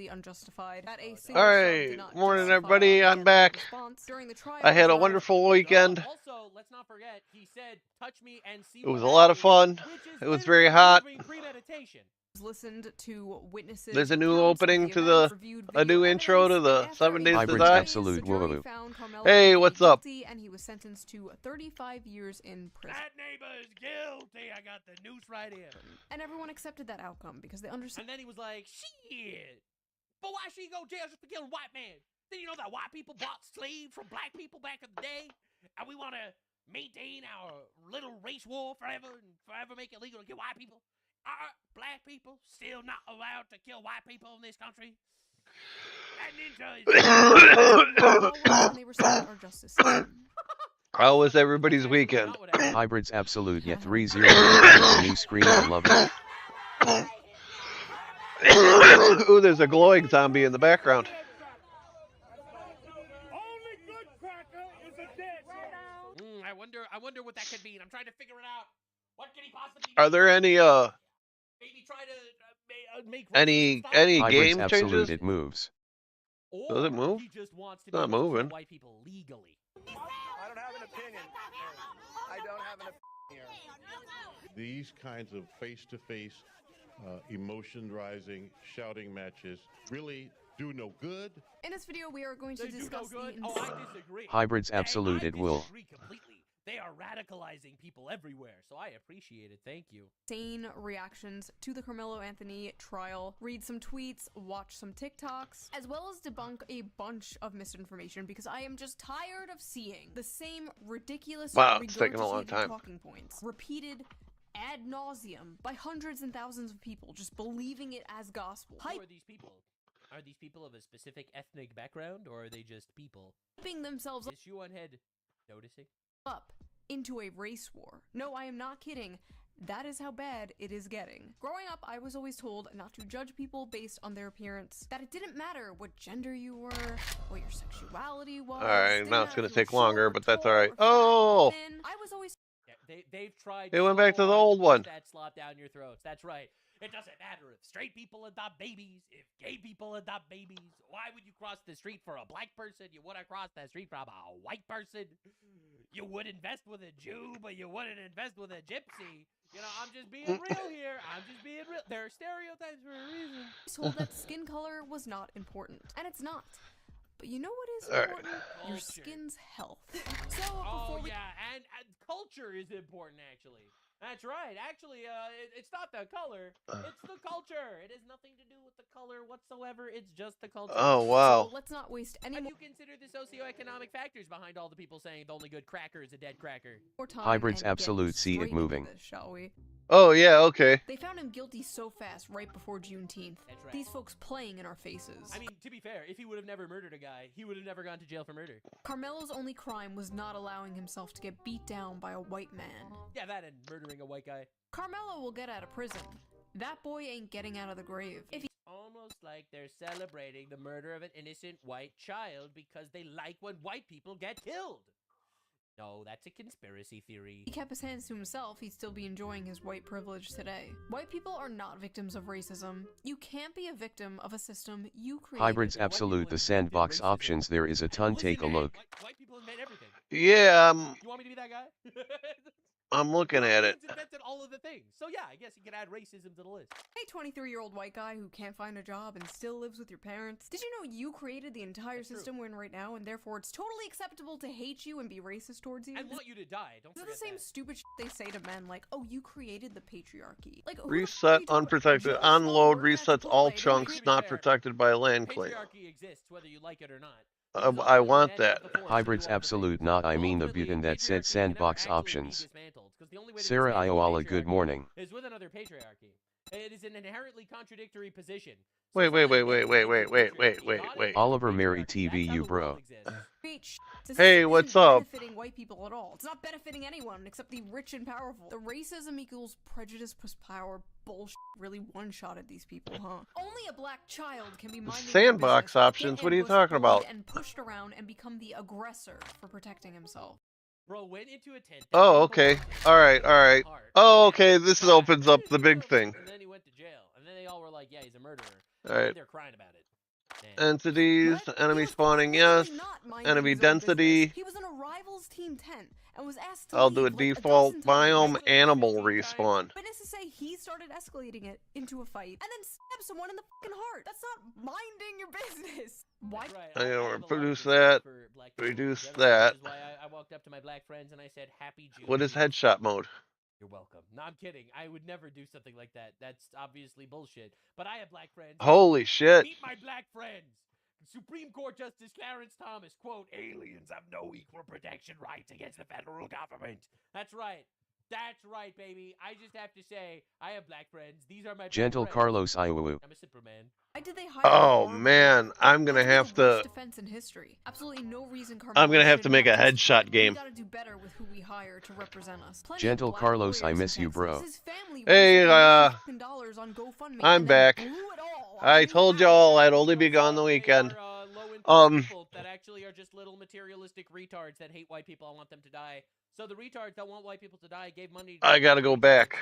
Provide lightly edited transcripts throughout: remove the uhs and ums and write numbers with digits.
unjustified. Alright, morning everybody, I'm back. I had a wonderful weekend. Also, let's not forget, he said, touch me and see it was a lot of fun. It was very hot. Listened to witnesses. There's a new opening to a new intro to the 7 Days to Die. Absolute woo. Hey, what's up? And he was sentenced to 35 years in prison. That neighbor is guilty. I got the noose right here. And everyone accepted that outcome because they understood. And then he was like, shit. But why should he go to jail just for killing white men? Did you know that white people bought slaves from black people back in the day? And we want to maintain our little race war forever and forever make it legal to kill white people? Are black people still not allowed to kill white people in this country? How was everybody's weekend? Hybrids absolute yet 3-0. New screen, I love it. Ooh, there's a glowing zombie in the background. Only good cracker is a dead. I wonder what that could mean. I'm trying to figure it out. What could he possibly Are there any maybe try to make any Hybrids game absolute, changes? it moves. Or Does it move? he just wants to It's not moving. white people legally. I don't have an opinion. I don't have an opinion here. These kinds of face-to-face, emotion-rising, shouting matches really do no good. In this video, we are going to They do discuss no good. the. I disagree. Hybrids Hey, absolute, I it will. disagree completely. They are radicalizing people everywhere, so I appreciate it. Thank you. Insane reactions to the Carmelo Anthony trial, read some tweets, watch some TikToks, as well as debunk a bunch of misinformation because I am just tired of seeing the same ridiculous Wow, it's taking a long regurgitated time. talking points repeated ad nauseum by hundreds and thousands of people just believing it as gospel. Who are these people? Are these people of a specific ethnic background, or are they just people? Hyping themselves Is you on head noticing? up into a race war. No, I am not kidding. That is how bad it is getting. Growing up, I was always told not to judge people based on their appearance, that it didn't matter what gender you were, what your sexuality was. Alright, now it's going gonna to take longer, but that's alright. Oh! I was always Yeah, they've tried. They went back to so the hard old push one. That slop down your throats. That's right. It doesn't matter if straight people adopt babies, if gay people adopt babies. Why would you cross the street for a black person? You would cross the street from a white person. You would invest with a Jew, but you wouldn't invest with a gypsy. You know, I'm just being real here. I'm just being real. There are stereotypes for a reason. told that skin color was not important, and it's not. But you know what is All right. important? Your Culture. skin's health. So Oh, before we yeah, and culture is important, actually. That's right. Actually, it's not the color. It's the culture. It has nothing to do with the color whatsoever. It's just the culture. Oh, wow. So let's not waste any How do you consider the socioeconomic factors behind all the people saying the only good cracker is a dead cracker? more time. Hybrids and get absolute, see it straight into moving. this, shall we? Oh, yeah, okay. They found him guilty so fast right before Juneteenth. That's right. These folks playing in our faces. I mean, to be fair, if he would have never murdered a guy, he would have never gone to jail for murder. Carmelo's only crime was not allowing himself to get beat down by a white man. Yeah, that and murdering a white guy. Carmelo will get out of prison. That boy ain't getting out of the grave. If he Almost like they're celebrating the murder of an innocent white child because they like when white people get killed. No, that's a conspiracy theory. kept his hands to himself, he'd still be enjoying his white privilege today. White people are not victims of racism. You can't be a victim of a system you created. Hybrids absolute, the sandbox options, there is a ton, Listen, take a man, look. White people invent everything. Yeah, You want me to be that guy? I'm looking at it. Aliens invented all of the things. So yeah, I guess you could add racism to the list. Hey, 23-year-old white guy who can't find a job and still lives with your parents. Did you know you created the entire That's true. system we're in right now, and therefore it's totally acceptable to hate you and be racist towards you? I want you to die. Don't Is that forget the same that. stupid shit they say to men, like, oh, you created the patriarchy? Like, who the fuck are Reset you talking- unprotected. Joe Unload Small working at resets all Chipotle, don't chunks you- not protected by a land claim. Patriarchy exists whether you like it or not. I want that. Hybrids absolute, not I mean the button that said sandbox options. Sarah Ioala, good morning. Is with another patriarchy. It is an inherently contradictory position. Wait. Oliver Mary TV, you bro. Preach. This Hey, isn't what's up? benefiting white people at all. It's not benefiting anyone except the rich and powerful. The racism equals prejudice plus power bullshit really one-shotted these people, huh? Only a black child can be minding their Sandbox business, options? get What are you ambushed, talking about? bullied, and pushed around and become the aggressor for protecting himself. Bro went into a tent. Oh, okay. Alright. Oh, okay, this opens up the big thing. And then he went to jail. And then they all were like, yeah, he's a murderer. Alright. They're crying about it. entities, What? enemy He was spawning, literally yes. not minding Enemy his own density. business. He was in a rival's team tent and was asked to I'll leave do a like default 12 times. biome Like animal 15 times. respawn. Witness to say he started escalating it into a fight and then stabbed someone in the fucking heart. That's not minding your business. Why? Right. I'm I gonna have a lot of reproduce respect that, for black people in reduce general, that. Which is why I walked up to my black friends and I said, "Happy June." What is headshot mode? You're welcome. No, I'm kidding. I would never do something like that. That's obviously bullshit. But I have black friends. Holy shit. Meet my black friends. Supreme Court Justice Clarence Thomas, quote, "Aliens have no equal protection rights against the federal government." That's right. That's right, baby. I just have to say, I have black friends. These are my Gentle black friends. Carlos Iwu. I'm a Superman. Why did they hire Oh Carmelo? man, I'm gonna That would be have the worst to. defense in history. Absolutely no reason I'm Carmelo gonna have to shouldn't make a testified. headshot game. We gotta do better with who we hire to represent us. Plenty Gentle of black Carlos, I lawyers in miss you, Texas. bro. His family Hey, wasted $1 million on GoFundMe I'm and then back. blew it all on I a new told house. y'all I'd only be gone the They weekend. are, low-income people that actually are just little materialistic retards that hate white people and want them to die. So the retards that want white people to die gave money to I gotta go retards, back.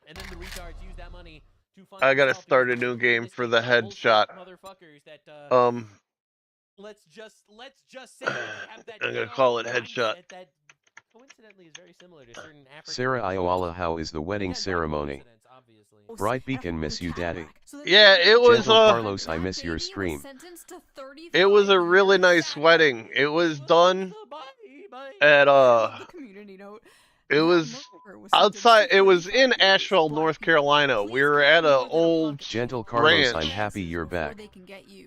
and then the retards use that money to fund I gotta themselves start a because new they're game for the bullshit headshot. motherfuckers that let's just say that they have that I'm gonna ghetto call it headshot. mindset that coincidentally is very similar to certain African Sarah cultures. Ioala, how is the wedding Again, not ceremony? coincidence, obviously. Bright Beacon, miss you, daddy. Yeah, it was Gentle Carlos, I miss your stream. It was a really nice wedding. It was done at it was outside. It was in Asheville, North Carolina. We were at an old Gentle Carlos, ranch. I'm happy you're back.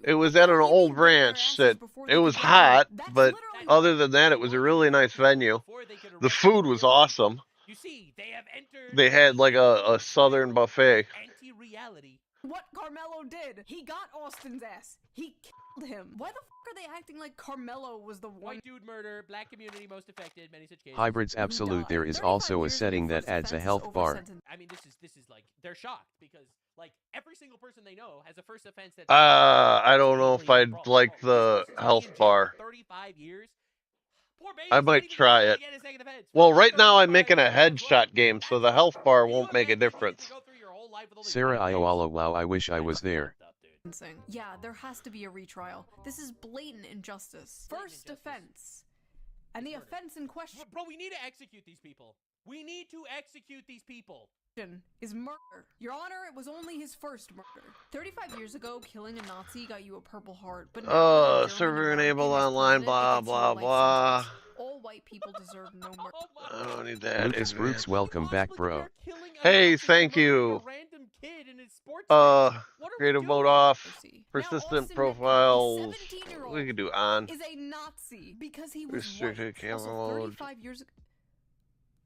It was at an old ranch that it was hot, but other than that, it was a really nice venue. The food was awesome. You see, they have entered. They had like a southern buffet. Anti-reality. What Carmelo did? He got Austin's ass. He killed him. Why the fuck are they acting like Carmelo was the one? White dude murder, black community most affected, many such cases. Hybrids absolute. There is also a setting that adds a health bar. I mean, this is like they're shocked because like every single person they know has a first offense that's I don't know if I'd like the health bar. 35 years. Poor baby, I might try it. Well, right now I'm making a headshot game, so the health bar won't make a difference. Sarah Ioala, wow, I wish I was there. Yeah, there has to be a retrial. This is blatant injustice. First offense. And the offense in question Bro, we need to execute these people. We need to execute these people. is murder. Your Honor, it was only his first murder. 35 years ago, killing a Nazi got you a Purple Heart, but now Server enabled online, blah, blah, blah. All white people deserve no mercy. I don't need that. Lucas Brooks, welcome back, bro. Hey, thank you. Creative mode off. Persistent profiles. We could do on. Is a Nazi because he was Restricted white. camera Also, mode. 35 years ago.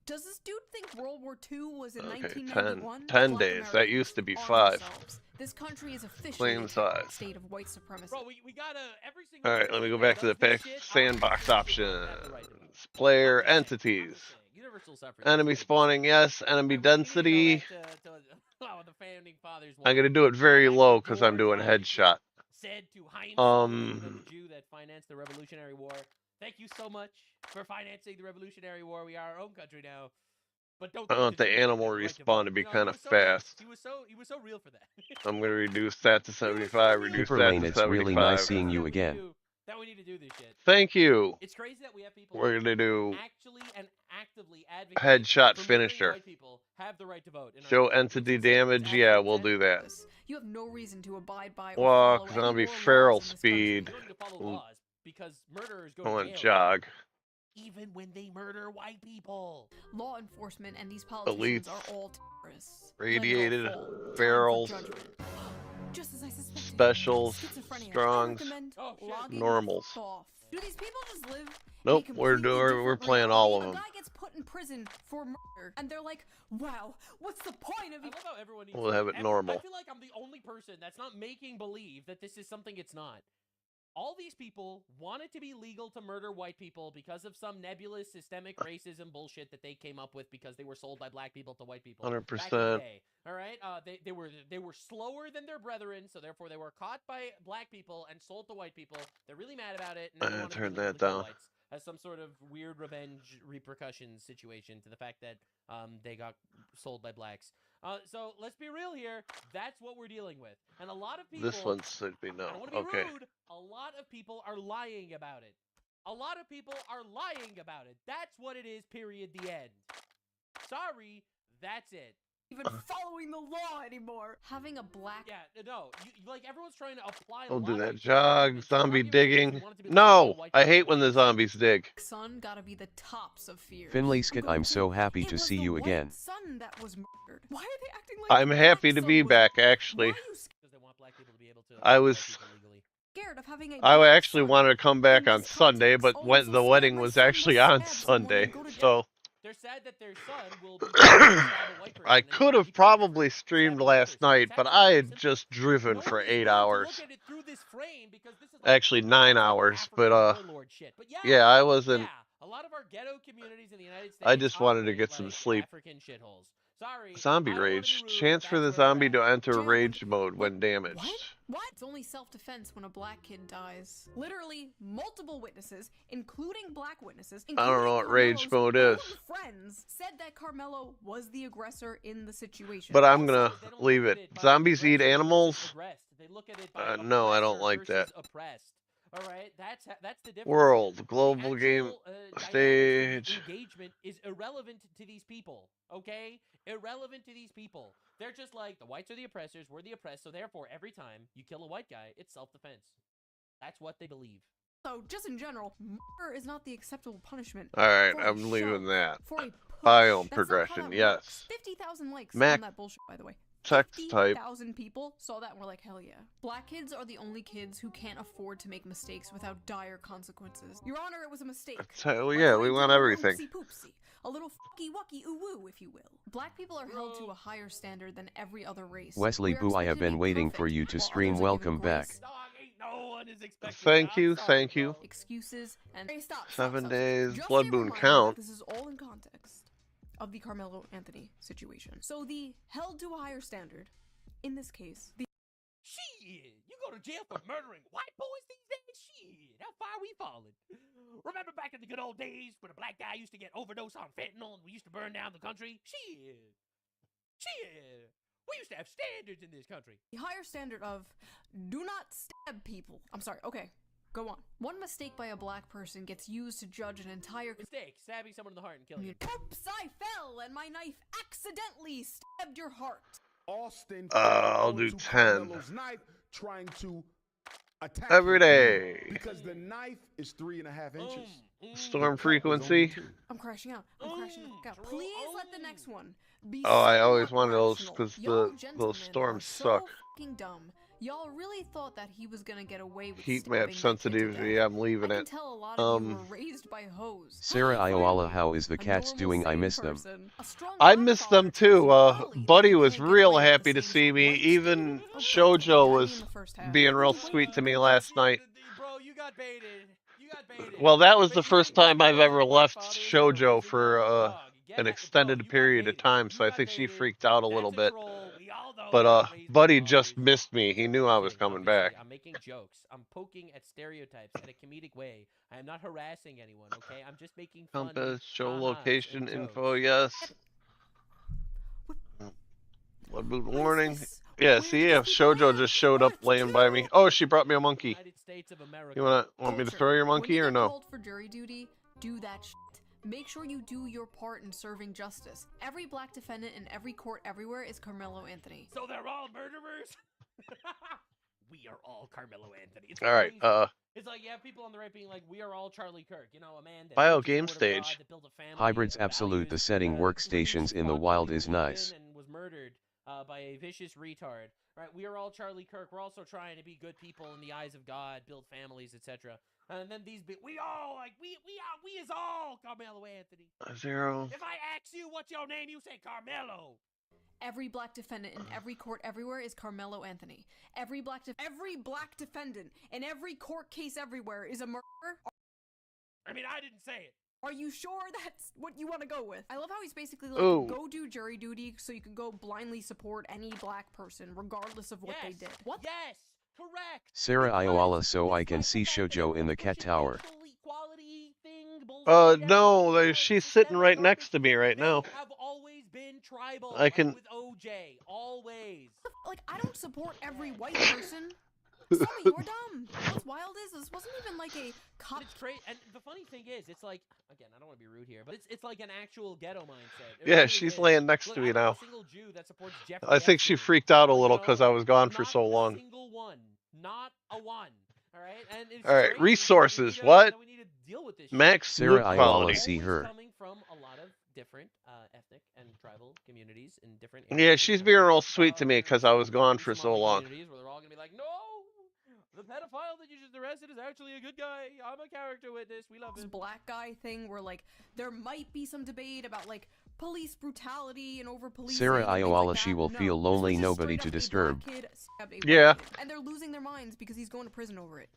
Does this dude think World War II was in Okay, 1991? 10 Black days. That Americans, used to be arm 5. yourselves. This country is officially Claim a size. state of white supremacy. Bro, we gotta every single Alright, let me go person back that to the does this pick. shit, Sandbox obviously options. have the right to vote. Player I'm just saying, entities. Universal suffrage. Enemy spawning, yes. Enemy density. The founding fathers I'm gonna do it very low because I'm doing headshot. Said to Heinz, the Jew that financed the Revolutionary War. Thank you so much for financing the Revolutionary War. We are our own country now. But don't. I want the animal respawn to be kind of fast. He was so real for that. I'm gonna reduce that to 75. Reduce that to Lane, it's really nice 75. seeing you again. That we need to do this shit. Thank you. It's crazy that we have people We're gonna do actually and actively advocate headshot for making finisher. white people have the right to vote. Show entity damage. Yeah, we'll do that. You have no reason to abide by or Walk, follow zombie any more feral laws in this country. speed. You don't need to follow laws because murderers go I to want jail. jog. Even when they murder white people. Law enforcement and these politicians Elites. are all terrorists. Radiated, Let it all fall. Time for ferals, judgment. Just as I suspected. specials, Schizophrenia. strongs, I recommend Oh, shit. logging normals. off. Do these people just live? Nope, in a we're completely doing. We're different playing all of reality? them. A guy gets put in prison for murder, and they're like, "Wow, what's the point of I you?" love how everyone needs We'll have it normal. I feel like I'm the only person that's not making believe that this is something it's not. All these people want it to be legal to murder white people because of some nebulous systemic racism bullshit that they came up with because they were sold by black people to white people. 100%. All right, they were slower than their brethren, so therefore they were caught by black people and sold to white people. They're really mad about it. And they want to Turn kill that the down. whites as some sort of weird revenge repercussions situation to the fact that they got sold by blacks. So let's be real here. That's what we're dealing with, and a lot of people. This one should be no. I don't want to be Okay. rude. A lot of people are lying about it. A lot of people are lying about it. That's what it is. Period. The end. Sorry. That's it. Even following the law anymore. Having a black. Yeah, no, like everyone's trying to apply. Don't do that. logic. Jog, It's not zombie even because you digging. want it to be No, like, oh, white I people hate when the hate zombies dig. Sun gotta be the tops of fear. Finley Skit, I'm so happy to see you again. Sun that was murdered. Why are they acting like I'm the happy black to be sun was- back, Why actually. are you Because they want black people to be able to. I kill was- white people legally. scared of having a I black actually sun? wanted to come back In on this Sunday, context, but oh, when I'm so the scared wedding my was son will actually on stab someone Sunday, and go to jail. so They're sad that their son will be able to stab a white person, I and could you have can't be probably for streamed stabbing a white last person. night, It's but actually I very had simple. just driven No for one is 8 willing to hours. look at it through this frame because this is like, Actually, 9 that's like hours, but African warlord shit. But yeah, I wasn't. yeah, a lot of our ghetto communities in the United States I just wanted to operate get some like sleep. African shitholes. Sorry, Zombie I don't wanna be rage. rude, Chance but for the that's where we're zombie at. to enter Jail rage and- mode when damaged. What? It's only self-defense when a black kid dies. Literally, multiple witnesses, including black witnesses, I don't know what rage mode Carmelo's is. own friends, said that Carmelo was the aggressor in the situation. But I'm Also, gonna they don't leave look it. at by Zombies eat aggressor versus animals? aggressed. They look at it by No, I don't oppressor like versus that. Oppressed. All right, that's the difference. World, The global game actual, dynamics of stage. the engagement is irrelevant to these people. Okay, irrelevant to these people. They're just like the whites are the oppressors, we're the oppressed. So therefore, every time you kill a white guy, it's self-defense. That's what they believe. So, just in general, murder is not the acceptable punishment. Alright, for a I'm leaving shove, that. For a push. Biome That's not how progression, that yes. works. 50,000 likes Mac- on that bullshit, by the way. Text type. 50,000 people saw that and were like, hell yeah. Black kids are the only kids who can't afford to make mistakes without dire consequences. Your Honor, it was a mistake. Oh Our yeah, we brains want are a everything. oopsie poopsie. A little fucky wucky ooh woo, if you will. Black people are held to a higher standard than every other race. Wesley We are Boo, I have expected to been be waiting perfect, for you to while stream. others are given Welcome back. grace, Dog, ain't no one is expecting Thank that. I'm you, sorry, thank you. bro. excuses, and hey, stop, 7 stop. days, Just blood a moon reminder count. that this is all in context of the Carmelo Anthony situation. So the held to a higher standard, in this case, the Shit, you go to jail for murdering white boys these days? Shit, how far we falling? Remember back in the good old days when a black guy used to get overdose on fentanyl and we used to burn down the country? Shit. We used to have standards in this country. higher standard of do not stab people. I'm sorry, okay, go on. One mistake by a black person gets used to judge an entire Mistake, stabbing someone in the heart and killing community. them. Oops, I fell and my knife accidentally stabbed your heart. Austin I'll going do to 10. Carmelo's knife, trying to attack Every him day. because the knife is 3.5 inches. Storm The cut was frequency. only 2. I'm crashing out. I'm crashing the fuck out. True. Please let the next one be Oh, I always somewhat wanted those rational. 'cause Y'all those gentlemen storms are so suck. fucking dumb. Y'all really thought that he was gonna get away with Heat stabbing map that kid to sensitivity, death. I'm leaving I can it. tell a lot of you were raised by hoes. Sarah Ioala, how is the A cats normal, doing? I sane miss them. person. A strong I black missed father them tells too. you early that Buddy you was can't get real away with happy the to same see me. white Even student. Okay, Shoujo maybe was in the first half. being real Wait, sweet to me last night. Bro, you got baited. You got baited. Well, that was But the you first got time I've baited. ever Black left fathers are Shoujo reason for not- dog, get an that- extended bro, you got period of baited. time, You so I got think she baited. freaked out a That's little bit. troll. We all know But you got raised by Buddy fathers. just missed me. He knew I was Kidding, coming obviously. back. I'm making jokes. I'm poking at stereotypes in a comedic way. I am not harassing anyone, okay? I'm just making fun. Compass, show ha-has location and info, jokes. yes. Blood moon What is warning. this? Yeah, Where see, do yeah, these people Shoujo live? just showed up Earth laying by me. 2. Oh, she brought me a monkey. United States of America. You want me to Culture. throw your When monkey you or get no? called for jury duty, do that shit. Make sure you do your part in serving justice. Every black defendant in every court everywhere is Carmelo Anthony. So they're all murderers? We are all Carmelo Anthony. It's All right, crazy. It's like you have people on the right being like, we are all Charlie Kirk. You know, a man that Bio preaches the game word of God, stage. that built a family, Hybrids values, absolute. The setting workstations in the fought wild for is religion nice. And was murdered by a vicious retard. Right? We are all Charlie Kirk. We're also trying to be good people in the eyes of God, build families, etc. And then we all like we is all Carmelo Anthony. 0. If I ask you what's your name, you say Carmelo. Every black defendant in every court everywhere is Carmelo Anthony. Every black defendant in every court case everywhere is a murderer. I mean, I didn't say it. Are you sure that's what you want to go with? I love how he's basically like, Ooh. go do jury duty so you can go blindly support any black person regardless of what they did. What? Yes, correct. Sarah Because Ioala, so I can despite see the fact that Shoujo in the everyone cat pushes tower. racial equality thing, bullshit, No, everything, she's sitting right next to me right they now. have always been tribal. I can- like with OG. OJ, always. Like, I don't support every white person. Some of you are dumb. What's wild is this wasn't even like a cop. It's crazy, and the funny thing is, it's like, again, I don't want to be rude here, but it's like an actual ghetto mindset. It Yeah, really she's is. laying next Look, to I me don't know now. a single Jew that supports Jeffrey I think she Epstein. freaked out a You little know, because I was gone for not so a long. single one, not a one. All right, and it's All right, crazy resources. that What? we need to deal with this. Max Sarah loot Iola quality. see Always her. coming from a lot of different ethnic and tribal communities in different Yeah, areas. she's being real sweet to me because I was gone Some for so long. communities where they're all gonna be like, no, the pedophile that you just arrested is actually a good guy. I'm a character witness. We love This him. black guy thing where like there might be some debate about like police brutality and over policing. Sarah and things Iola like she that. will No, feel this lonely, was just nobody straight to up a black disturb. kid stabbed a white Yeah. kid, and they're losing their minds because he's going to prison over it.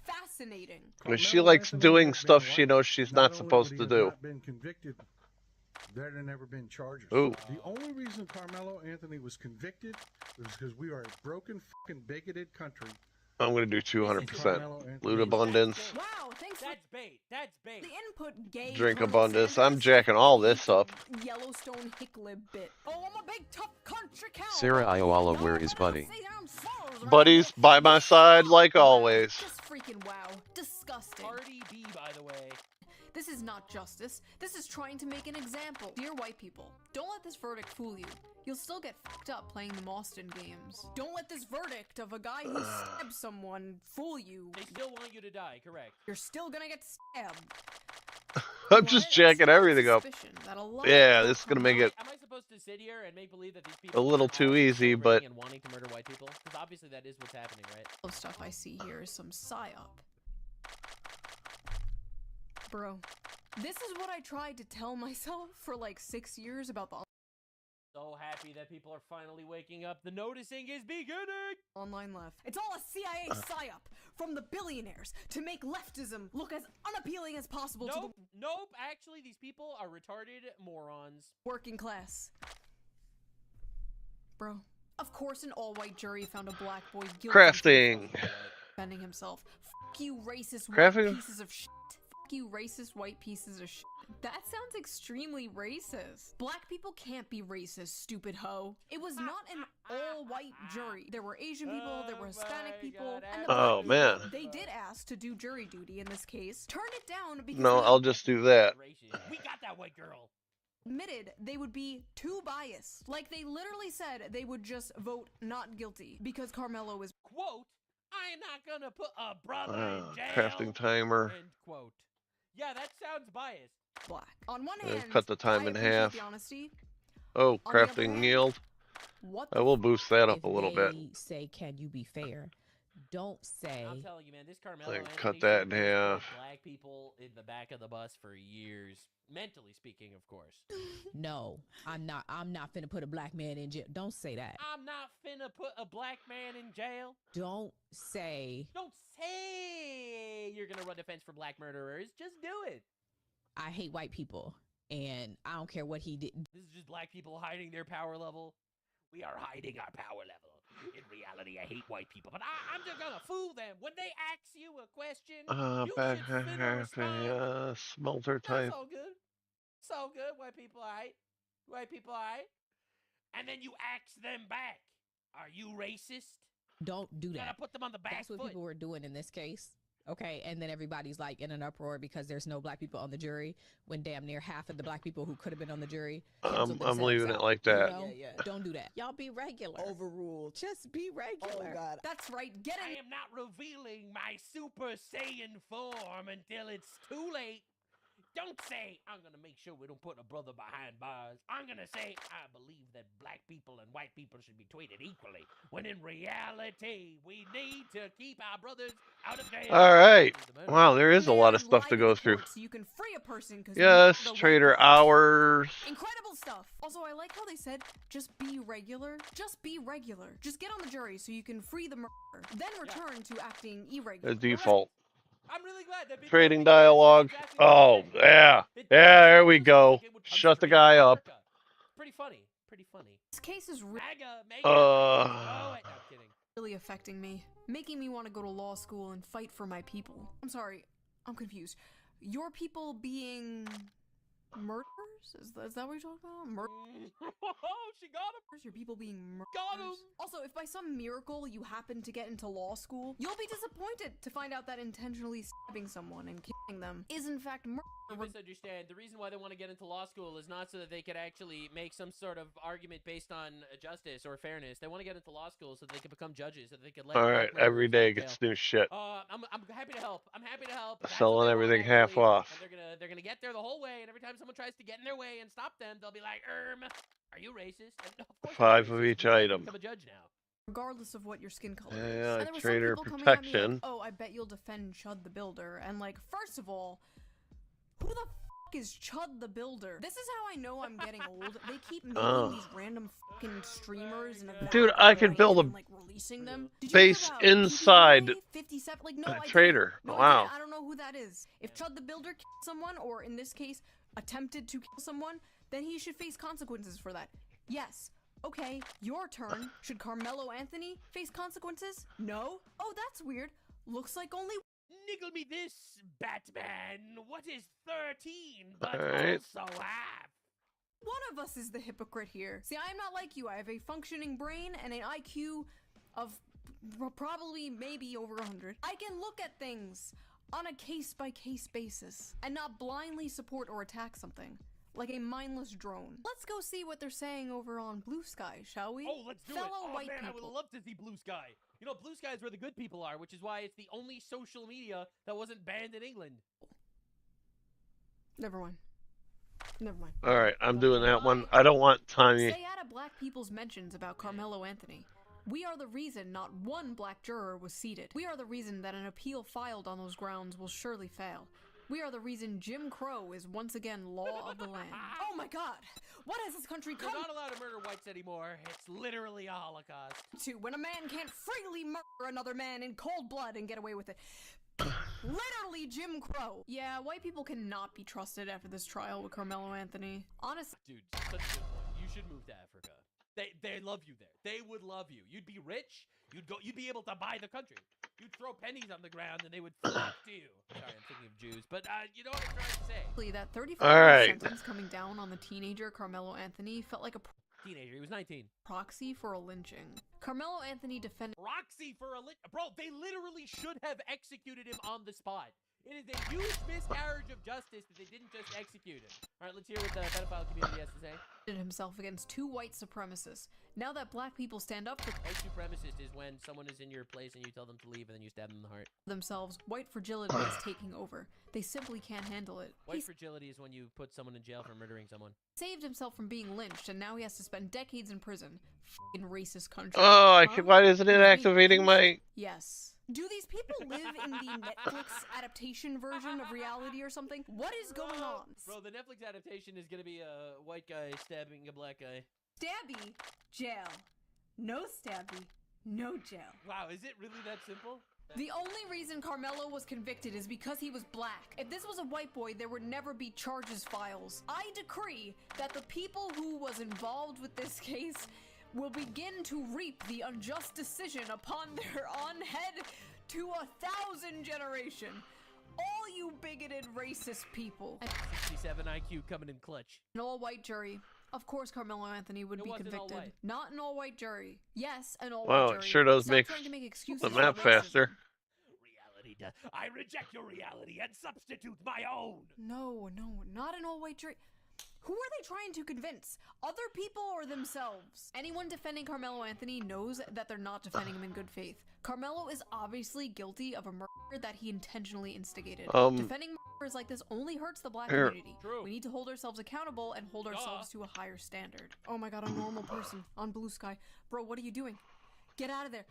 Fascinating. She likes doing stuff she knows she's not supposed to do. Not been convicted, there have never been charges. Ooh. The only reason Carmelo Anthony was convicted was because we are a broken, fucking bigoted country. I'm gonna do 200%. Loot abundance. Wow, thanks for That's bait. That's bait. the input, gay. Drink Colonel abundance. Sanders. I'm jacking all this up. Yellowstone hicklib bit. Oh, I'm a big tough country cow. Sarah Iola, where is Buddy? Buddy's by my side like always. Just freaking wow. Disgusting. Cardi B, by the way. This is not justice. This is trying to make an example. Dear white people, don't let this verdict fool you. You'll still get fucked up playing the Austin games. Don't let this verdict of a guy who stabbed someone fool you. They still want you to die, correct? You're still gonna get stabbed. I'm just jacking everything up. Yeah, this is gonna make it Am I supposed to sit here and make believe that these people a little are too all easy, but celebrating and wanting to murder white people? Because obviously that is what's happening, right? The stuff I see here is some psyop. Bro, this is what I tried to tell myself for like 6 years about the So happy that people are finally waking up. The noticing is beginning. online left. It's all a CIA psyop from the billionaires to make leftism look as unappealing as possible to the Nope. Actually, these people are retarded morons. working class. Bro, of course an all-white jury found a black boy guilty crafting. of defending himself. Fuck you, racist Crafting? white pieces of shit. Fuck you, racist white pieces of shit. That sounds extremely racist. Black people can't be racist, stupid hoe. It was not an all-white jury. There were Asian people, there were Hispanic people, and the Oh, black man. people, they did ask to do jury duty in this case. Turn it down because No, they I'll just do that. We got that white girl. admitted they would be too biased. Like they literally said they would just vote not guilty because Carmelo is Quote, I am not gonna put a brother in jail. Crafting timer. End quote. Yeah, that sounds biased. black. On one Yeah, hand, cut the time I in appreciate half. the honesty. Oh, On the other crafting hand, yield. What I the will boost that up If a little bit. they say, can you be fair? Don't say, I'm telling you, man, this Carmelo Like, Anthony cut that shit in has put half. black people in the back of the bus for years. Mentally speaking, of course. no, I'm not finna put a black man in jail. Don't say that. I'm not finna put a black man in jail. Don't say, Don't say you're gonna run defense for black murderers. Just do it. I hate white people and I don't care what he did. This is just black people hiding their power level. We are hiding our power level. In reality, I hate white people, but I'm just gonna fool them. When they ask you a question, you Back should finna respond. smelter That's type. all good. It's all good. White people, alright. White people, alright. And then you ask them back. Are you racist? Don't do You gotta that. put them on the back That's what foot. people were doing in this case. Okay, and then everybody's like in an uproar because there's no black people on the jury when damn near half of the black people who could have been on the jury canceled I'm themselves leaving it out. like You that. know? Don't do that. Y'all be regular. Overruled. Just be regular. Oh God. That's right. Get I in. am not revealing my Super Saiyan form until it's too late. Don't say, I'm gonna make sure we don't put a brother behind bars. I'm gonna say, I believe that black people and white people should be treated equally. When in reality, we need to keep our brothers out of jail. All right. Wow, there is a lot of Man, stuff lie to go the through. court So you can free a person because Yes, trader hours. Incredible stuff. Also, I like how they said, just be regular. Just be regular. Just get on the jury so you can free the murderer. Then return to acting irregular. The default. I'm really glad that people Trading think that's dialogue. exactly what Oh, they said. yeah. It- Yeah, there we it go. would come Shut the from guy up. America. Pretty funny. Pretty funny. This case is MAGA, mega. Uh. Oh, wait, no, I'm kidding. really affecting me, making me want to go to law school and fight for my people. I'm sorry, I'm confused. Your people being murders? Is that what you're talking about? Murder? Oh, she got him. Your people being murdered. Got him. Also, if by some miracle you happen to get into law school, you'll be disappointed to find out that intentionally stabbing someone and killing them is in fact murder. You misunderstand. The reason why they want to get into law school is not so that they could actually make some sort of argument based on justice or fairness. They want to get into law school so they can become judges, so they can let. All right, every day gets new shit. I'm happy to help. I'm happy to help. That's Selling everything half off. And they're gonna get there the whole way, and every time someone tries to get in their way and stop them, they'll be like, are you racist? And of course 5 I'm of racist. each I'm gonna item. Become a judge now. Regardless of what your skin color is. Yeah, And there were some trader people coming at me protection. like, oh, I bet you'll defend Chud the Builder. And like, first of all, who the fuck is Chud the Builder? This is how I know I'm getting old. They keep making these random fucking streamers and Dude, I could build a and, like, releasing them. Did you base hear about inside 57? Like, no, a I trader. didn't. No, Wow. I don't know who that is. If Chud the Builder killed someone, or in this case, attempted to kill someone, then he should face consequences for that. Yes. Okay, your turn. Should Carmelo Anthony face consequences? No? Oh, that's weird. Looks like only... Niggle me this, Batman. What is 13, but Alright. also half? One of us is the hypocrite here. See, I am not like you. I have a functioning brain and an IQ of probably maybe over 100. I can look at things on a case-by-case basis and not blindly support or attack something. Like a mindless drone. Let's go see what they're saying over on Blue Sky, shall we? Oh, let's do it. Fellow Oh, white man, I people. would love to see Blue Sky. You know, Blue Sky is where the good people are, which is why it's the only social media that wasn't banned in England. Never mind. Never mind. All right, I'm doing that one. I don't want Tiny. Stay out of black people's mentions about Carmelo Anthony. We are the reason not one black juror was seated. We are the reason that an appeal filed on those grounds will surely fail. We are the reason Jim Crow is once again law of the land. Oh my god! What has this country come You're not allowed to murder whites anymore. It's literally a Holocaust. to when a man can't freely murder another man in cold blood and get away with it? Literally Jim Crow. Yeah, white people cannot be trusted after this trial with Carmelo Anthony. Honestly, Dude, such a good point. You should move to Africa. They love you there. They would love you. You'd be rich. You'd be able to buy the country. You'd throw pennies on the ground and they would flock to you. Sorry, I'm thinking of Jews, but you know what I'm trying to say. that 35 All year right. sentence coming down on the teenager Carmelo Anthony felt like a Teenager, he was 19. proxy for a lynching. Carmelo Anthony defended Proxy for a bro, they literally should have executed him on the spot. It is a huge miscarriage of justice that they didn't just execute him. All right, let's hear what the pedophile community has to say. himself against two white supremacists. Now that black people stand up for White supremacist is when someone is in your place and you tell them to leave and then you stab them in the heart. themselves, white fragility is taking over. They simply can't handle it. White He's fragility is when you put someone in jail for murdering someone. saved himself from being lynched, and now he has to spend decades in prison. F***ing racist country. Oh, I Huh? can, why isn't it He's being activating my... lynched? Yes. Do these people live in the Netflix adaptation version of reality or something? What is going on? Bro, the Netflix adaptation is gonna be a white guy stabbing a black guy. Stabby, jail. No stabby, no jail. Wow, is it really that simple? The only reason Carmelo was convicted is because he was black. If this was a white boy, there would never be charges files. I decree that the people who was involved with this case will begin to reap the unjust decision upon their own head to 1,000 generation. All you bigoted racist people. 67 IQ coming in clutch. An all-white jury. Of course Carmelo Anthony would It be wasn't convicted. all-white. Not an all-white jury. Yes, an all-white Wow, jury. it sure does Stop make trying to make excuses the for map racism. faster. Reality. I reject your reality and substitute my own. No, not an all-white jury. Who are they trying to convince? Other people or themselves? Anyone defending Carmelo Anthony knows that they're not defending him in good faith. Carmelo is obviously guilty of a murder that he intentionally instigated. Defending murders like this only hurts the black Here. community. True. We need to hold ourselves accountable and hold ourselves to a higher standard. Oh my god, a normal person on Blue Sky. Bro, what are you doing? Get out of there.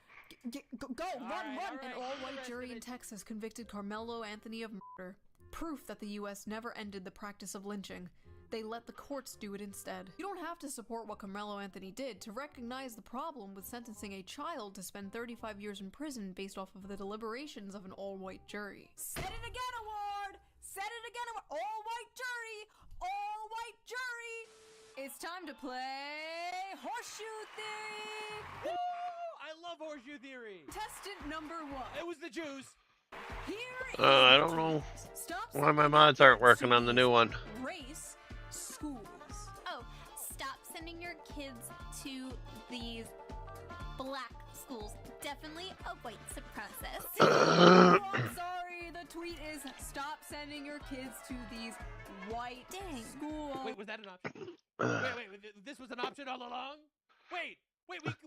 Go, run. An all-white jury in Texas convicted Carmelo Anthony of murder. Proof that the US never ended the practice of lynching. They let the courts do it instead. You don't have to support what Carmelo Anthony did to recognize the problem with sentencing a child to spend 35 years in prison based off of the deliberations of an all-white jury. Said it again, award! Said it again, award! All-white jury! All-white jury! It's time to play Horseshoe Theory! Woo! I love horseshoe theory. Contestant number 1. It was the Jews. Here is I the don't know test. Stop why my saying mods aren't working on the new one. race, kids to these black schools. Definitely a white supremacist. Oh, I'm sorry. The tweet is stop sending your kids to these white schools. Wait, was that an option? Wait, this was an option all along? Wait,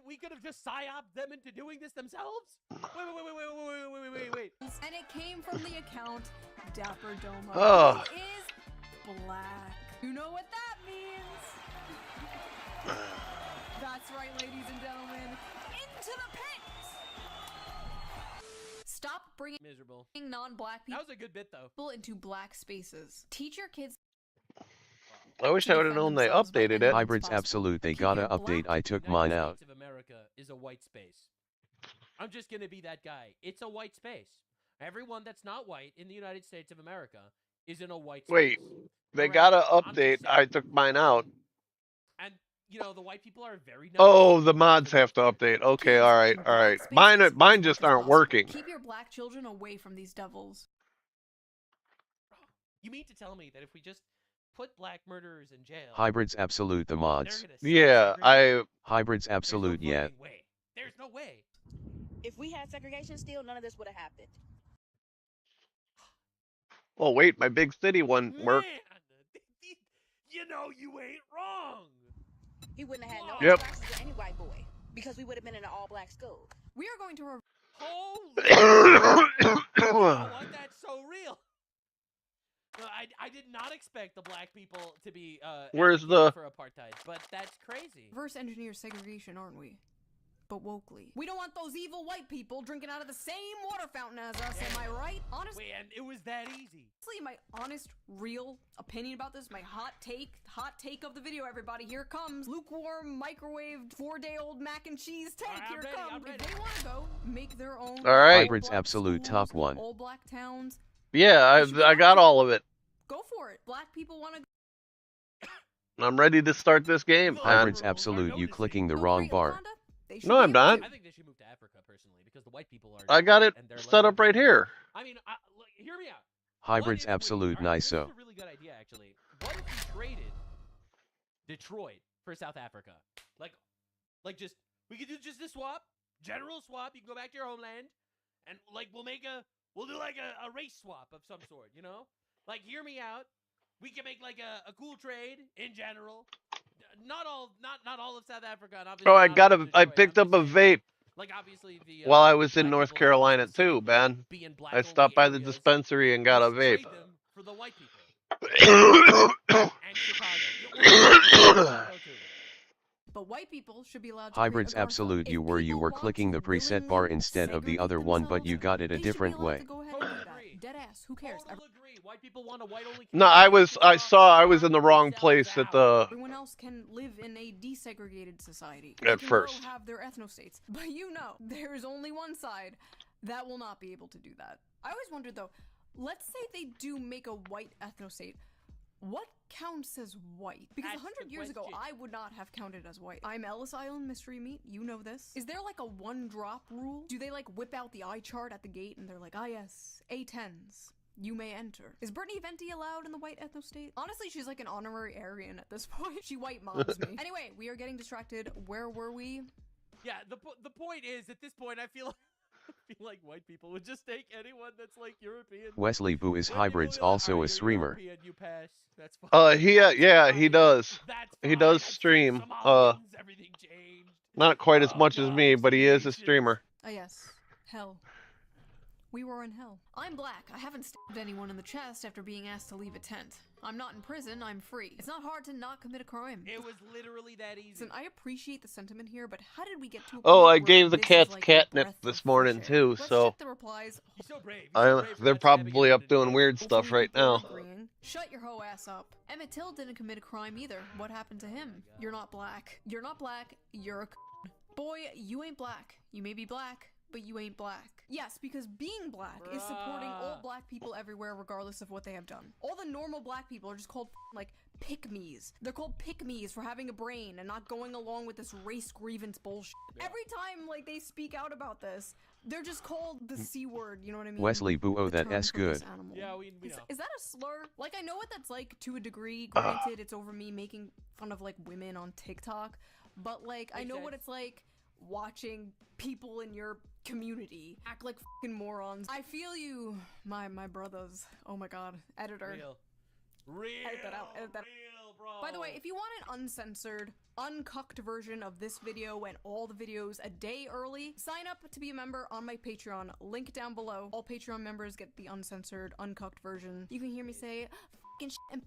we could have just psyoped them into doing this themselves? Wait. And it came from the account Dapper Doma, Oh. who is black. You know what that means? That's right, ladies and gentlemen. Into the pit! Stop bringing Miserable. non-black That was a good bit, though. people into black spaces. Teach your kids. I wish I would have known they updated it. Hybrids absolute, they gotta update. I took mine out. States of America is a white space. I'm just gonna be that guy. It's a white space. Everyone that's not white in the United States of America is in a white space. Wait, they Alright? gotta I'm just update. saying. I took mine out. And you know the white people are very nice. Oh, the mods have to update. Okay, all right. Mine just aren't working. Keep your black children away from these devils. You mean to tell me that if we just put black murderers in jail, Hybrids absolute, the they're mods. gonna Yeah, segregate? Hybrids There's no absolute, yeah. fucking way. There's no way. If we had segregation still, none of this would have happened. Oh wait, my big city one worked. Man, you know you ain't wrong. He wouldn't have had no Yep. interactions with any white boy because we would have been in an all-black school. We are going to. Holy you know what? That's so real. I did not expect the black people to be Where's advocating the- for apartheid, but that's crazy. Reverse engineer segregation, aren't we? But wokely. We don't want those evil white people drinking out of the same water fountain as us, am I right? Honestly, Wait, and it was that easy. my honest, real opinion about this, my hot take of the video, everybody, here it comes. Lukewarm, microwaved, 4-day-old mac and cheese take, Alright, I'm here it ready, comes. I'm ready. If they want to go, make their own All right. Hybrids all-black absolute schools, top one. all black towns. Yeah, I got all of it. Go for it. Black people want to I'm ready to start this game. man. Hybrids absolute, you clicking the go wrong free bar. Wakanda. They should No, be I'm able not. to. I think they should move to Africa personally because the white people are. I got it and they're set up right letting them here. I mean, look, hear me out. Hybrids What if we- absolute, alright, nice. This is a really good idea, actually. What if we traded Detroit for South Africa? Like just we could do just a swap, general swap. You can go back to your homeland, and like we'll do like a race swap of some sort. You know, like hear me out. We can make like a cool trade in general. Not all of South Africa. And obviously Oh, I not got all of I Detroit. picked I'm up a just saying, vape like obviously the while I was in black North people Carolina too, specifically man. be in I black-only stopped by the areas. dispensary and got a Let's vape. trade them for the white people and Chicago. Chicago too. But white people should be allowed to Hybrids create a Garfield. absolute, If you people were want clicking to the preset bar willingly instead of the segregate other one, but themselves, you got it a they should be different allowed way. to go ahead and do that. Dead ass. Who cares? Total agree. White people want a white-only No, community. I was in the wrong place at the Everyone else can live in a desegregated society. At They can first. go have their ethnostates. But you know, there is only one side that will not be able to do that. I always wondered though, let's say they do make a white ethnostate. What counts as white? Because That's 100 the years ago, question. I would not have counted as white. I'm Ellis Island mystery meat. You know this. Is there like a one-drop rule? Do they like whip out the eye chart at the gate and they're like, ah yes, A10s. You may enter. Is Brittany Venti allowed in the white ethnostate? Honestly, she's like an honorary Aryan at this point. She white mobs me. Anyway, we are getting distracted. Where were we? Yeah, the point is, at this point, I feel like white people would just take anyone that's like European. Wesley Boo is White people hybrids, be like, also "Alright, a you're streamer. European, you pass. That's fine. yeah, he does. That's He fine. does I've seen stream. Somalians, everything changed. Not quite as Oh, much as God, me, but he is a nations. streamer. Ah yes, hell. We were in hell. I'm black. I haven't stabbed anyone in the chest after being asked to leave a tent. I'm not in prison, I'm free. It's not hard to not commit a crime. It was literally that easy. Listen, I appreciate the sentiment here, but how did we get to a Oh, point I where gave the this is cats like a catnip breath this of morning fresh air? too, Let's so check the replies. He's so brave. He's I, so brave for they're not stabbing probably anyone up doing today. weird stuff Hopefully right people are now. agreeing. Shut your hoe ass up. Emmett Till didn't commit a crime either. What happened to him? You're not black. You're not black. You're a c***. Boy, you ain't black. You may be black, but you ain't black. Yes, because being black is supporting all black people everywhere regardless of what they have done. All the normal black people are just called like pick-me's. They're called pick-me's for having a brain and not going along with this race grievance bullshit. Every time like they speak out about this, They're just called the C word, you know what I mean? Wesley Buo, The that term S for this good. animal. Yeah, we know. Is that a slur? Like, I know what that's like to a degree. Granted, it's over me making fun of, like, women on TikTok. But, like, I know what it's like watching people in your community act like fucking morons. I feel you, my brothers. Oh my god. Editor. Real. Edit that out. Edit that out. Real, bro. By the way, if you want an uncensored, uncucked version of this video and all the videos a day early, sign up to be a member on my Patreon. Link down below. All Patreon members get the uncensored, uncucked version. You can hear me say fucking shit and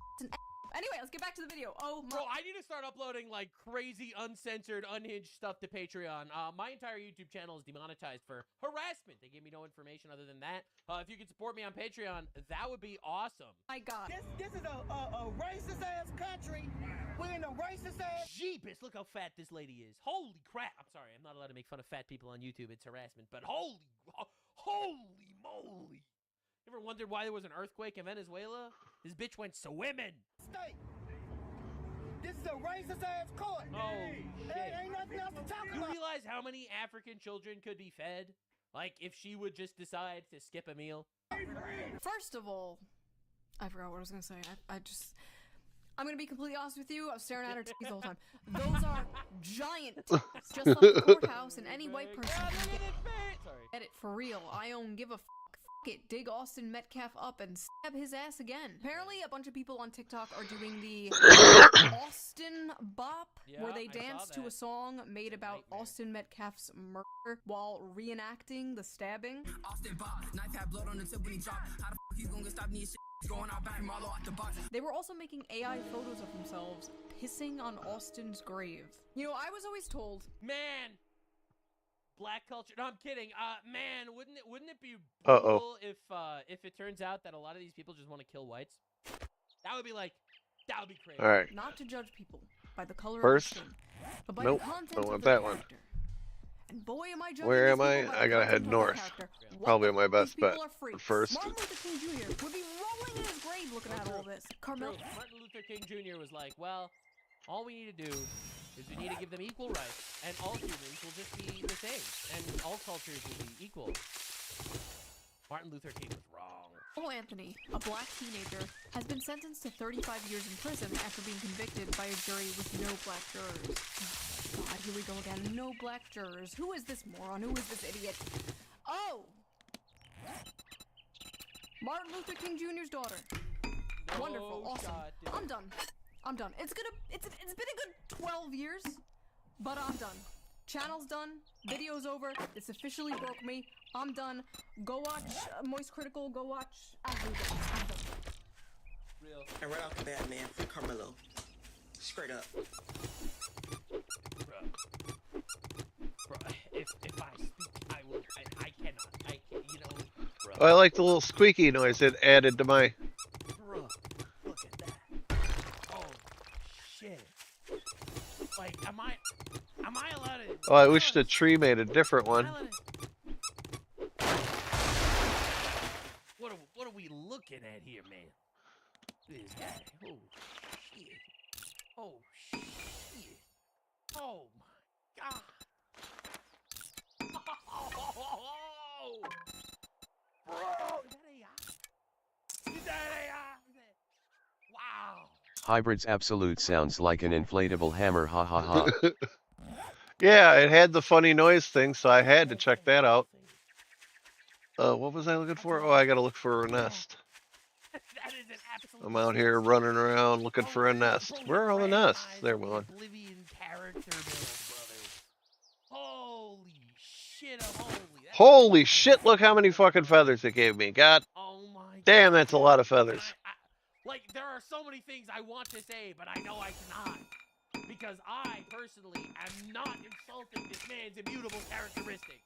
Anyway, let's get back to the video. Oh my— Bro, I need to start uploading like crazy, uncensored, unhinged stuff to Patreon. My entire YouTube channel is demonetized for harassment. They gave me no information other than that. If you could support me on Patreon, that would be awesome. My god. This is a racist ass country. We're in a racist ass. Jeepus, look how fat this lady is. Holy crap. I'm sorry, I'm not allowed to make fun of fat people on YouTube. It's harassment. But holy moly. You ever wondered why there was an earthquake in Venezuela? This bitch went swimming. State. This is a racist ass court. Oh, shit. Ain't nothing else to talk You about. realize how many African children could be fed? Like, if she would just decide to skip a meal? First of all, I forgot what I was gonna say. I'm gonna be completely honest with you. I was staring at her titties the whole time. Those are giant titties, just like the courthouse, and any white person can get it for real. I don't give a fuck. Fuck it. Dig Austin Metcalf up and stab his ass again. Apparently, a bunch of people on TikTok are doing the Austin Bop, where they dance to a song made about Austin Metcalf's murder while reenacting the stabbing. Austin Bop, knife had blood on the tip when he dropped. How the fuck you gonna stop me? Going out back, Marlo at the box. They were also making AI photos of themselves pissing on Austin's grave. You know, I was always told, man, black culture. No, I'm kidding. Man, wouldn't it be cool if it turns out that a lot of these people just want to kill whites? That would be crazy. All right. Not to judge people by the color First, of their skin, but by nope, the content don't of want their that one. character. And boy, am I judging Where these am I? people by I the gotta head content of their north. character. What Probably the my fuck? best These people bet. are freaks. First. Martin Luther King Jr. would be rolling in his grave looking at all this. Carmel. Martin Luther King Jr. was like, well, all we need to do is we need to give them equal rights, and all humans will just be the same, and all cultures will be equal. Martin Luther King was wrong. Oh, Anthony, a black teenager, has been sentenced to 35 years in prison after being convicted by a jury with no black jurors. Oh, God, here we go again. No black jurors. Who is this moron? Who is this idiot? Oh! Martin Luther King Jr.'s daughter. No Wonderful. Awesome. shot, dude. I'm done. I'm done. It's been a good 12 years, but I'm done. Channel's done. Video's over. It's officially broke me. I'm done. Go watch Moist Critical. Go watch. I'm done. Real. And right off the bat, man, for Carmelo. Straight up. Bro, if I speak, I will. I cannot. I can't. You know. Bro. Oh, I like the little squeaky noise it added to my. Bro, look at that. Oh shit. Like, am I allowed to? Oh, I wish the tree made a different one. What are we looking at here, man? This guy. Oh shit. Oh shit. Oh my god. Oh, bro, is that AI? Wow. Hybrids Absolute sounds like an inflatable hammer, ha ha ha. Yeah, it had the funny noise thing, so I had to check that out. What was I looking for? Oh, I gotta look for a nest. That is an absolute. I'm out here running around looking for a nest. Where are all the nests? There we are. Oblivion character build, brothers. Holy shit, holy. Holy shit, look how many fucking feathers it gave me. God Oh my damn, that's a lot of feathers. Like, there are so many things I want to say, but I know I cannot. Because I, personally, am not insulting this man's immutable characteristics.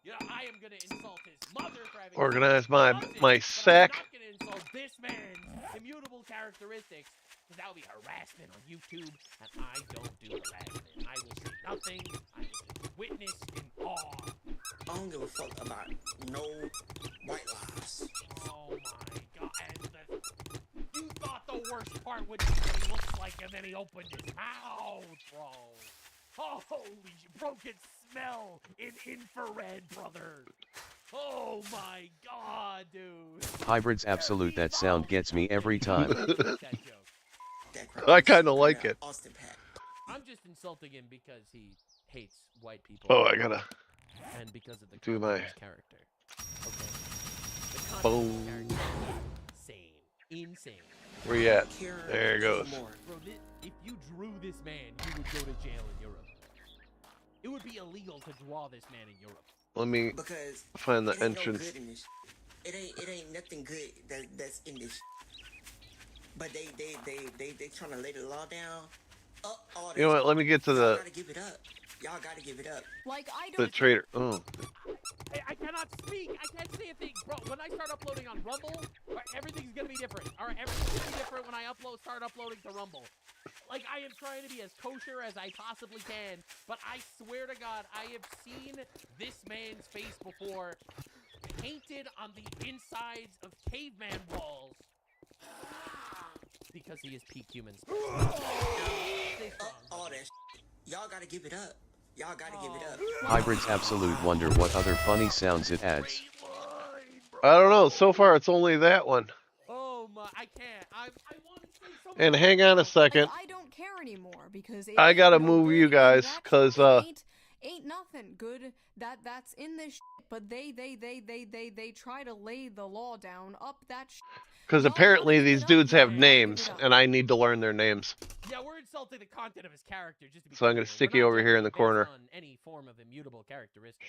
You know, I am going to insult his mother for having... Organize my but sack. I'm not going to insult this man's immutable characteristics, because that would be harassment on YouTube, and I don't do harassment. I will say nothing. I will just witness in awe. I don't give a fuck about no white lives. Oh my god, and you thought the worst part would be what he looks like, and then he opened his mouth, bro. Holy, broke it smell in infrared, brother. Oh my god, dude. Hybrids absolute, that sound gets me every time. I kind of like it. I'm just insulting him because he hates white people. Oh, I gotta and because of the do content my of his character. Okay. The content boom. of his character is insane. Where you at? There it goes. Bro, if you drew this man, you would go to jail in Europe. It would be illegal to draw this man in Europe. Let me find the entrance. It ain't nothing good that's in this. But they trying to lay the law down. You know what? Let me get to the. Gotta give it up. Y'all gotta give it up. Like I The don't. trader. Oh. I cannot speak. I can't say a thing, bro. When I start uploading on Rumble, everything's gonna be different. All right, everything's gonna be different when I start uploading to Rumble. Like, I am trying to be as kosher as I possibly can, but I swear to God, I have seen this man's face before, painted on the insides of caveman walls, because he is peak human. All that. Y'all gotta give it up. Y'all gotta give it up. Hybrids absolute, wonder what other funny sounds it adds. I don't know. So far, it's only that one. Oh my! I can't. I want to say something. And hang on a second. Like, I don't care anymore because I gotta move you guys, cause ain't nothing good that's in this shit, but they try to lay the law down up that shit. Because apparently these dudes have names, and I need to learn their names. Yeah, we're insulting the content of his character. Just to be So I'm gonna stick you over here in the corner. On any form of immutable characteristic.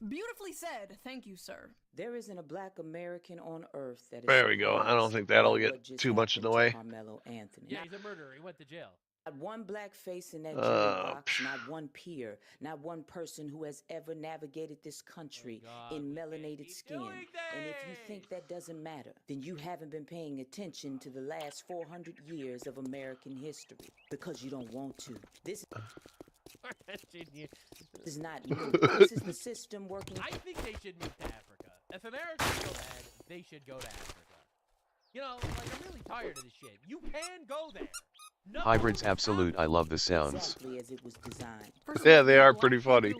Beautifully said. Thank you, sir. There isn't a black American on earth that is. There we go. I don't think that'll get too much in the way. Carmelo Anthony. Yeah, he's a murderer. He went to jail. Not one black face in that jury box, not one peer, not one person who has ever navigated this country in melanated skin. And if you think that doesn't matter, then you haven't been paying attention to the last 400 years of American history because you don't want to. This is not new. This is the system working. I think they should move to Africa. If America's so bad, they should go to Africa. You know, like, I'm really tired of this shit. You can go there. No. Hybrids absolute, I love the sounds. Exactly as it was designed. Yeah, they are pretty funny.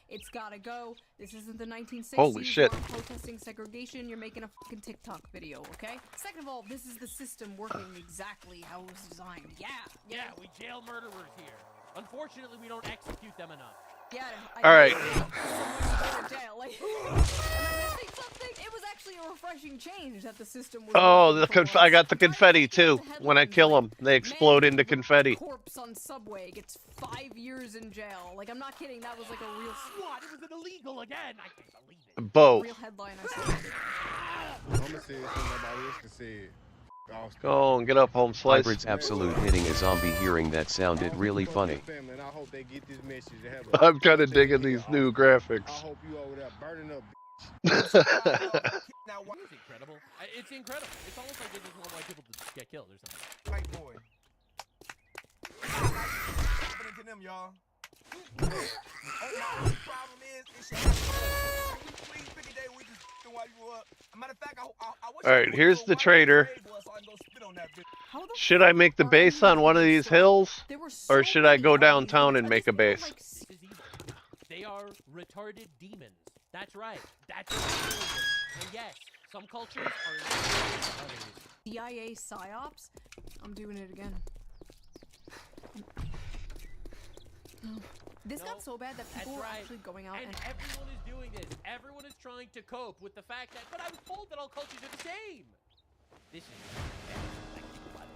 It's gotta go. This isn't the 1960s. Holy shit. You're protesting segregation. You're making a fucking TikTok video, okay? Second of all, this is the system working exactly how it was designed. Yeah, we jail murderers here. Unfortunately, we don't execute them enough. Yeah. All right. Jail. Like, am I missing something? It was actually a refreshing change that the system was. Oh, I got the confetti too. When I kill them, they explode into confetti. Corpse on subway gets 5 years in jail. Like, I'm not kidding. That was like a real. What? It was illegal again. I can't believe it. Both. Real headline. I saw. I'm gonna say it so nobody else can say it. Go and get up, home slice. Hybrids absolute, hitting a zombie. Hearing that sounded really funny. I'm kind of digging these new graphics. I hope you over there burning up. It's incredible. It's incredible. It's almost like they just want white people to just get killed or something. White boy. Happening to them, y'all. The problem is, please pick a day we just while you up. Matter of fact, All right, here's the trader. Should I make the base on one of these hills, or should I go downtown and make a base? They are retarded demons. That's right. That's what they're doing. And yes, some cultures are others. CIA psyops. I'm doing it again. This got so bad that people were actually going out and everyone is doing this. Everyone is trying to cope with the fact that, but I was told that all cultures are the same. This is bad.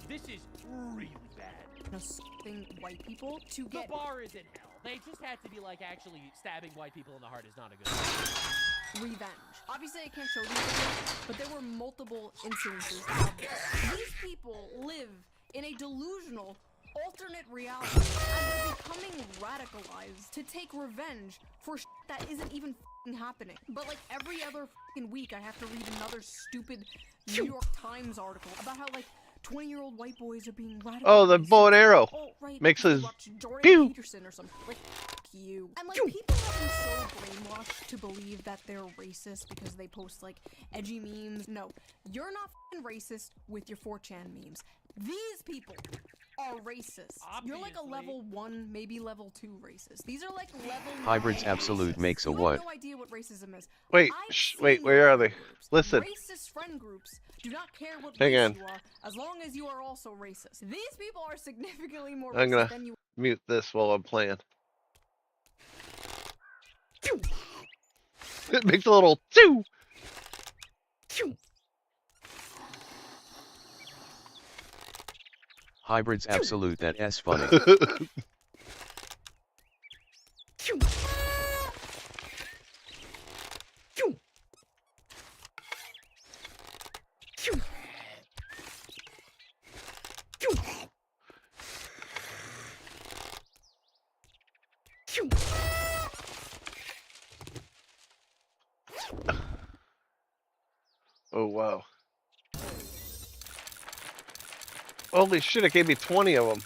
This is really bad. Stabbing white people to get. The bar is in hell. They just had to be like, actually stabbing white people in the heart is not a good thing. Revenge. Obviously, I can't show these videos, but there were multiple instances of this. These people live in a delusional alternate reality, and they're becoming radicalized to take revenge for shit that isn't even happening. But like every other week, I have to read another stupid New York Times article about how like 20-year-old white boys are being radicalized. Oh, the bow and arrow makes his pew. Peterson or something. Like, you. And like people have been so brainwashed to believe that they're racist because they post like edgy memes. No, you're not racist with your 4chan memes. These people are racist. You're like a level 1, maybe level 2 racist. These are like level 9 Hybrids absolute racists. makes a You what? have no idea what racism is. Wait, wait, where are they? Listen. Racist friend groups do not care what Hang race on. you are, as long as you are also racist. These people are significantly more I'm racist gonna than you. mute this while I'm playing. It makes a little choo. Hybrids absolute, that S funny. Oh wow. Holy shit, it gave me 20 of them.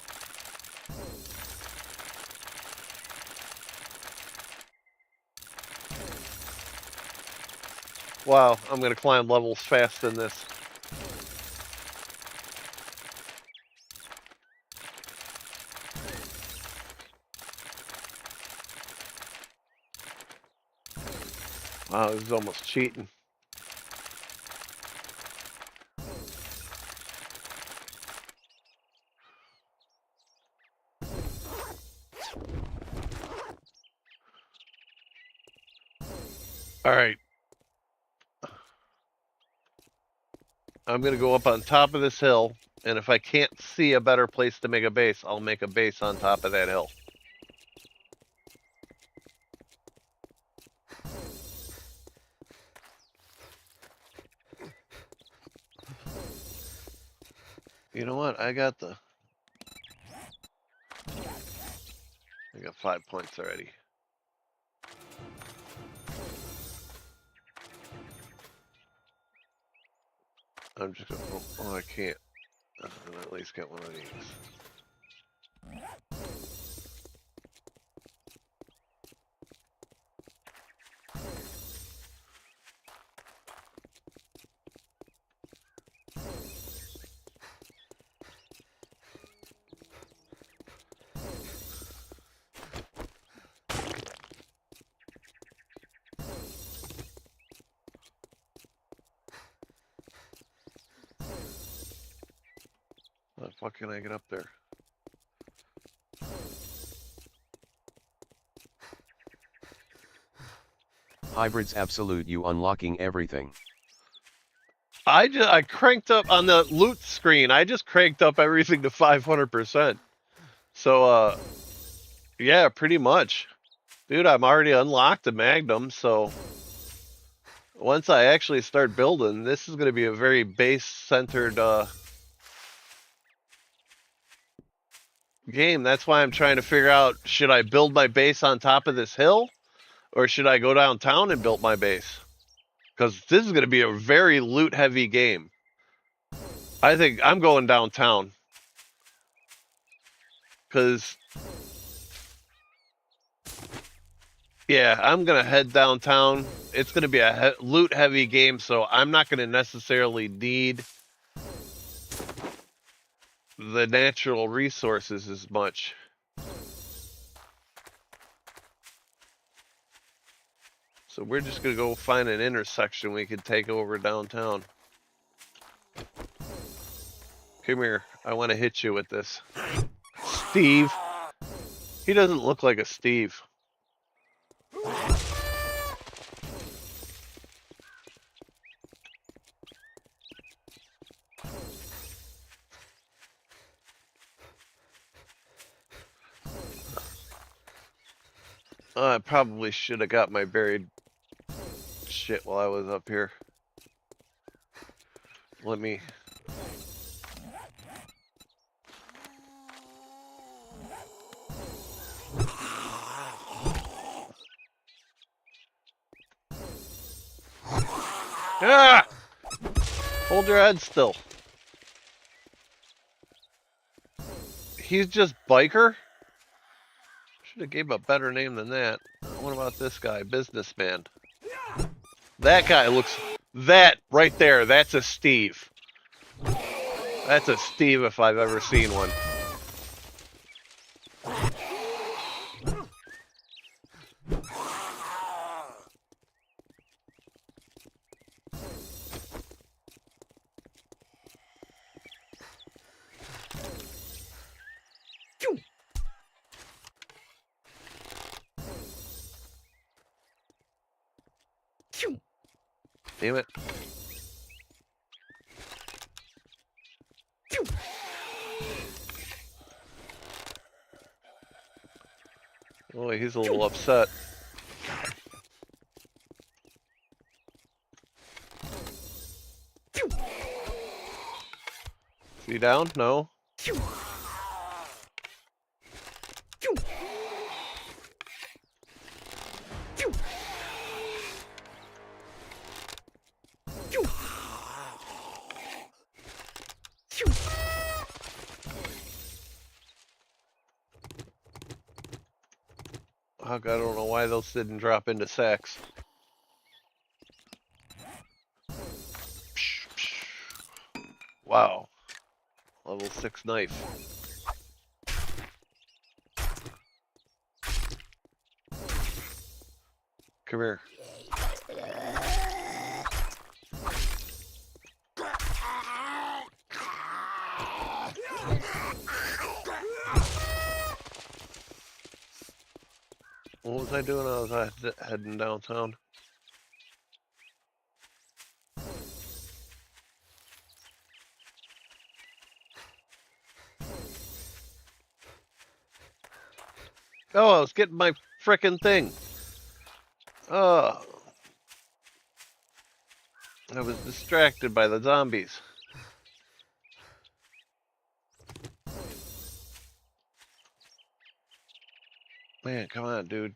Wow, I'm gonna climb levels fast in this. Wow, this is almost cheating. All right. I'm gonna go up on top of this hill, and if I can't see a better place to make a base, I'll make a base on top of that hill. You know what? I got 5 points already. I'm just gonna, oh, I can't. I'm gonna at least get one of these. How the fuck can I get up there? Hybrids absolute, you unlocking everything. I cranked up on the loot screen. I just cranked up everything to 500%. So yeah, pretty much. Dude, I'm already unlocked a Magnum, so once I actually start building, this is going to be a very base-centered game. That's why I'm trying to figure out, should I build my base on top of this hill, or should I go downtown and build my base? Because this is going to be a very loot-heavy game. I think I'm going downtown. Because, yeah, I'm going to head downtown. It's going to be a loot-heavy game, so I'm not going to necessarily need the natural resources as much. So we're just going to go find an intersection we can take over downtown. Come here. I want to hit you with this. Steve. He doesn't look like a Steve. I probably should have got my buried shit while I was up here. Let me... Ah! Hold your head still. He's just biker? Should have gave him a better name than that. What about this guy? Businessman. That guy looks... That right there, that's a Steve. That's a Steve if I've ever seen one. Damn it. Oh, he's a little upset. Is he down? No. Oh, God, I don't know why those didn't drop into sacks. Wow. Level 6 knife. Come here. What was I doing? I was heading downtown. Oh, I was getting my frickin' thing. Oh. I was distracted by the zombies. Man, come on, dude.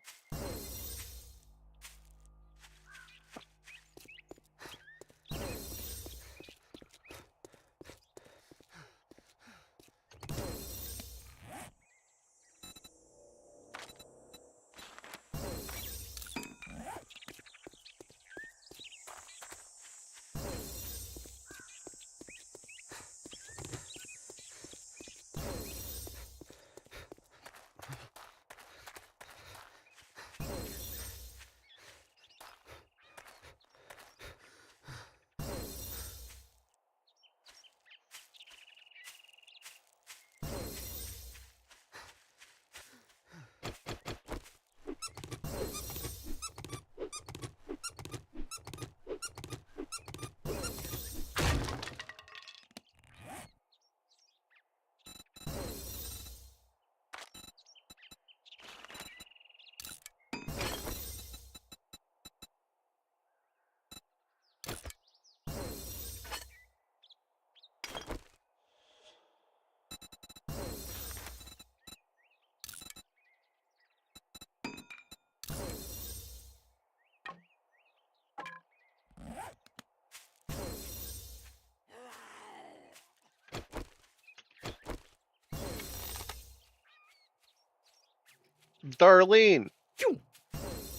Darlene!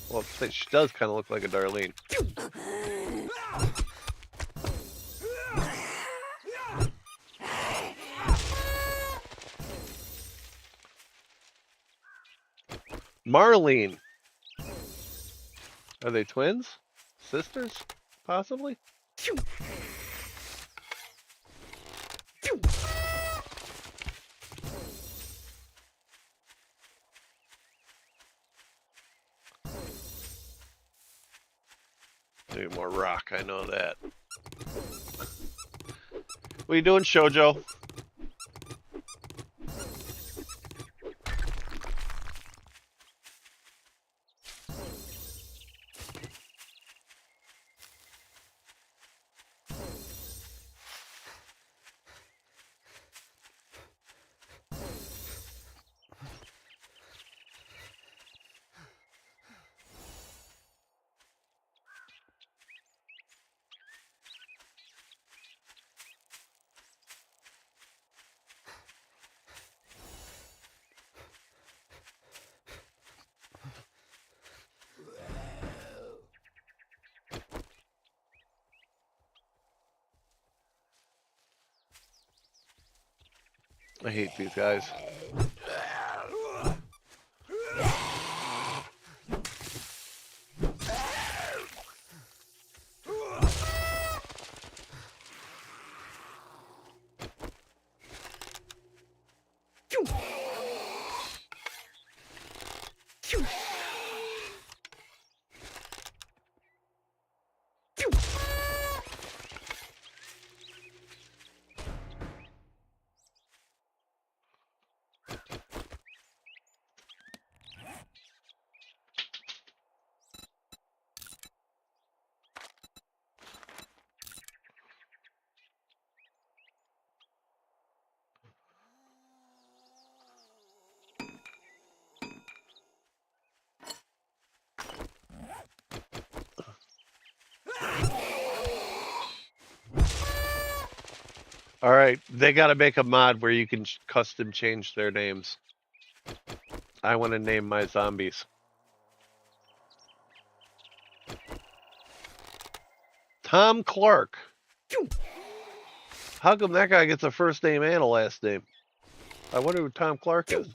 Well, she does kind of look like a Darlene. Marlene! Are they twins? Sisters? Possibly? Need more rock, I know that. What are you doing, Shoujo? I hate these guys. All right, they got to make a mod where you can custom change their names. I want to name my zombies. Tom Clark. How come that guy gets a first name and a last name? I wonder who Tom Clark is.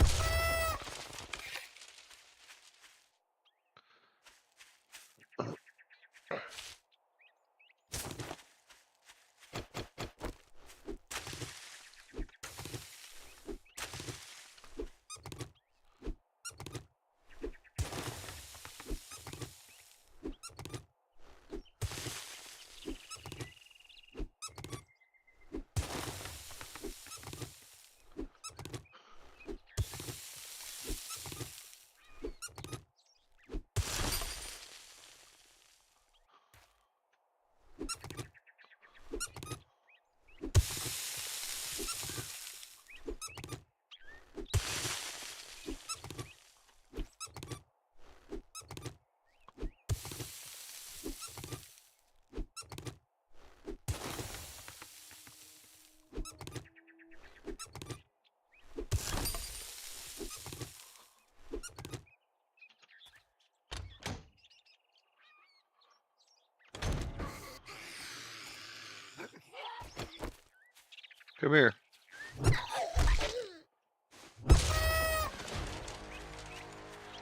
Come here.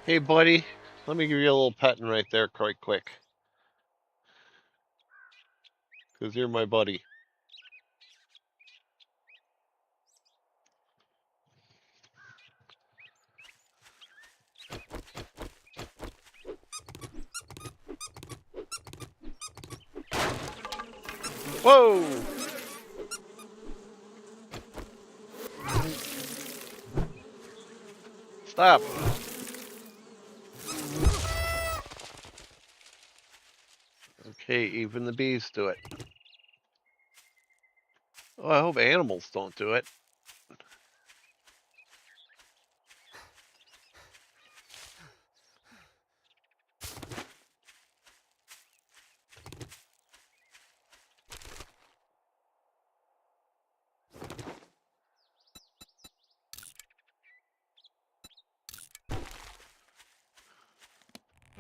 Hey, buddy. Let me give you a little petting right there quite quick. Because you're my buddy. Whoa! Stop. Okay, even the bees do it. Oh, I hope animals don't do it.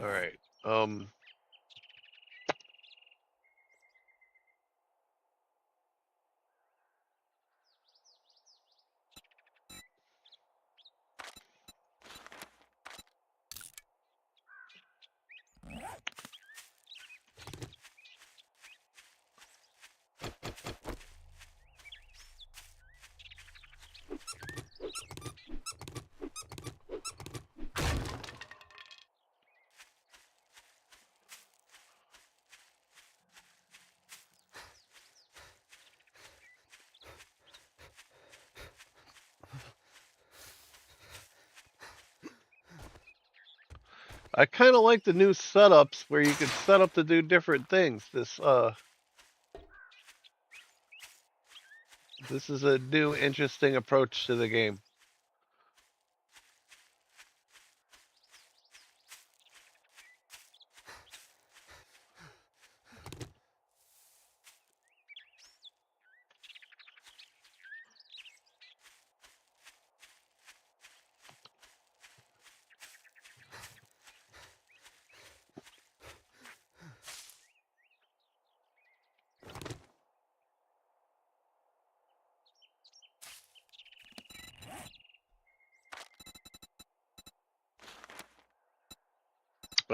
All right. I kind of like the new setups where you can set up to do different things. This is a new interesting approach to the game.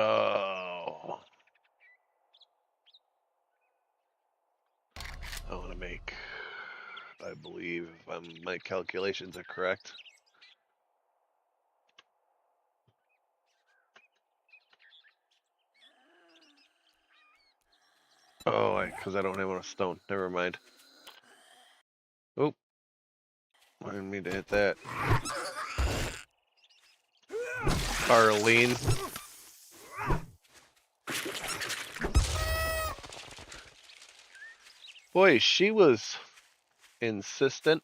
Oh. I want to make, I believe, if my calculations are correct. Oh, because I don't have enough stone. Never mind. Oh. I didn't mean to hit that. Arlene. Boy, she was insistent.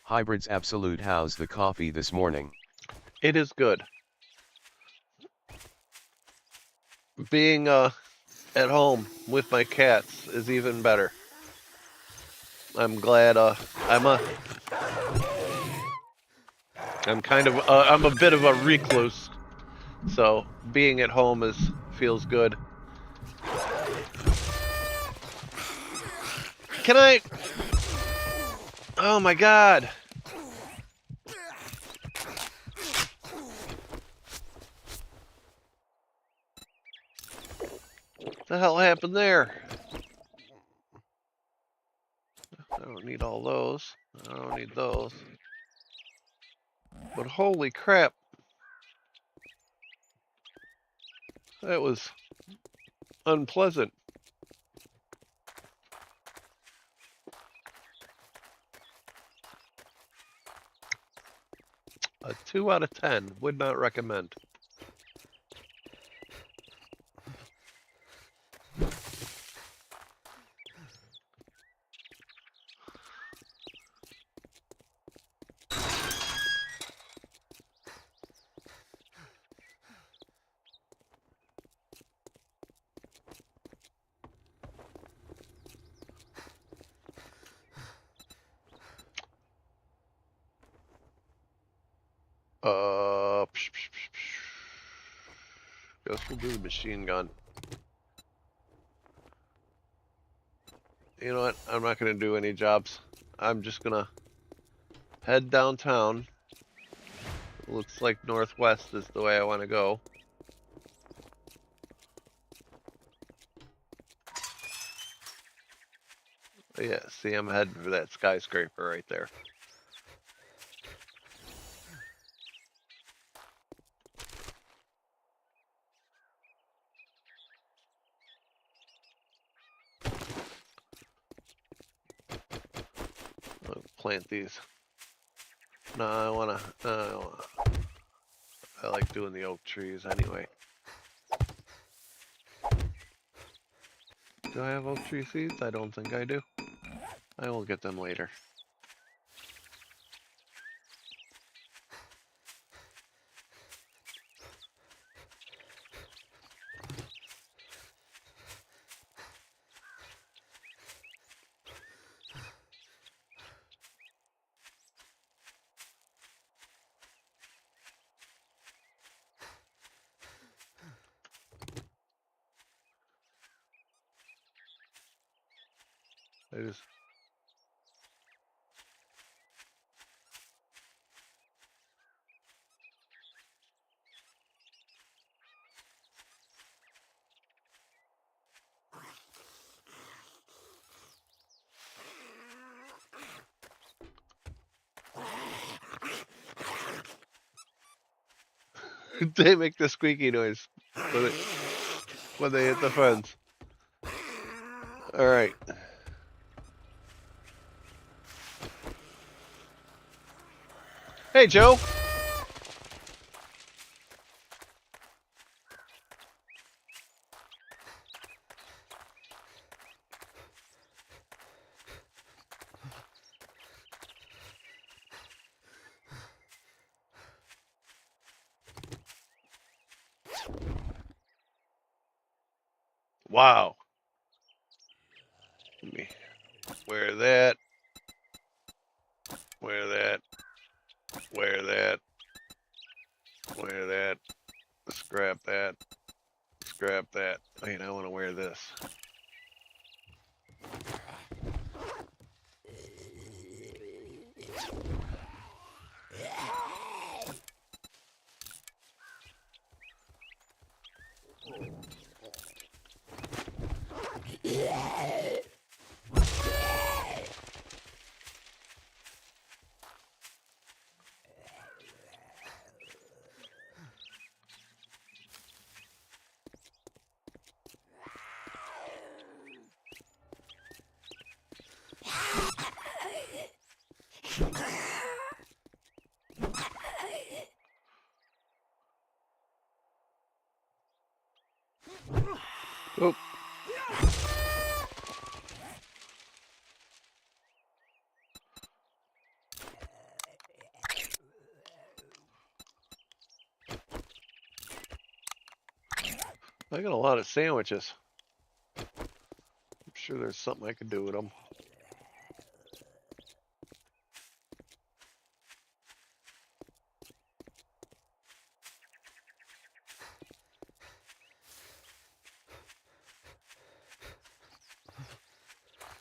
Hybrids Absolute, how's the coffee this morning? It is good. Being at home with my cats is even better. I'm glad I'm a bit of a recluse. So being at home feels good. Can I? Oh my God. What the hell happened there? I don't need all those. I don't need those. But holy crap. That was unpleasant. A 2 out of 10. Would not recommend. Guess we'll do the machine gun. You know what? I'm not going to do any jobs. I'm just going to head downtown. Looks like northwest is the way I want to go. Yeah, see, I'm heading for that skyscraper right there. I'll plant these. No, I like doing the oak trees anyway. Do I have oak tree seeds? I don't think I do. I will get them later. I just... They make the squeaky noise when they hit the fence. Alright. Hey, Joe. Wow. Let me wear that. Wear that. Wear that. Wear that. Scrap that. Scrap that. Wait, I want to wear this. Oh. I got a lot of sandwiches. I'm sure there's something I could do with them.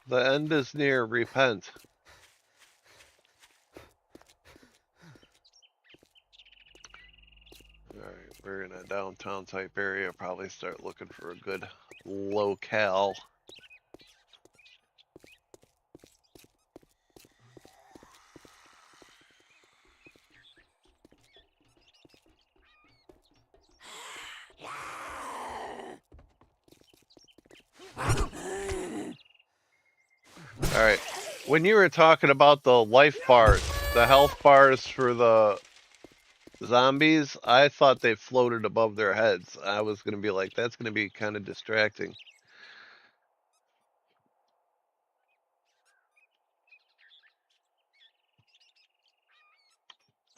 The end is near. Repent. Alright, we're in a downtown type area. Probably start looking for a good locale. Alright, when you were talking about the life bars, the health bars for the zombies, I thought they floated above their heads. I was going to be like, that's going to be kind of distracting.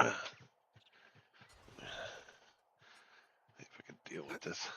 See if I can deal with this.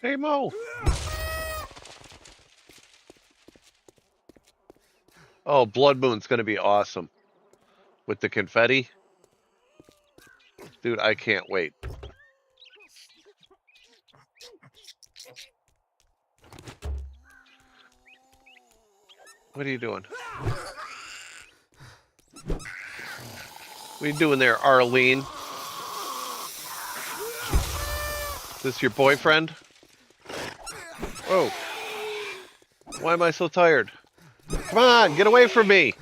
Hey, Mo. Oh, Blood Moon's going to be awesome. with the confetti. Dude, I can't wait. What are you doing? What are you doing there, Arlene? Is this your boyfriend? Oh. Why am I so tired? Come on, get away from me!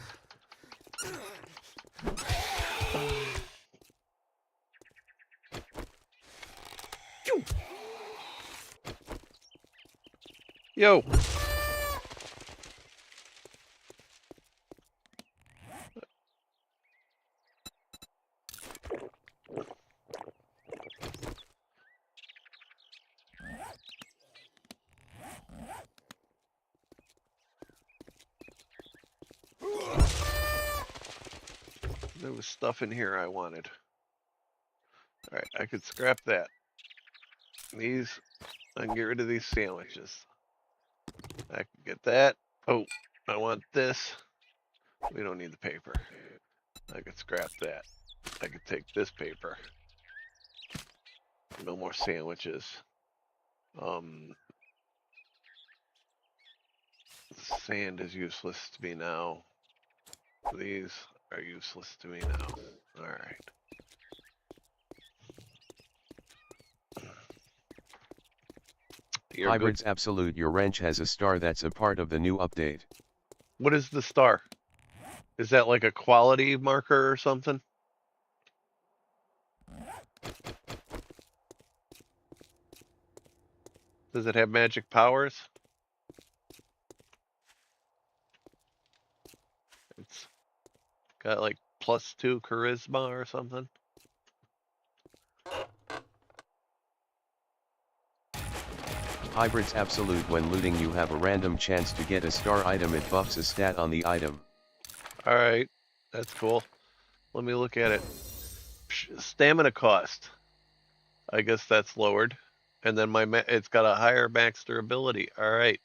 Yo! There was stuff in here I wanted. Alright, I could scrap that. These, I can get rid of these sandwiches. I can get that. Oh, I want this. We don't need the paper. I could scrap that. I could take this paper. No more sandwiches. Sand is useless to me now. These are useless to me now. Alright. Hybrids Absolute, your wrench has a star that's a part of the new update. What is the star? Is that like a quality marker or something? Does it have magic powers? It's got like +2 charisma or something. Hybrids Absolute, when looting you have a random chance to get a star item. It buffs a stat on the item. Alright, that's cool. Let me look at it. Stamina cost. I guess that's lowered. And then it's got a higher max durability. Alright.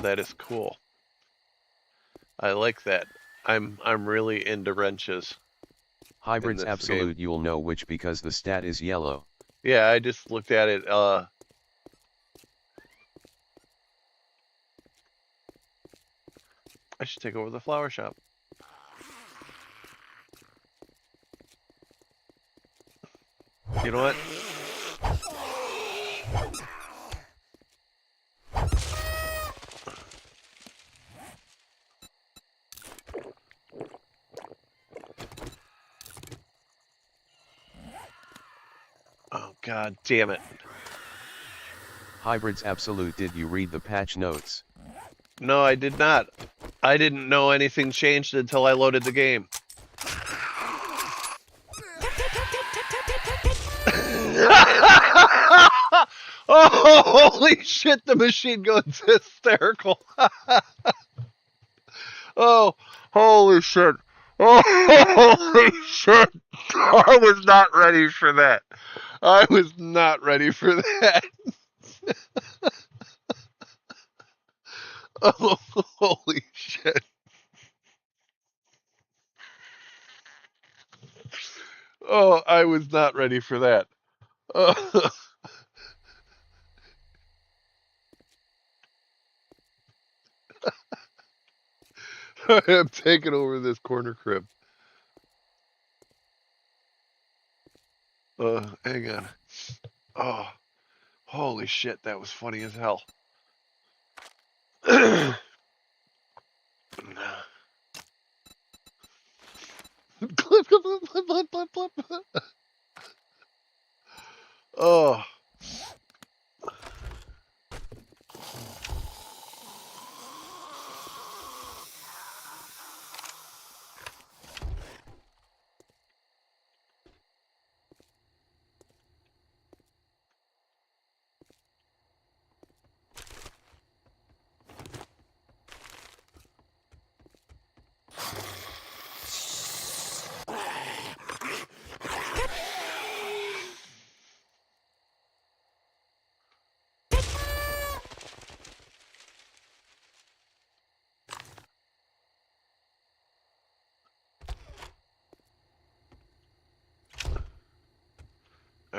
That is cool. I like that. I'm really into wrenches. Hybrids Absolute, you'll know which because the stat is yellow. Yeah, I just looked at it. I should take over the flower shop. You know what? Oh, god damn it. Hybrids Absolute, did you read the patch notes? No, I did not. I didn't know anything changed until I loaded the game. Oh, holy shit, the machine goes hysterical. Oh, holy shit. Oh, holy shit. I was not ready for that. I was not ready for that. Oh, holy shit. Oh, I was not ready for that. Oh. I'm taking over this corner crib. Hang on. Oh, holy shit, that was funny as hell. Clip, clip, clip, clip, clip, clip. Oh.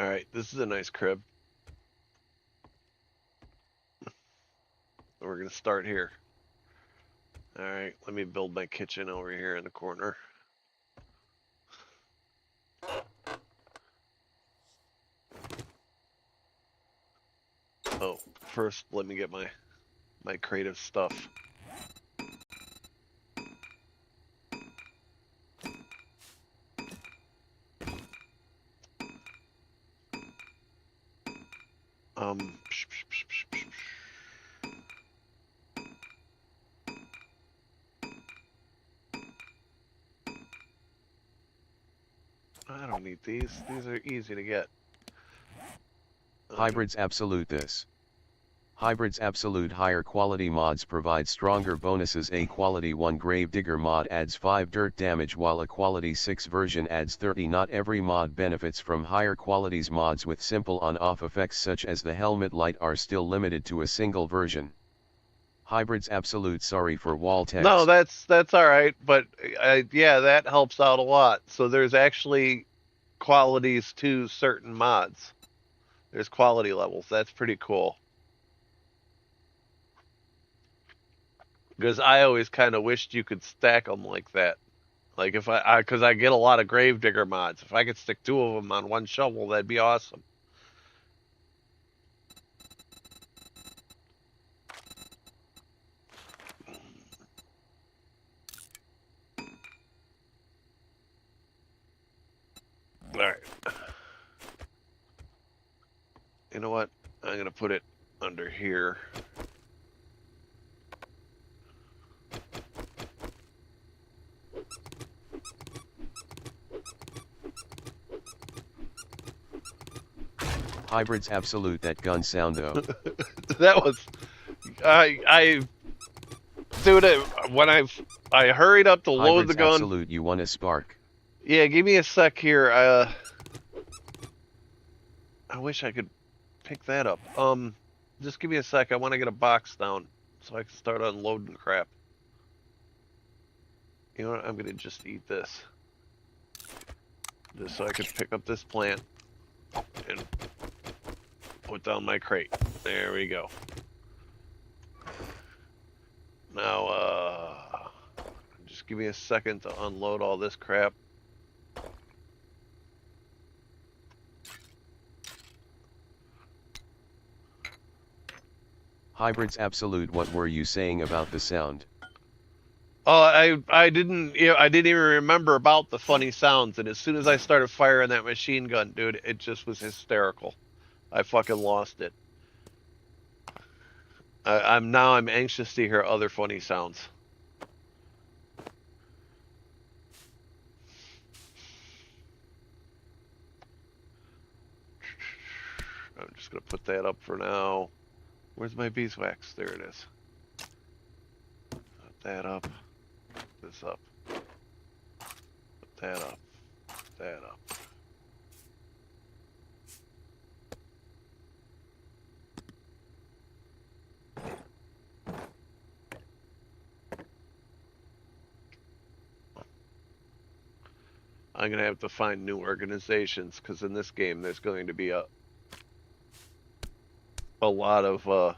Alright, this is a nice crib. We're gonna start here. Alright, let me build my kitchen over here in the corner. Oh, first let me get my creative stuff. I don't need these. These are easy to get. Hybrids Absolute. This Hybrids Absolute higher quality mods provide stronger bonuses. A quality 1 Gravedigger mod adds 5 dirt damage while a quality 6 version adds 30. Not every mod benefits from higher qualities. Mods with simple on-off effects such as the helmet light are still limited to a single version. Hybrids Absolute. Sorry for wall text. No, that's alright, but yeah, that helps out a lot. So there's actually qualities to certain mods. There's quality levels. That's pretty cool. Because I always kind of wished you could stack them like that. Like if because I get a lot of Gravedigger mods. If I could stick 2 of them on one shovel, that'd be awesome. Alright. You know what? I'm going to put it under here. Hybrids Absolute. That gun sound though. That was... Dude, when I hurried up to load the gun... Absolute. You want a spark. Yeah, give me a sec here. I wish I could pick that up. Just give me a sec. I want to get a box down so I can start unloading crap. You know what? I'm gonna just eat this. Just so I can pick up this plant and put down my crate. There we go. Now, just give me a second to unload all this crap. Hybrids Absolute. What were you saying about the sound? I didn't even remember about the funny sounds, and as soon as I started firing that machine gun, dude, it just was hysterical. I fucking lost it. I'm anxious to hear other funny sounds. I'm just gonna put that up for now. Where's my beeswax? There it is. Put that up. Put this up. Put that up. Put that up. I'm gonna have to find new organizations because in this game there's going to be a lot of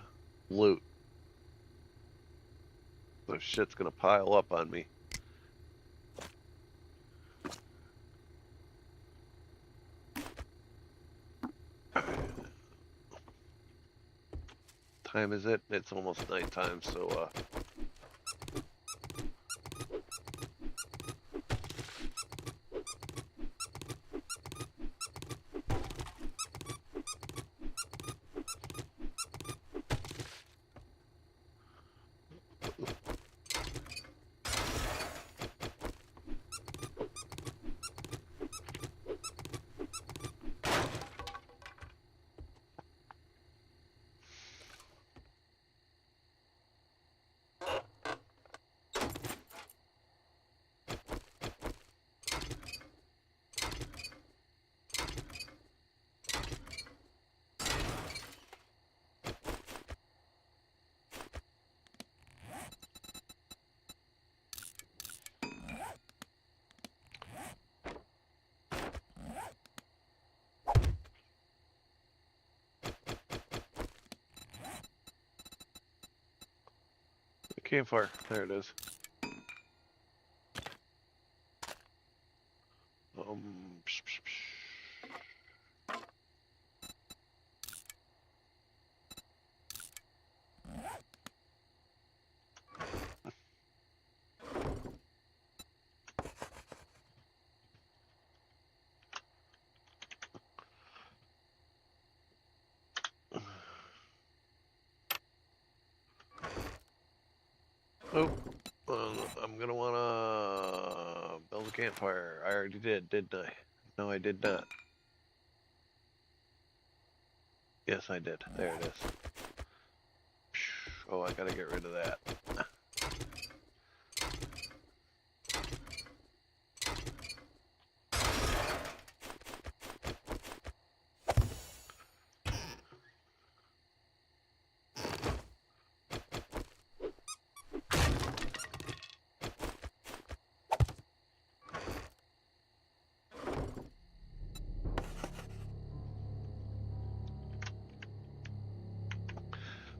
loot. So shit's gonna pile up on me. Time is it? It's almost nighttime, so Campfire. There it is. Psh, psh, psh. Oh, I'm gonna wanna build a campfire. I already did, didn't I? No, I did not. Yes, I did. There it is. Oh, I gotta get rid of that.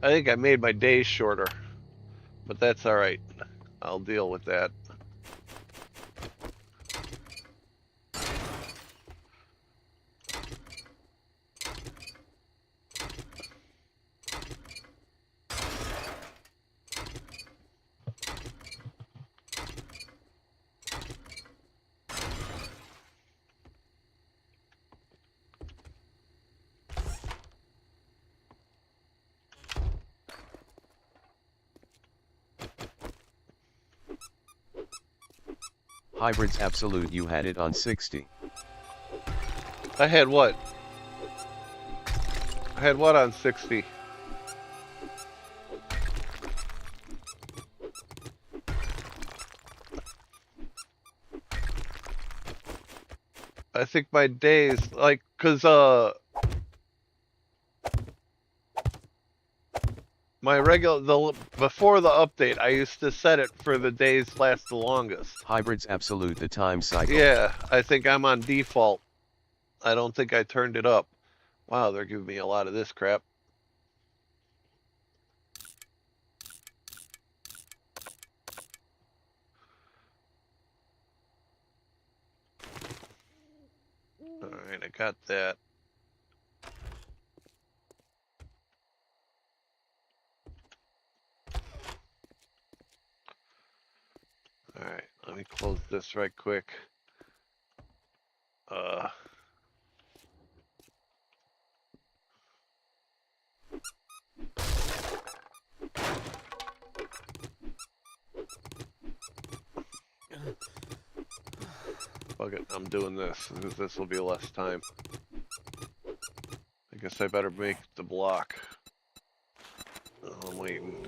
I think I made my days shorter, but that's all right. I'll deal with that. Hybrids Absolute, you had it on 60. I had what? I had what on 60? I think my days, like, cause my before the update, I used to set it for the days last the longest. Hybrids Absolute, the time cycle. Yeah, I think I'm on default. I don't think I turned it up. Wow, they're giving me a lot of this crap. Alright, I got that. Alright, let me close this right quick. Fuck it, I'm doing this. This will be less time. I guess I better make the block. Oh, I'm waiting.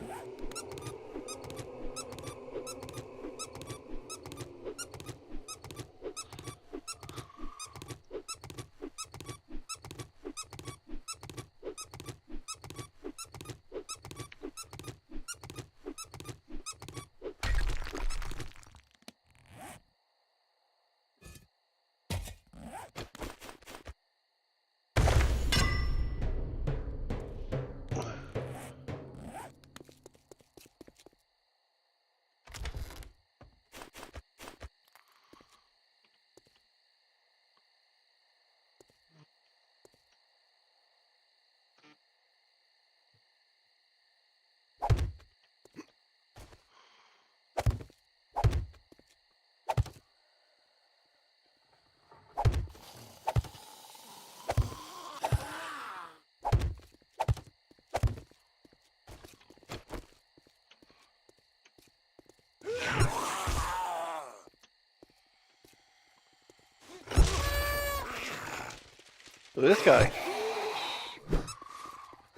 This guy.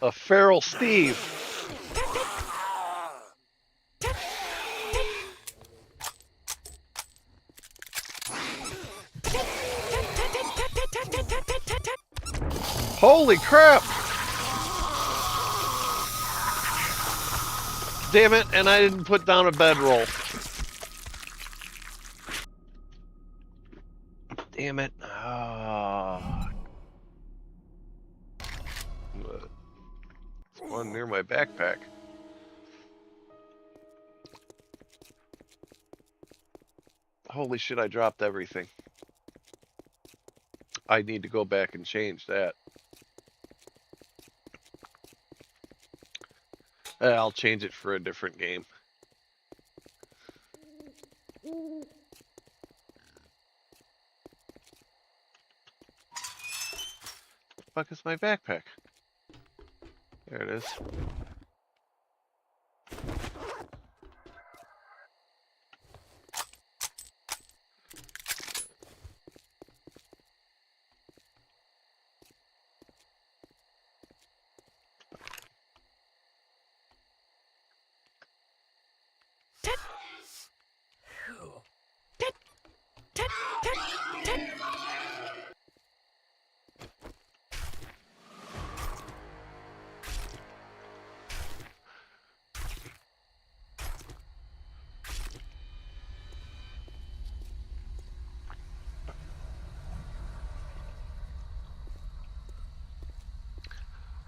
A feral Steve. Holy crap! Damn it, and I didn't put down a bedroll. Damn it. It's one near my backpack. Holy shit, I dropped everything. I need to go back and change that. I'll change it for a different game. The fuck is my backpack? There it is.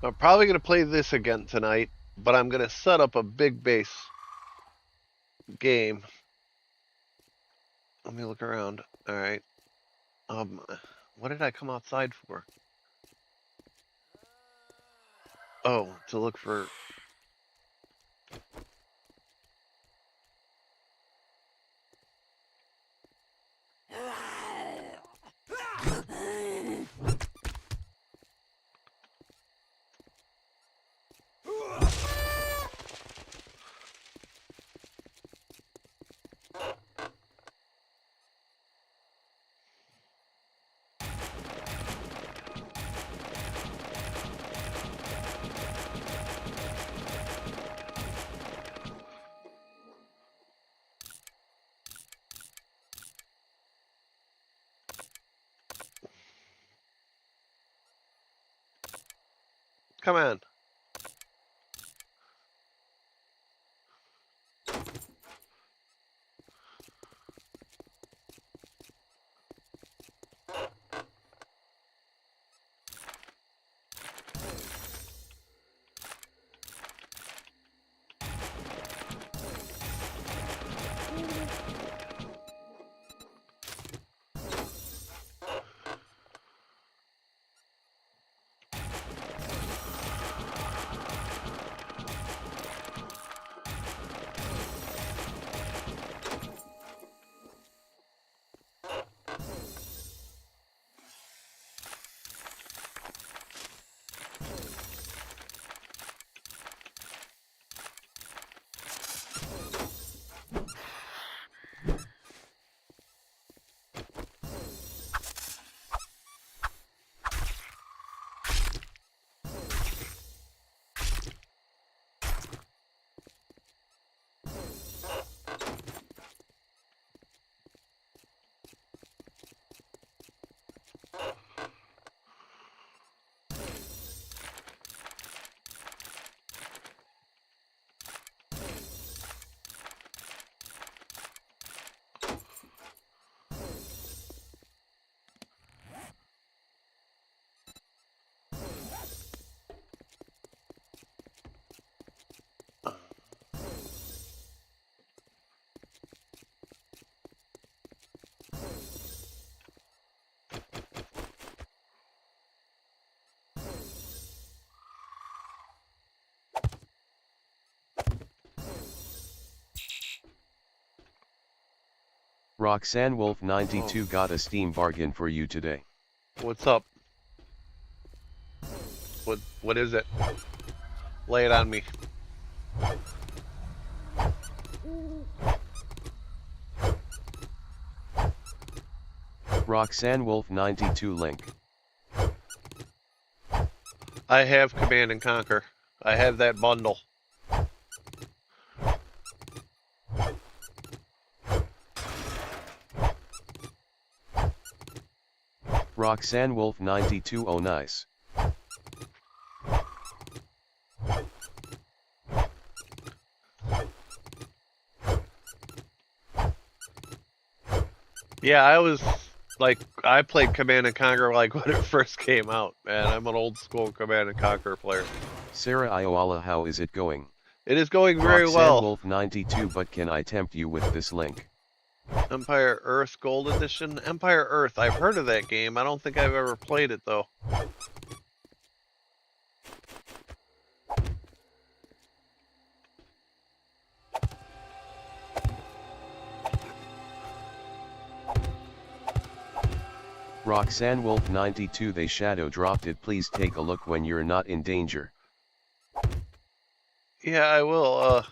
I'm probably going to play this again tonight, but I'm going to set up a big base game. Let me look around. All right. What did I come outside for? Oh, to look for... Come on. Roxanne Wolf 92 got a Steam bargain for you today. What's up? What is it? Lay it on me. Roxanne Wolf 92 link. I have Command and Conquer. I have that bundle. Roxanne Wolf 92, oh nice. Yeah, I played Command and Conquer like when it first came out, man. I'm an old school Command and Conquer player. Sarah Ioala, how is it going? It is going very Roxanne well. Wolf 92, but can I tempt you with this link? Empire Earth Gold Edition. Empire Earth. I've heard of that game. I don't think I've ever played it though. Roxanne Wolf 92 they shadow dropped it. Please take a look when you're not in danger. Yeah, I will.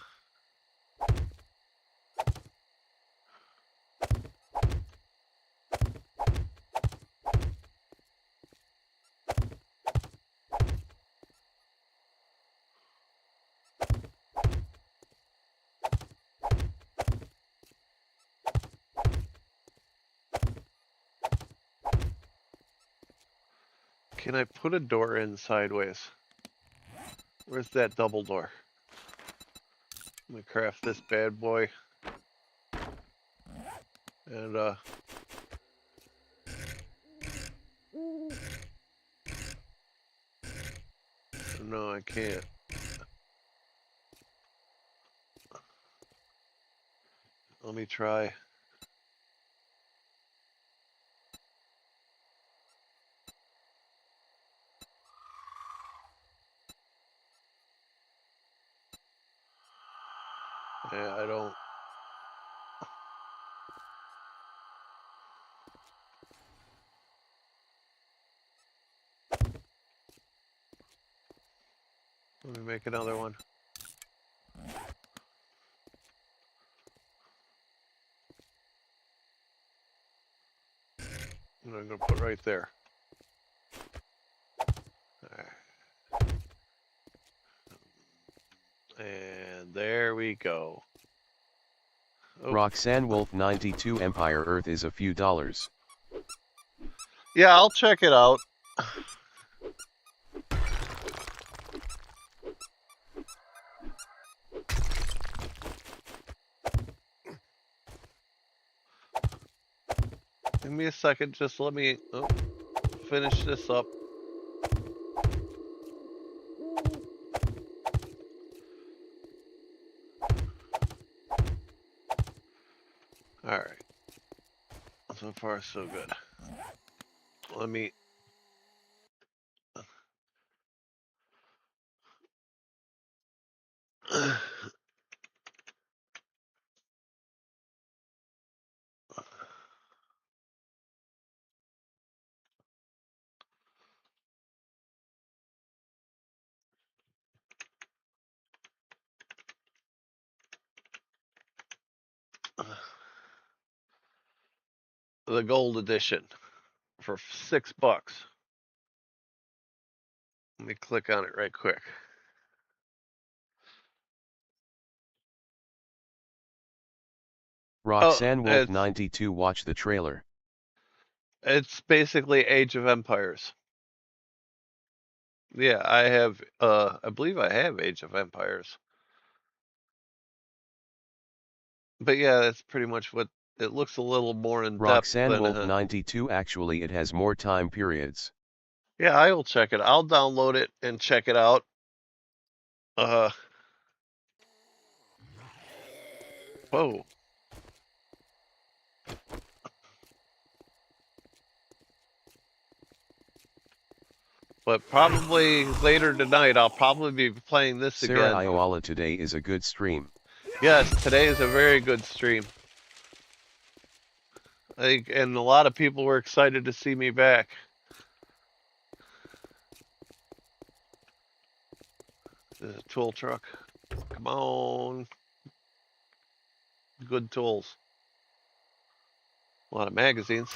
Can I put a door in sideways? Where's that double door? Let me craft this bad boy. And, no, I can't. Let me try. Yeah, I don't. Let me make another one. And I'm gonna put right there. And there we go. Oh. Roxanne Wolf 92 Empire Earth is a few dollars. Yeah, I'll check it out. Give me a second, just let me finish this up. Alright. So far, so good. Let me... the gold edition for $6. Let me click on it right quick. Roxanne Wolf 92 watch the trailer. It's basically Age of Empires. Yeah, I have, I believe I have Age of Empires. But yeah, that's pretty much what it looks a little more in depth. Roxanne Wolf 92 actually it has more time periods. Yeah, I will check it. I'll download it and check it out. Whoa. But probably later tonight, I'll probably be playing this Sarah again. Ioala today is a good stream. Yes, today is a very good stream. I think, and a lot of people were excited to see me back. There's a tool truck. Come on. Good tools. A lot of magazines.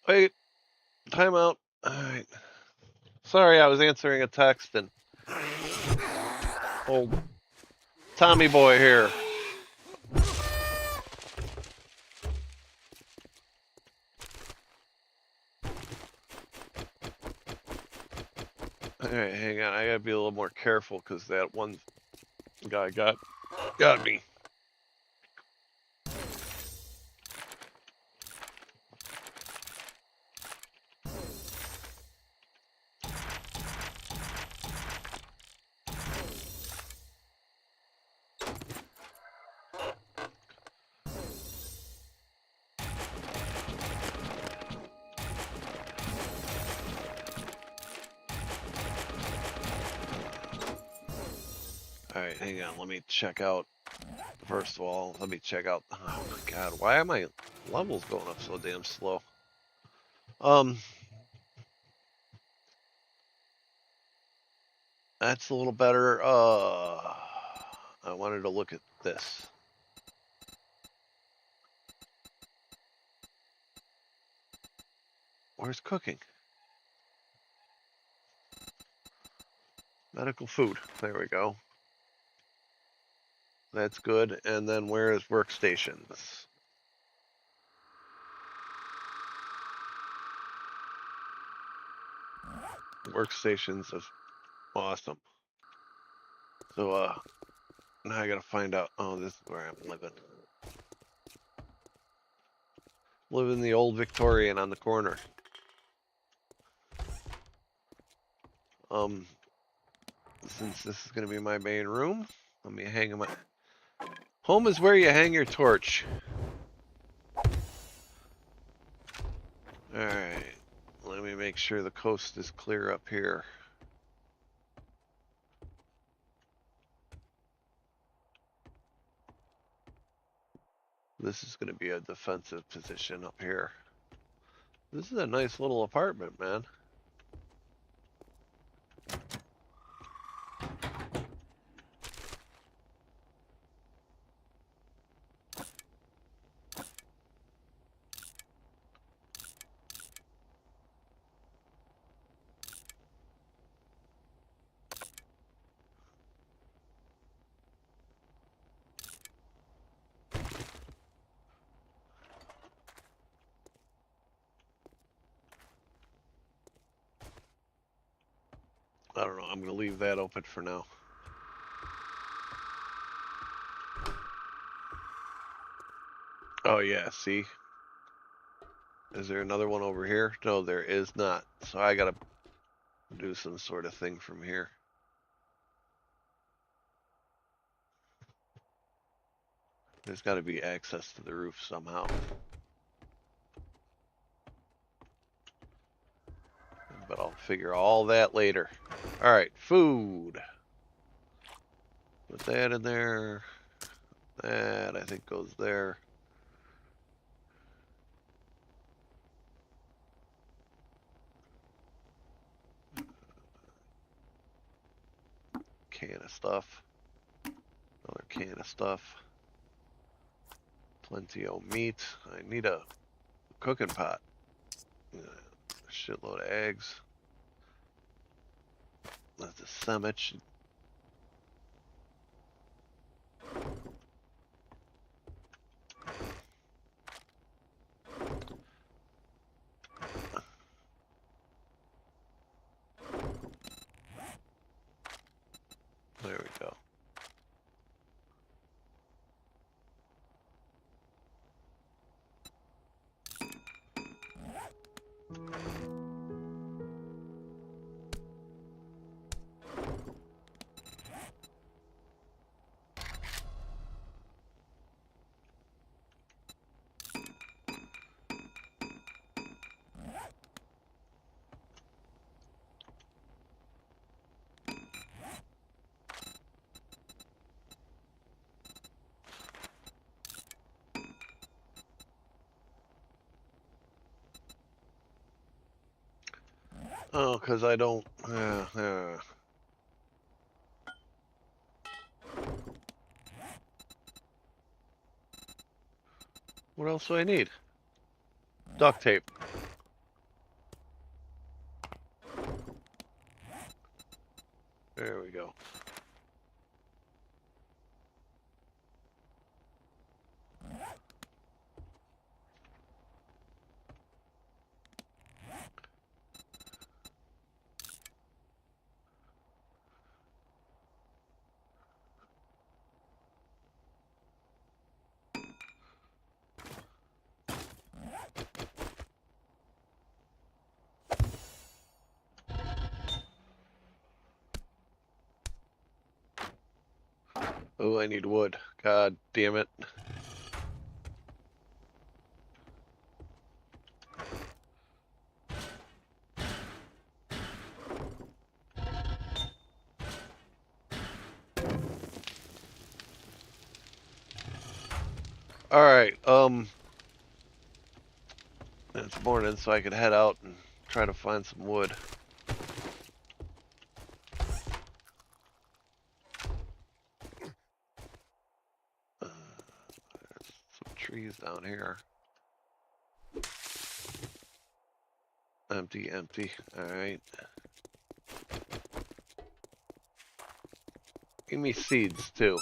Wait, timeout. Alright. Sorry, I was answering a text and old Tommy boy here. Alright, hang on. I gotta be a little more careful because that one guy got me. Alright, hang on. Let me check out. First of all, let me check out. Oh my god, why are my levels going up so damn slow? That's a little better. I wanted to look at this. Where's cooking? Medical food. There we go. That's good. And then where is workstations? Workstations is awesome. So now I gotta find out. Oh, this is where I'm living. Living the old Victorian on the corner. Since this is gonna be my main room, let me hang my. Home is where you hang your torch. Alright. Let me make sure the coast is clear up here. This is going to be a defensive position up here. This is a nice little apartment, man. I don't know. I'm going to leave that open for now. Oh, yeah. See? Is there another one over here? No, there is not. So I got to do some sort of thing from here. There's got to be access to the roof somehow. But I'll figure all that later. All right, food. Put that in there. That, I think, goes there. Can of stuff. Another can of stuff. Plenty of meat. I need a cooking pot. A shitload of eggs. That's a sandwich. There we go. Oh, because I don't. What else do I need? Duct tape. There we go. Oh, I need wood. God damn it. Alright, it's morning, so I could head out and try to find some wood. There's some trees down here. Empty, empty. Alright. Give me seeds, too.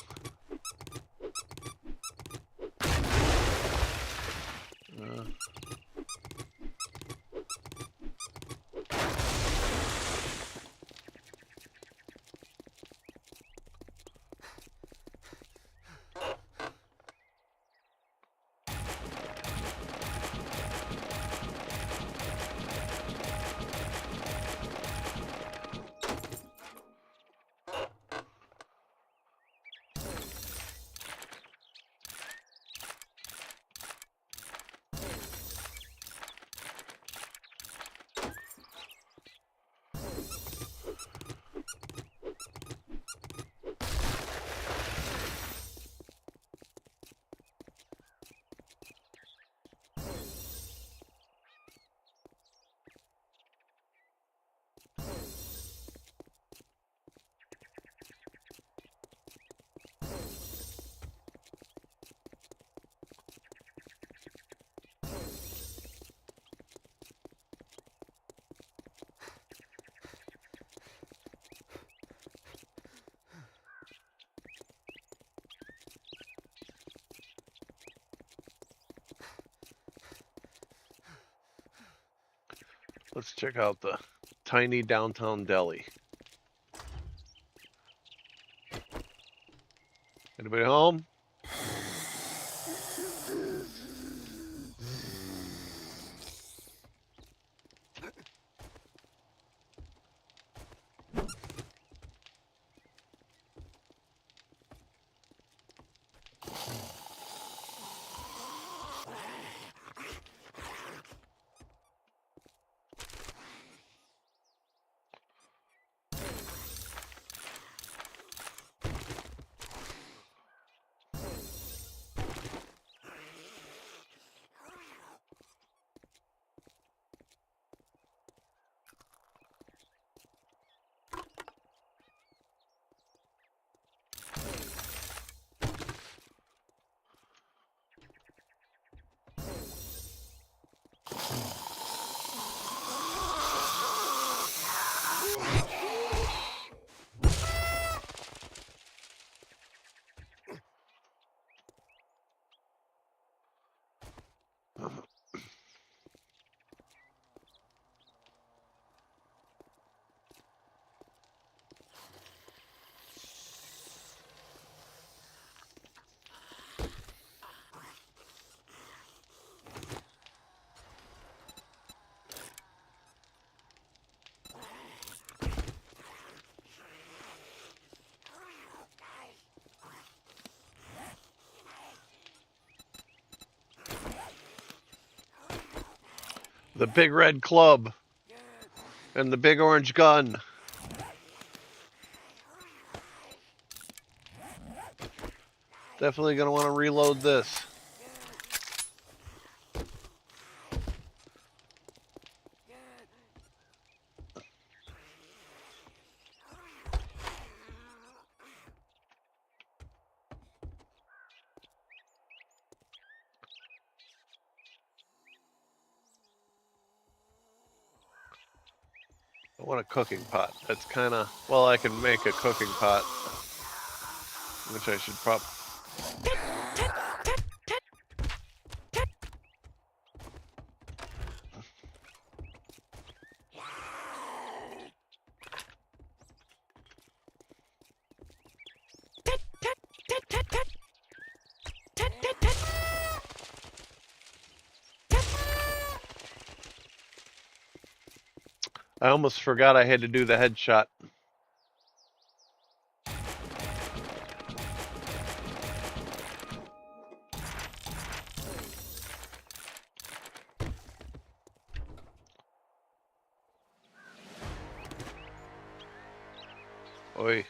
Let's check out the tiny downtown deli. Anybody home? The big red club and the big orange gun. Definitely gonna want to reload this. I want a cooking pot. That's kind of, well, I can make a cooking pot, which I should probably. I almost forgot I had to do the headshot. Oi.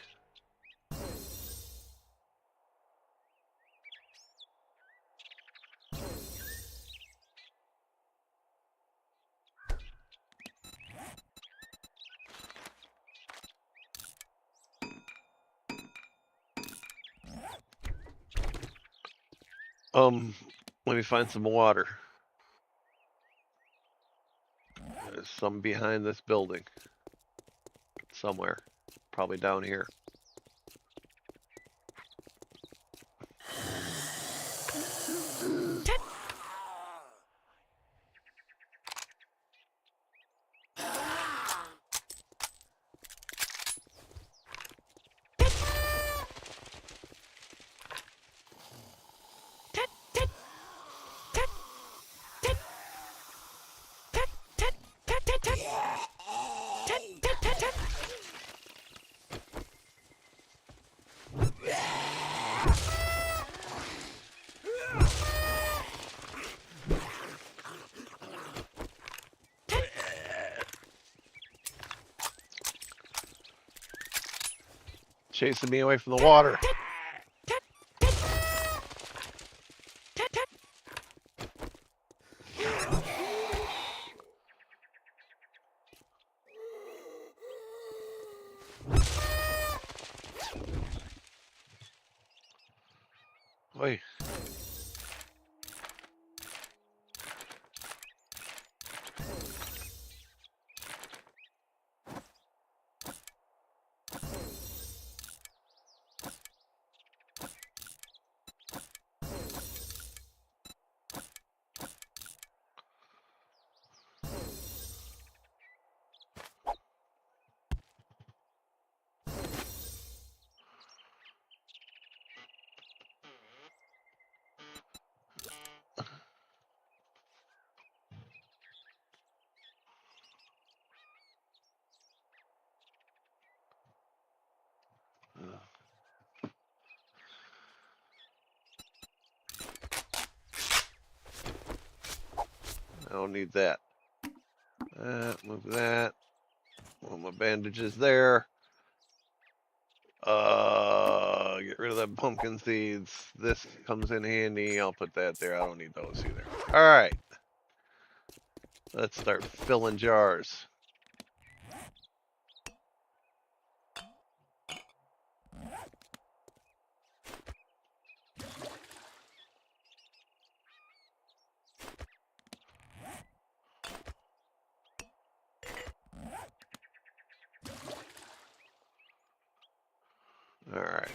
Let me find some water. There's some behind this building. Somewhere. Probably down here. Chasing me away from the water. Oi. I don't need that. Move that. Well, my bandages there. Get rid of the pumpkin seeds. This comes in handy. I'll put that there. I don't need those either. All right. Let's start filling jars. All right.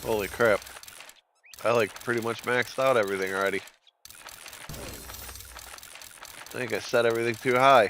Holy crap. I like pretty much maxed out everything already. I think I set everything too high.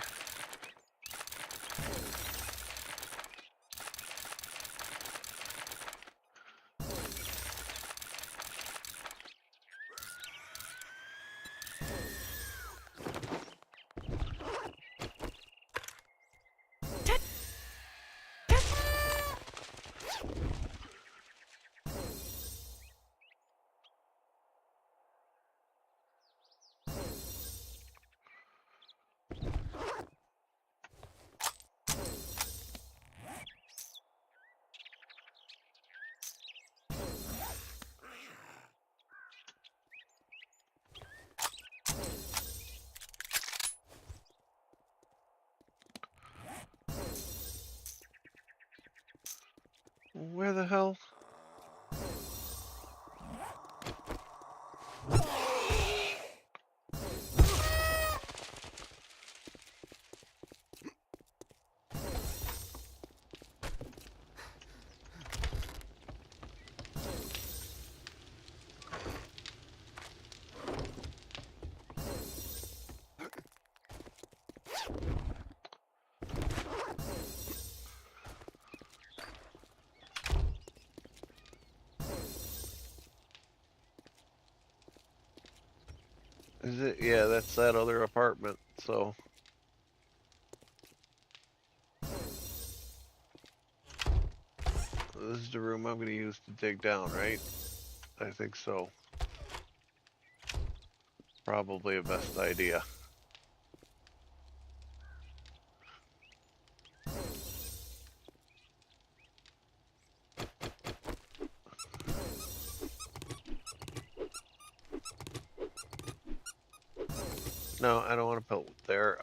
Where the hell? Is it? Yeah, that's that other apartment, so. This is the room I'm going to use to dig down, right? I think so. Probably a best idea. No, I don't want to put there.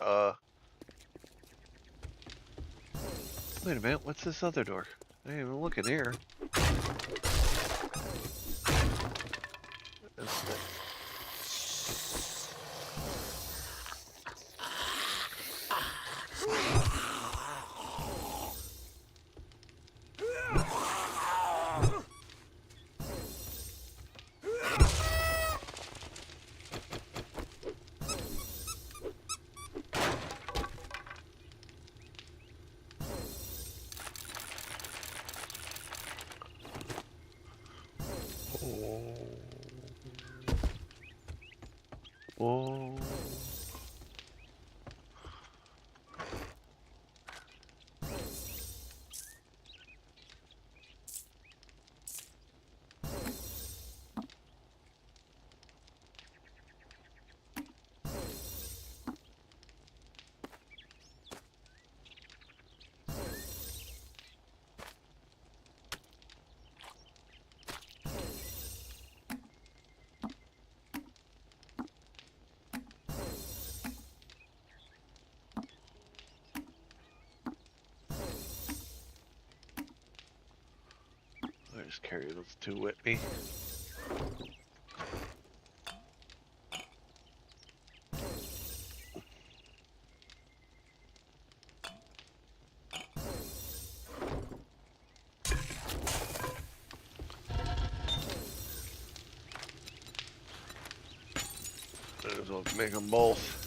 Wait a minute, what's this other door? I ain't even looking here. Whoa. I just carry those two with me. Might as well make them both.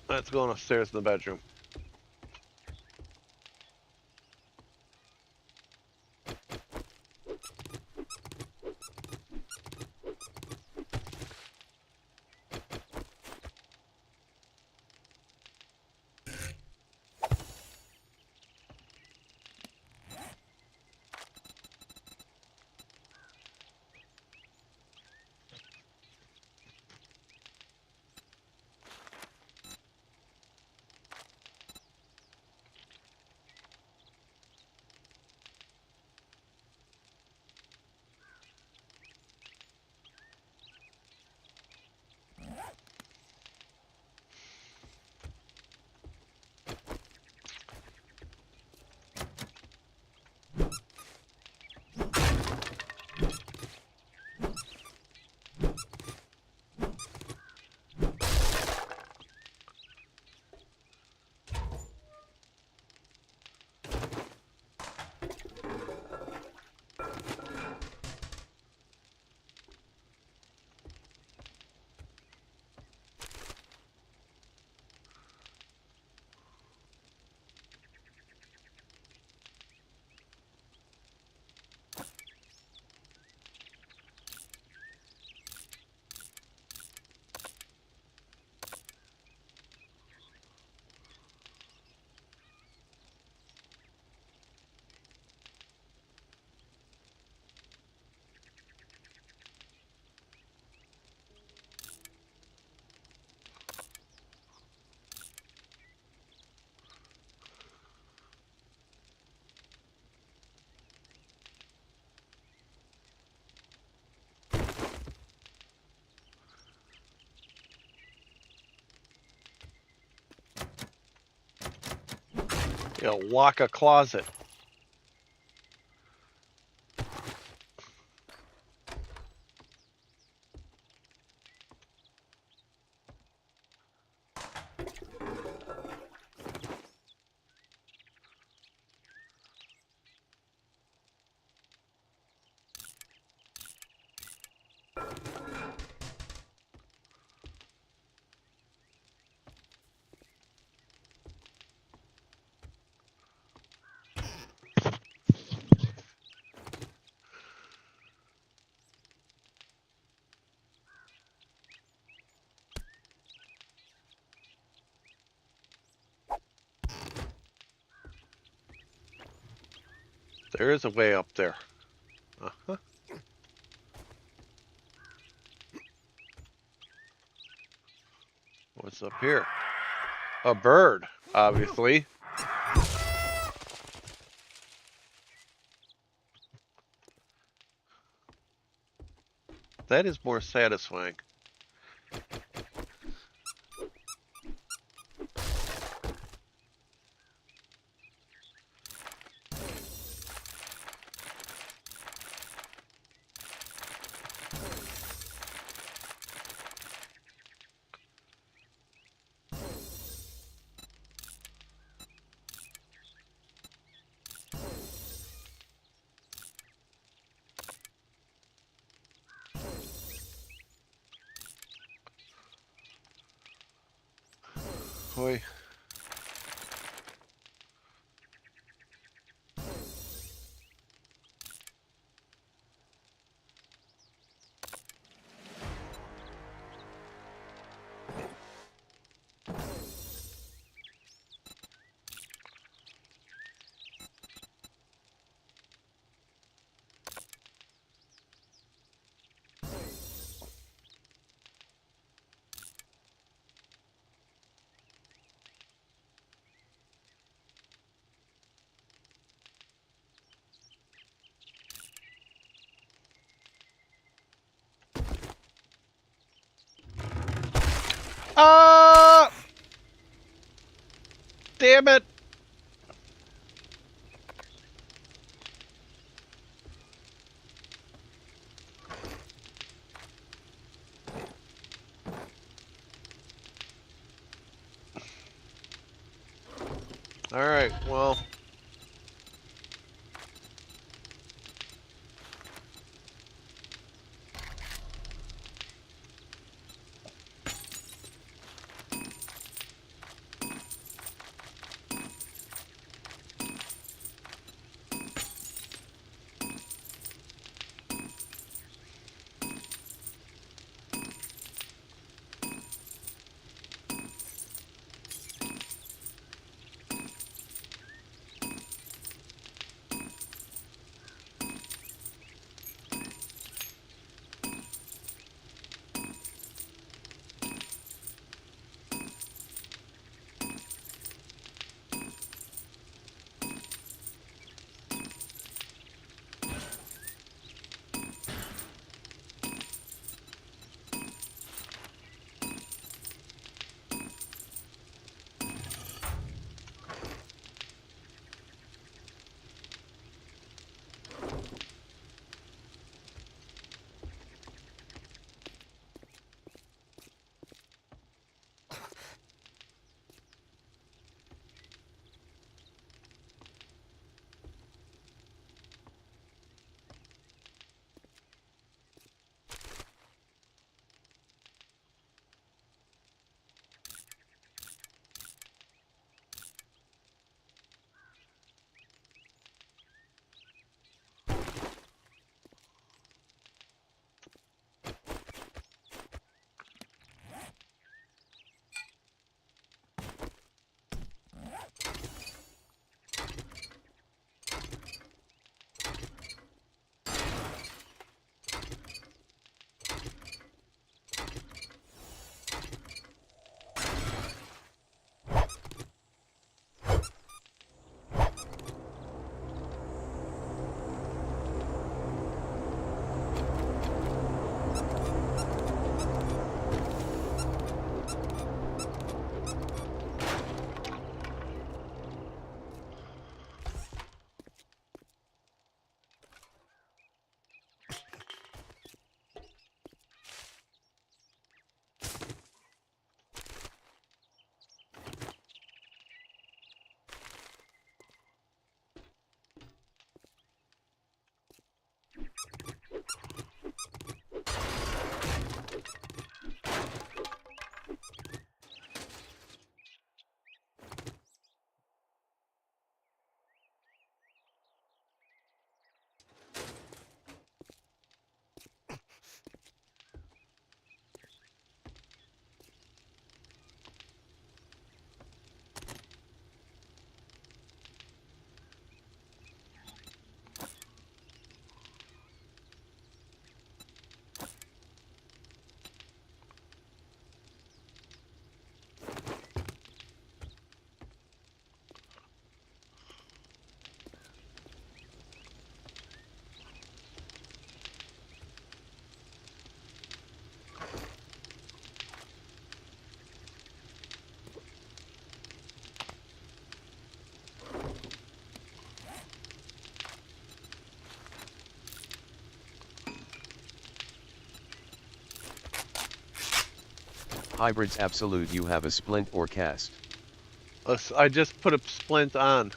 Let's go upstairs in the bedroom. You know, lock a closet. There is a way up there. Uh-huh. What's up here? A bird, obviously. That is more satisfying. Boy. Damn it! Alright, well. Hybrids absolute, you have a splint or cast. I just put a splint on.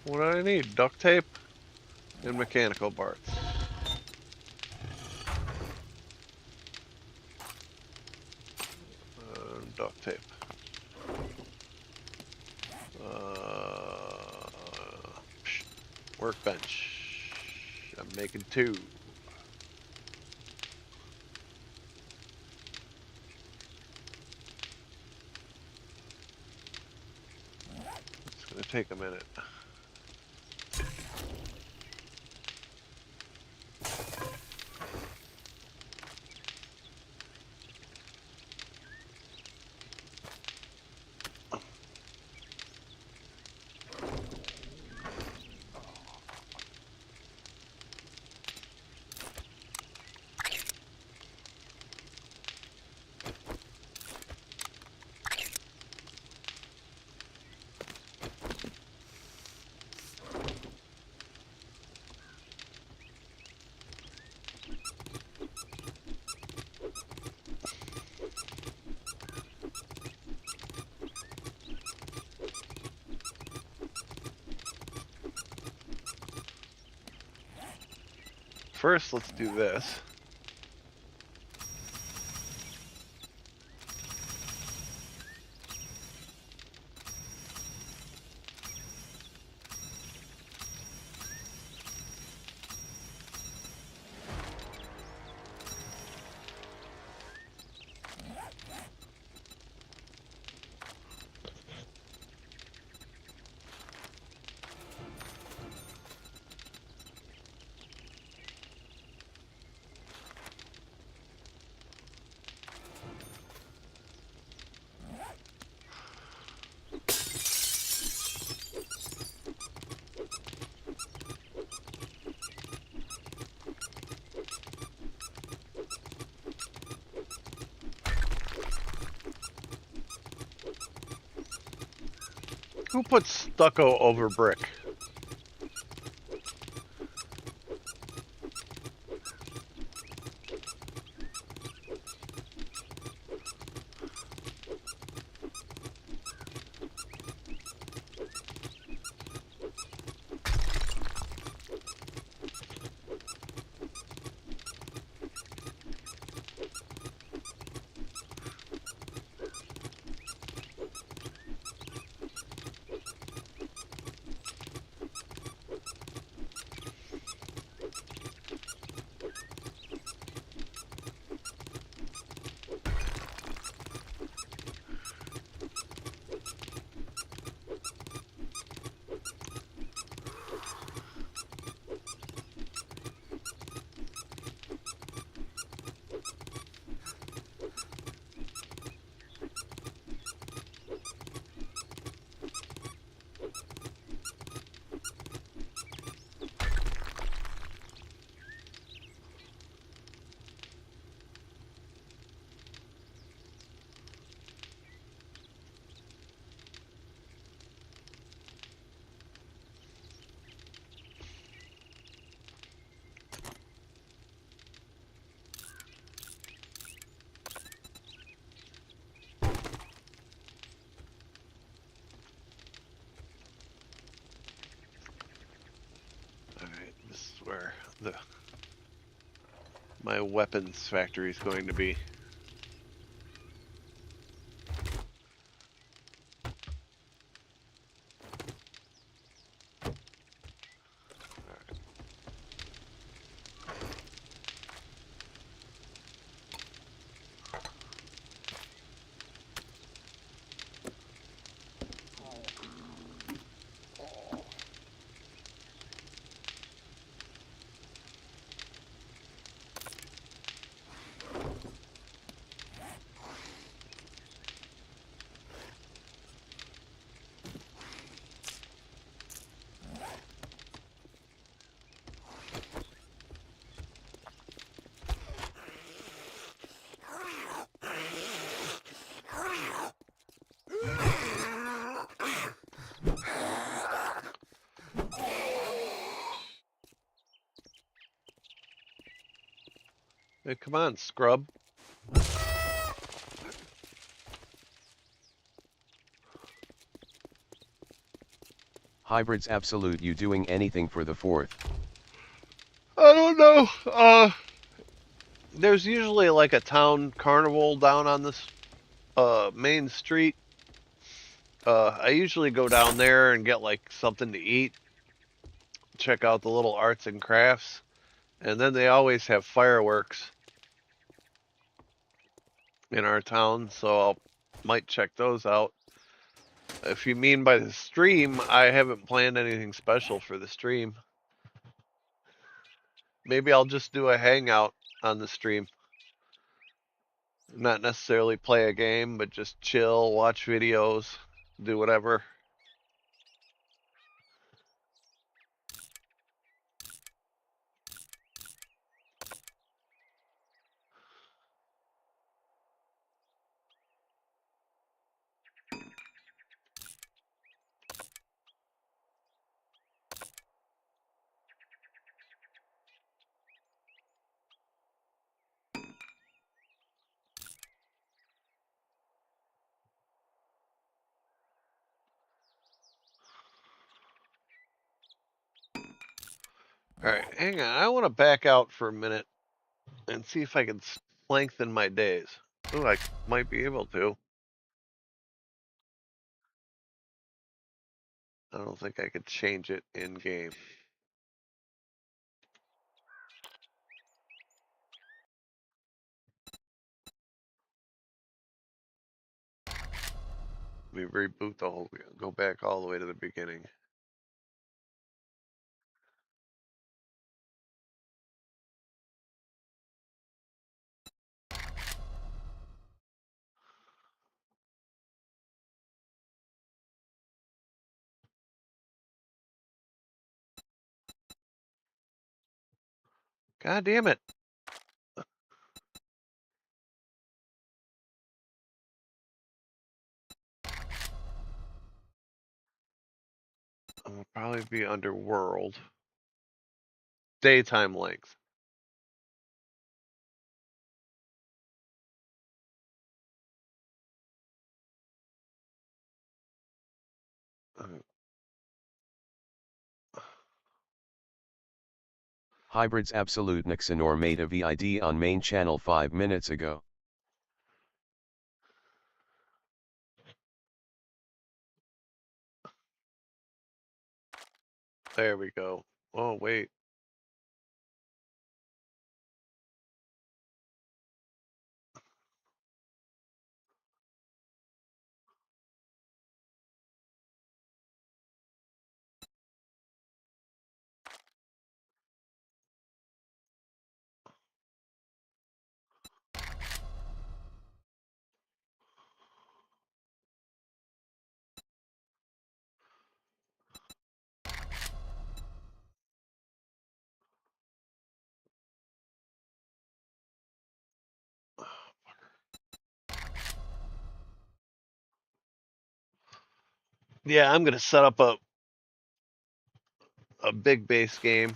What do I need? Duct tape and mechanical parts. Duct tape. Workbench. I'm making 2. It's gonna take a minute. First, let's do this. Who puts stucco over brick? Where my weapons factory is going to be. Hey, come on, scrub. Hybrids absolute, you doing anything for the 4th? I don't know. There's usually like a town carnival down on this main street. I usually go down there and get like something to eat, check out the little arts and crafts, and then they always have fireworks in our town, so I might check those out. If you mean by the stream, I haven't planned anything special for the stream. Maybe I'll just do a hangout on the stream. Not necessarily play a game, but just chill, watch videos, do whatever. Alright, hang on. I want to back out for a minute and see if I can lengthen my days. Ooh, I might be able to. I don't think I could change it in game. Let me reboot the whole, go back all the way to the beginning. God damn it. I'll probably be under world. Daytime length. Hybrids absolute Nixonor made a VID on main channel 5 minutes ago. There we go. Oh, wait. Yeah, I'm gonna set up a big base game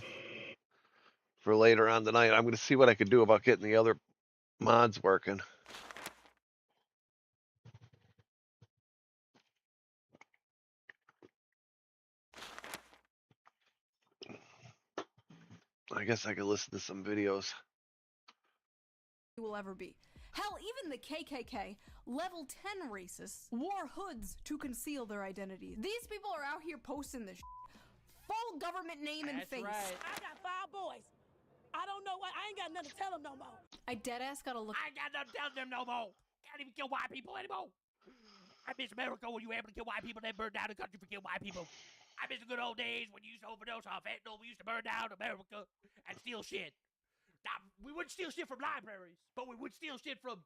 for later on tonight. I'm gonna see what I can do about getting the other mods working. I guess I could listen to some videos. Will ever be. Hell, even the KKK, level 10 racists, wore hoods to conceal their identity. These people are out here posting this full government name and face. Right. I got 5 boys. I don't know what. I ain't got nothing to tell them no more. I deadass gotta look. I ain't got nothing to tell them no more. Can't even kill white people anymore. I miss America when you were able to kill white people, then burn down the country for kill white people. I miss the good old days when you used to overdose on fentanyl. We used to burn down America and steal shit. Now, we wouldn't steal shit from libraries, but we would steal shit from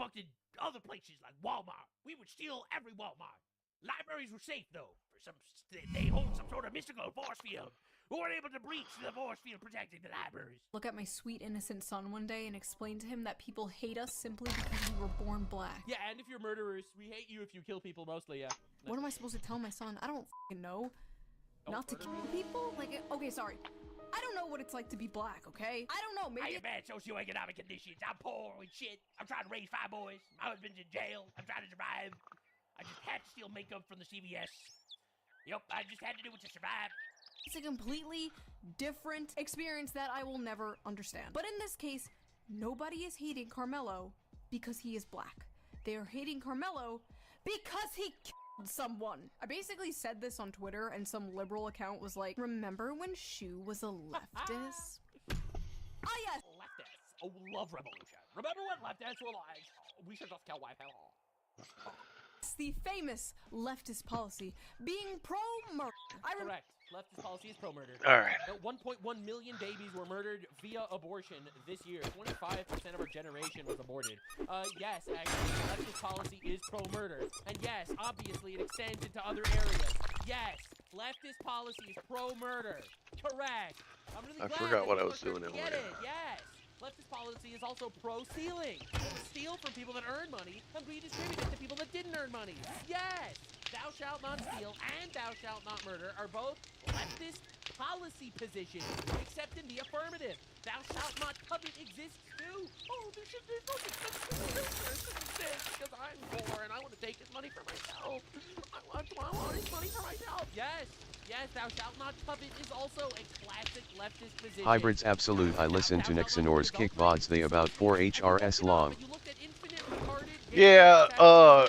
fucking other places like Walmart. We would steal every Walmart. Libraries were safe though, for some they hold some sort of mystical force field. We weren't able to breach the force field protecting the libraries. Look at my sweet innocent son one day and explain to him that people hate us simply because we were born black. Yeah, and if you're murderers, we hate you if you kill people mostly, yeah. What am I supposed to tell my son? I don't fucking know. Not to kill people? Like, okay, sorry. I don't know what it's like to be black, okay? I don't know, I maybe... have bad socioeconomic conditions. I'm poor with shit. I'm trying to raise 5 boys. My husband's in jail. I'm trying to survive. I just had to steal makeup from the CVS. Yep, I just had to do it to survive. It's a completely different experience that I will never understand. But in this case, nobody is hating Carmelo because he is black. They are hating Carmelo because he killed someone. I basically said this on Twitter and some liberal account was like, remember when Shu was a leftist? Ah, yes! Leftists. Oh, love revolution. Remember when leftists were like, we should just kill white people? It's the famous leftist policy being pro-murder. Correct. Leftist policy is pro-murder. All right. 1.1 million babies were murdered via abortion this year. 25% of our generation was aborted. Yes, actually, leftist policy is pro-murder. And yes, obviously, it extends into other areas. Yes, leftist policy is pro-murder. Correct. I'm really I glad forgot that what I people was are starting doing to get earlier. it. Yes. Leftist policy is also pro-stealing. Steal from people that earn money and redistribute it to people that didn't earn money. Yes! Thou shalt not steal and thou shalt not murder are both leftist policy positions, except in the affirmative. Thou shalt not covet exists too. Oh, there should be no because I'm poor and I want to take his money for myself. I want his money for myself. Yes! Yes, thou shalt not covet is also a classic leftist position. Hybrids absolute. I listen to Nixonor's kick VODs. They about 4 HRS long. Yeah,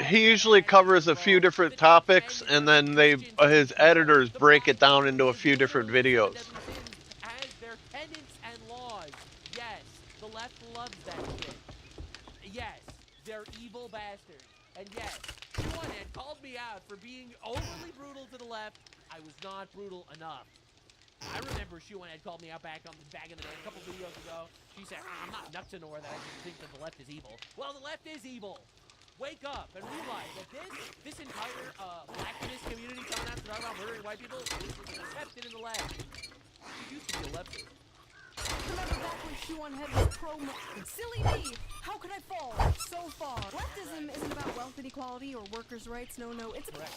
he usually covers a few different topics, and then his editors break it down into a few different videos. As their tenets and laws. Yes, the left loves that shit. Yes, they're evil bastards. And yes, someone had called me out for being overly brutal to the left. I was not brutal enough. I remember Shuan had called me out back in the day, a couple videos ago. She said, I'm not Nuxanor that I just think that the left is evil. Well, the left is evil. Wake up and realize that this entire blackness community coming out to talk about murdering white people is accepted in the left. She used to be a leftist. Remember back when Shuan Head was pro-murder? Silly me! How could I fall so far? Leftism isn't about wealth inequality or workers' rights. No, it's about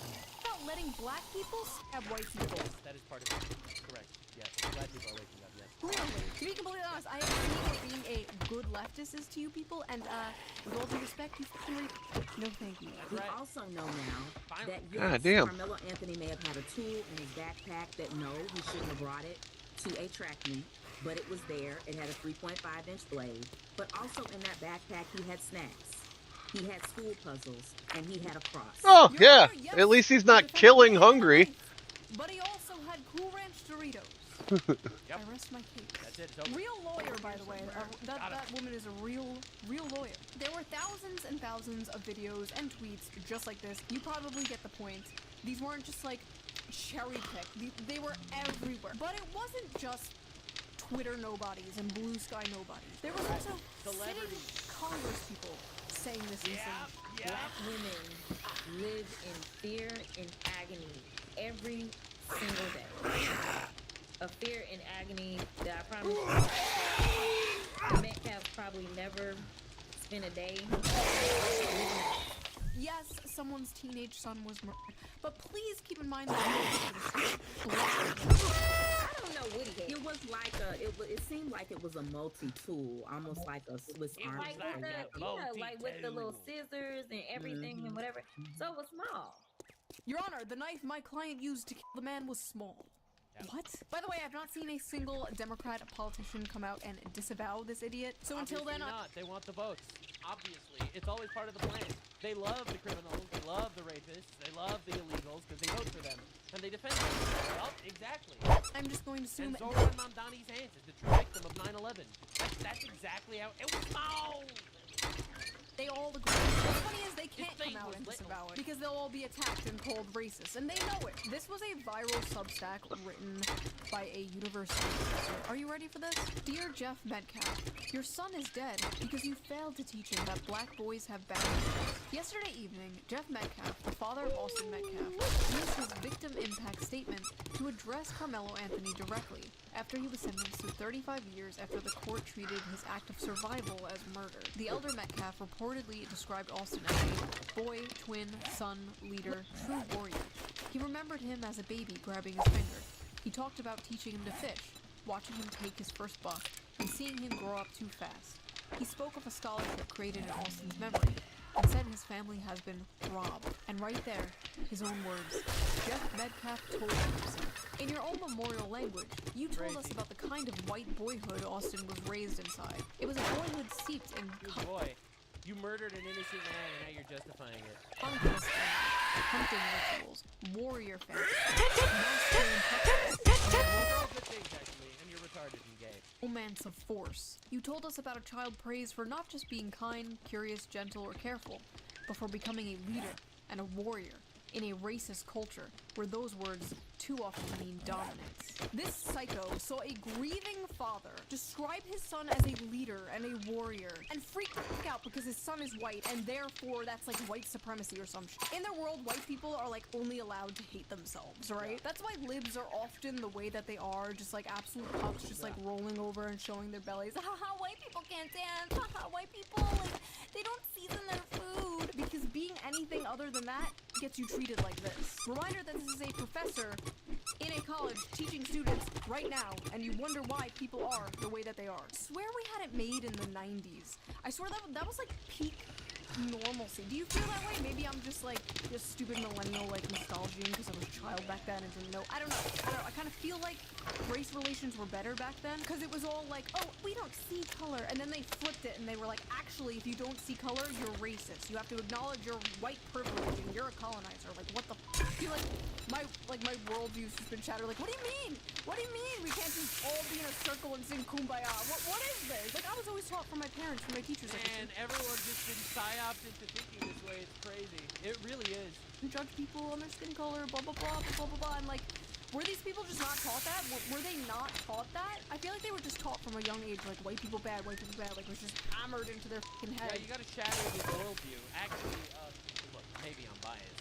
letting black people stab white people. Yes, that is part of it. Correct. Yes, black people are waking up, yes. Clearly. To be completely honest, I have seen what being a good leftist is to you people, and with all due respect, you fucking no thank you. We also know now that God yes, damn. Carmelo Anthony may have had a tool in his backpack that no, he shouldn't have brought it to a track meet, but it was there. It had a 3.5-inch blade, but also in that backpack he had snacks. He had school puzzles, and he had a cross. Oh, yeah. At least he's not killing hungry. But he also had Cool Ranch Doritos. Yep. I rest my case. That's it. It's over. Real lawyer, by the way. That woman is a real lawyer. There were thousands and thousands of videos and tweets just like this. You probably get the point. These weren't just like cherry picked. They were everywhere. But it wasn't just Twitter nobodies and blue sky nobodies. There was also sitting Congress people saying this and saying, Black women live in fear and agony every single day. A fear and agony that I promise you, Metcalf probably never spent a day. Yes, someone's teenage son was murdered, but please keep in mind that I don't know what he had. It was like it seemed like it was a multi-tool, almost like a Swiss Army knife. Like with the little scissors and everything and whatever. So it was small. Your Honor, the knife my client used to kill the man was small. What? By the way, I've not seen a single Democrat politician come out and disavow this idiot. So until then, not. They want the votes. Obviously, it's always part of the plan. They love the criminals. They love the rapists. They love the illegals because they vote for them and they defend them. Well, exactly. I'm just going to assume. And Zoran Mamdani's hands is the true victim of 9/11. That's exactly how it was found. They all agree. What's funny is they can't come out and disavow it because they'll all be attacked and called racist, and they know it. This was a viral Substack written by a university professor. Are you ready for this? Dear Jeff Metcalf, your son is dead because you failed to teach him that black boys have boundaries. Yesterday evening, Jeff Metcalf, the father of Austin Metcalf, used his victim impact statement to address Carmelo Anthony directly after he was sentenced to 35 years after the court treated his act of survival as murder. The elder Metcalf reportedly described Austin as a boy, twin, son, leader, true warrior. He remembered him as a baby grabbing his finger. He talked about teaching him to fish. watching him take his first buck and seeing him grow up too fast. He spoke of a scholarship created in Austin's memory and said his family has been robbed. And right there, his own words, Jeff Metcalf told him so. In your own memorial language, you told us about the kind of white boyhood Austin was raised inside. It was a boyhood steeped in... Boy, you murdered an innocent man and now you're justifying it. Conquest, hunting rituals, warrior families, All good things, actually, and you're retarded and gay. romance of force. You told us about a child praised for not just being kind, curious, gentle, or careful, but for becoming a leader and a warrior in a racist culture where those words too often mean dominance. This psycho saw a grieving father describe his son as a leader and a warrior and freak out because his son is white and therefore that's like white supremacy or some shit. In their world, white people are like only allowed to hate themselves, right? That's why libs are often the way that they are, just like absolute pucks, just like rolling over and showing their bellies. Haha, white people can't dance. Haha, white people, like, they don't season their food. Because being anything other than that gets you treated like this. Reminder that this is a professor in a college teaching students right now, and you wonder why people are the way that they are. I swear we had it made in the 90s. I swear that was like peak normalcy. Do you feel that way? Maybe I'm just like just stupid millennial like nostalgia because I was a child back then and didn't know. I don't know. I kind of feel like race relations were better back then because it was all like, oh, we don't see color, and then they flipped it and they were like, actually, if you don't see color, you're racist. You have to acknowledge your white privilege and you're a colonizer. Like, what the? I feel like my worldview's just been shattered. Like, what do you mean? What do you mean we can't just all be in a circle and sing Kumbaya? What is this? Like, I was always taught from my parents, from my teachers. Like, and everyone's just been psyoped into thinking this way. It's crazy. It really is. You judge people on their skin color, blah, blah, blah, blah, blah, blah, and like, were these people just not taught that? Were they not taught that? I feel like they were just taught from a young age, like, white people bad, like, it was just hammered into their fucking head. Yeah, you gotta shatter this worldview. Actually, look, maybe I'm biased.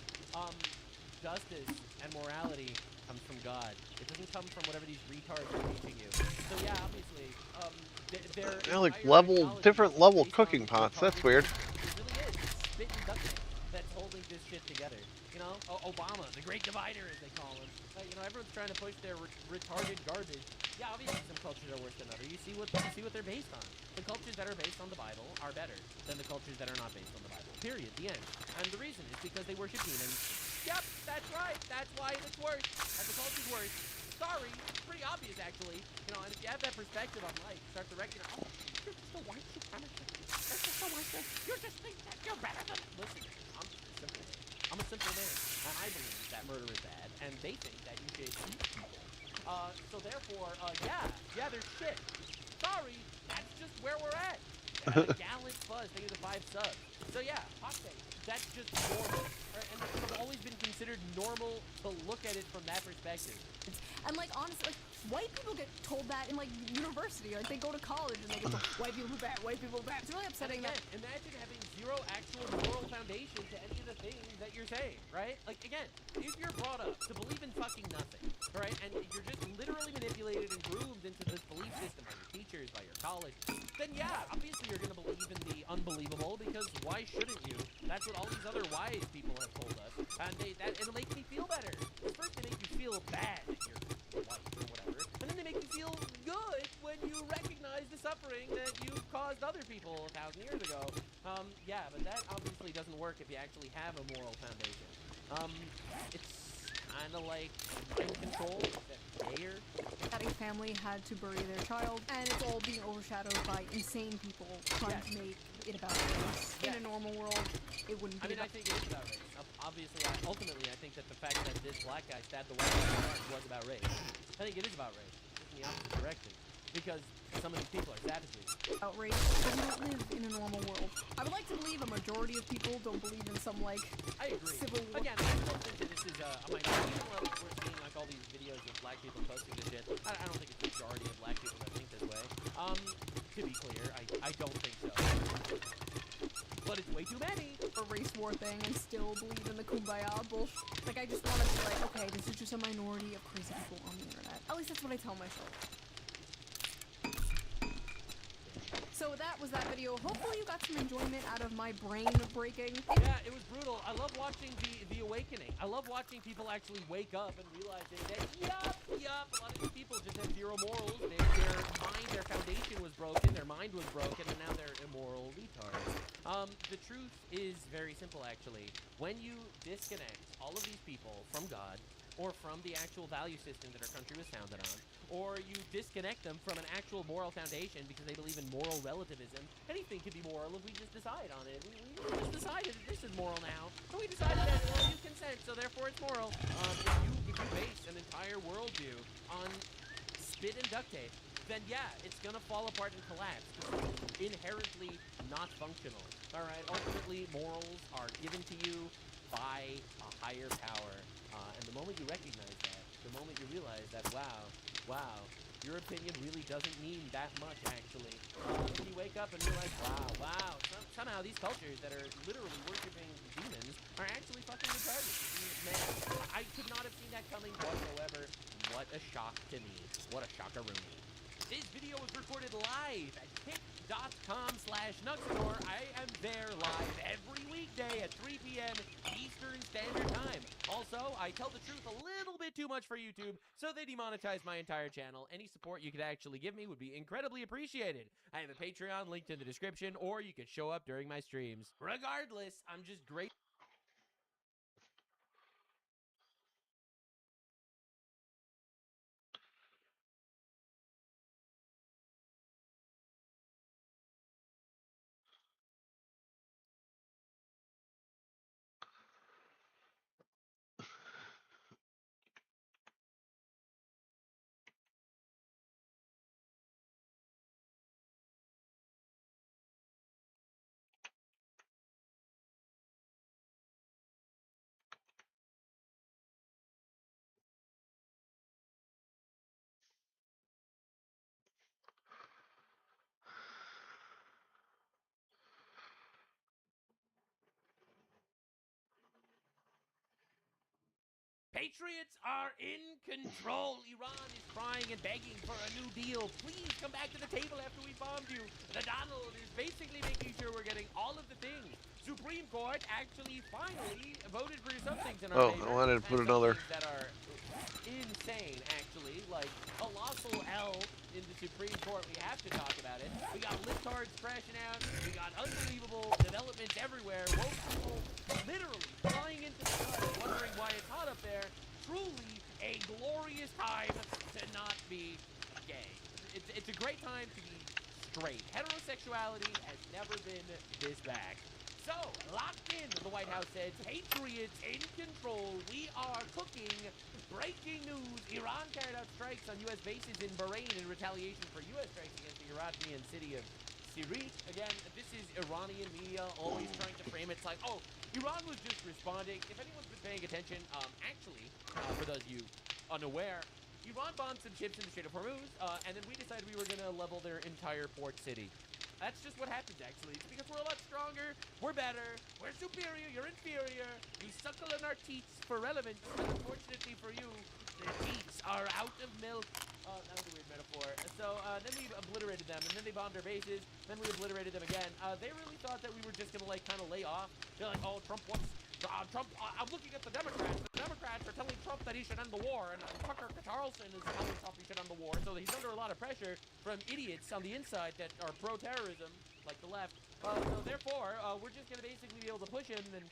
Justice and morality comes from God. It doesn't come from whatever these retards are teaching you. So yeah, obviously, Yeah, like different level cooking pots. That's weird. It really is. It's spit and duct tape that's holding this shit together. You know, Obama, the great divider, as they call him. You know, everyone's trying to push their retarded garbage. Yeah, obviously some cultures are worse than others. You see what they're based on. The cultures that are based on the Bible are better than the cultures that are not based on the Bible. Period. The end. And the reason is because they worship demons. Yep, that's right. That's why it's worse. And the culture's worse. Sorry, it's pretty obvious actually. You know, and if you have that perspective on life, start to recognize, oh, you're just a white supremacist. That's just a white thing. You just think that you're better than. Listen, I'm simple. I'm a simple man, and I believe that murder is bad, and they think that you should eat people. So therefore, yeah, there's shit. Sorry, that's just where we're at. Gallant Fuzz, thank you for the 5 subs. So yeah, hot take. That's just normal, right? And it's always been considered normal to look at it from that perspective. And like honestly, like white people get told that in like university, like they go to college and they get told white people are bad, white people are bad. It's really upsetting. Again, imagine having zero actual moral foundation to any of the things that you're saying, right? Like again, if you're brought up to believe in fucking nothing, right, and you're just literally manipulated and groomed into this belief system by your teachers, by your college, then yeah, obviously you're gonna believe in the unbelievable because why shouldn't you? That's what all these other wise people have told us, and it'll make me feel better. First they make you feel bad that you're white or whatever, and then they make you feel good when you recognize the suffering that you caused other people 1,000 years ago. Yeah, but that obviously doesn't work if you actually have a moral foundation. It's kind of like mind control, mayor. That a family had to bury their child, and it's all being overshadowed by insane people trying to make it about race. In a normal world, it wouldn't be. I think it is about race. Obviously, ultimately, I think that the fact that this black guy stabbed the white guy in the heart was about race. I think it is about race, just in the opposite direction, because some of these people are savages. About race, but we don't live in a normal world. I would like to believe a majority of people don't believe in some like civil war. Again, I don't think that this is a minority. Even though we're seeing like all these videos of black people posting this shit, I don't think it's the majority of black people that think this way. To be clear, I don't think so. But it's way too many. A race war thing and still believe in the kumbaya bullshit. Like, I just want to be like, okay, this is just a minority of crazy people on the internet. At least that's what I tell myself. So So that was that video. Hopefully you got some enjoyment out of my brain breaking. Yeah, it was brutal. I love watching the awakening. I love watching people actually wake up and realizing that, yup, a lot of these people just have zero morals. Their foundation was broken, their mind was broken, and now they're immoral retards. The truth is very simple, actually. When you disconnect all of these people from God, or from the actual value system that our country was founded on, or you disconnect them from an actual moral foundation because they believe in moral relativism. Anything can be moral if we just decide on it. We just decided that this is moral now, and we decided that, well, you consent, so therefore it's moral. If you base an entire worldview on spit and duct tape, then yeah, it's gonna fall apart and collapse because it's inherently not functional. All right, ultimately, morals are given to you by a higher power. And the moment you recognize that, the moment you realize that, wow, your opinion really doesn't mean that much, actually. You wake up and realize, wow, somehow these cultures that are literally worshiping demons are actually fucking retarded. Man, I could not have seen that coming whatsoever. What a shock to me. What a shockaroonie. This video was recorded live at kick.com/Nuxador. I am there live every weekday at 3 p.m. Eastern Standard Time. Also, I tell the truth a little bit too much for YouTube, so they demonetize my entire channel. Any support you could actually give me would be incredibly appreciated. I have a Patreon linked in the description, or you could show up during my streams. Regardless, I'm just great. Patriots are in control. Iran is crying and begging for a new deal. Please come back to the table after we bombed you. The Donald is basically making sure we're getting all of the things. Supreme Court actually finally voted for some things in our favor. I wanted to put another. That are insane, actually. Like colossal L in the Supreme Court. We have to talk about it. We got libtards crashing out. We got unbelievable developments everywhere. Woke people literally flying into the sun, wondering why it's hot up there. Truly a glorious time to not be gay. It's a great time to be straight. Heterosexuality has never been this back. So, locked in, the White House said, Patriots in control. We are cooking. Breaking news. Iran carried out strikes on U.S. bases in Bahrain in retaliation for U.S. strikes against the Iranian city of Sirit. Again, this is Iranian media always trying to frame it. It's like, oh, Iran was just responding. If anyone's been paying attention, actually, for those of you unaware, Iran bombed some ships in the Strait of Hormuz, and then we decided we were going to level their entire port city. That's just what happens, actually. It's because we're a lot stronger, we're better, we're superior, you're inferior. You suckle in our teats for relevance, and unfortunately for you, the teats are out of milk. That was a weird metaphor. So, then we obliterated them, and then they bombed our bases, then we obliterated them again. They really thought that we were just gonna, like, kind of lay off. They're like, oh, Trump wants... I'm looking at the Democrats. The Democrats are telling Trump that he should end the war, and Tucker Carlson is telling Trump he should end the war. So he's under a lot of pressure from idiots on the inside that are pro-terrorism, like the left. So therefore, we're just going to basically be able to push him and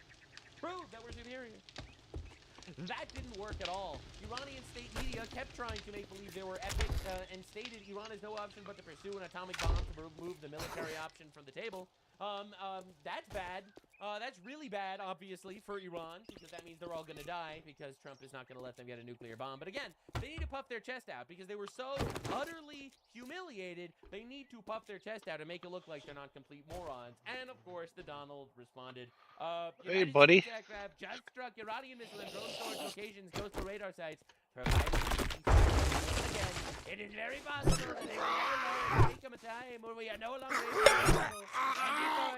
prove that we're superior. That didn't work at all. Iranian state media kept trying to make believe they were epic and stated Iran has no option but to pursue an atomic bomb to remove the military option from the table. That's bad. That's really bad, obviously, for Iran, because that means they're all going to die, because Trump is not going to let them get a nuclear bomb. But again, they need to puff their chest out, because they were so utterly humiliated, they need to puff their chest out and make it look like they're not complete morons. And, of course, the Donald responded, hey, buddy. Aircraft just struck Iranian missile and drone storage locations, coastal radar sites, providing again, it is very possible that they will never learn. There come a time where we are no longer able to and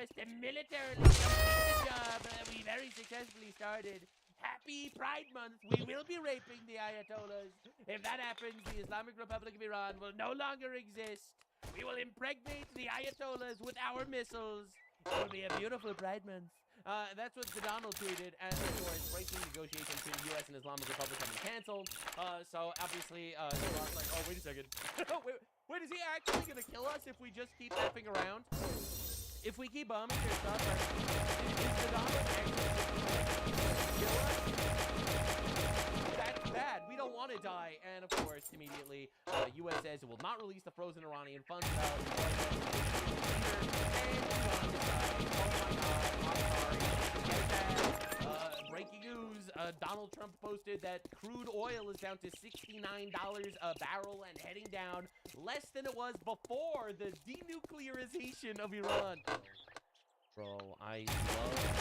because the military complete the job we very successfully started. Happy Pride Month. We will be raping the Ayatollahs. If that happens, the Islamic Republic of Iran will no longer exist. We will impregnate the Ayatollahs with our missiles. It will be a beautiful Pride Month. That's what Donald tweeted, and of course, breaking negotiations between the U.S. and Islamic Republic have been canceled. So obviously, Iran's like, oh, wait a second. wait, is he actually going to kill us if we just keep effing around? If we keep bombing their stuff, is Saddam actually kill us? That's bad. We don't want to die. And of course, immediately, U.S. says it will not release the frozen Iranian funds without. And Iran decides, oh my God, I'm sorry. Get that. Breaking news: Donald Trump posted that crude oil is down to $69 a barrel and heading down, less than it was before the denuclearization of Iran. Bro, I love that.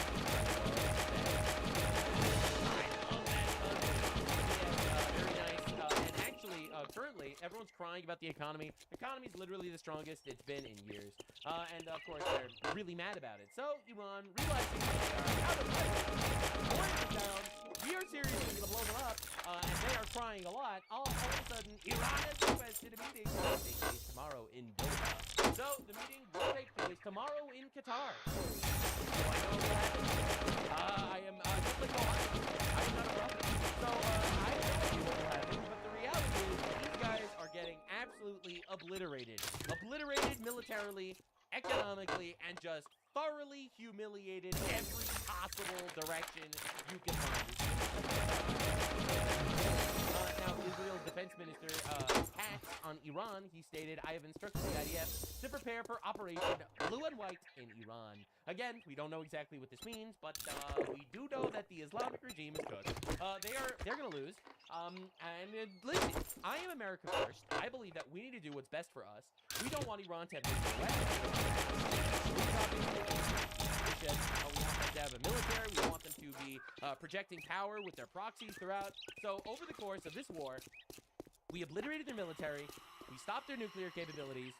Very nice. And actually, currently, everyone's crying about the economy. The economy's literally the strongest it's been in years. And of course, they're really mad about it. So, Iran, realizing they are out of money, down, we are seriously going to blow them up, and they are crying a lot. All of a sudden, Iran has requested a meeting that will take place tomorrow in Doha. So, the meeting will take place tomorrow in Qatar. So, I know what happened. I am, just like Ohio, I am not a prophet. So, I have no idea what will happen, but the reality is these guys are getting absolutely obliterated. Obliterated militarily, economically, and just thoroughly humiliated every possible direction you can find. Now, Israel's defense minister hacks on Iran. He stated, I have instructed the IDF to prepare for Operation Blue and White in Iran. Again, we don't know exactly what this means, but we do know that the Islamic regime is good. They're going to lose. And listen, I am America first. I believe that we need to do what's best for us. We don't want Iran to have nuclear weapons. We want them to have a military. We want them to be projecting power with their proxies throughout. So over the course of this war, we obliterated their military. We stopped their nuclear capabilities.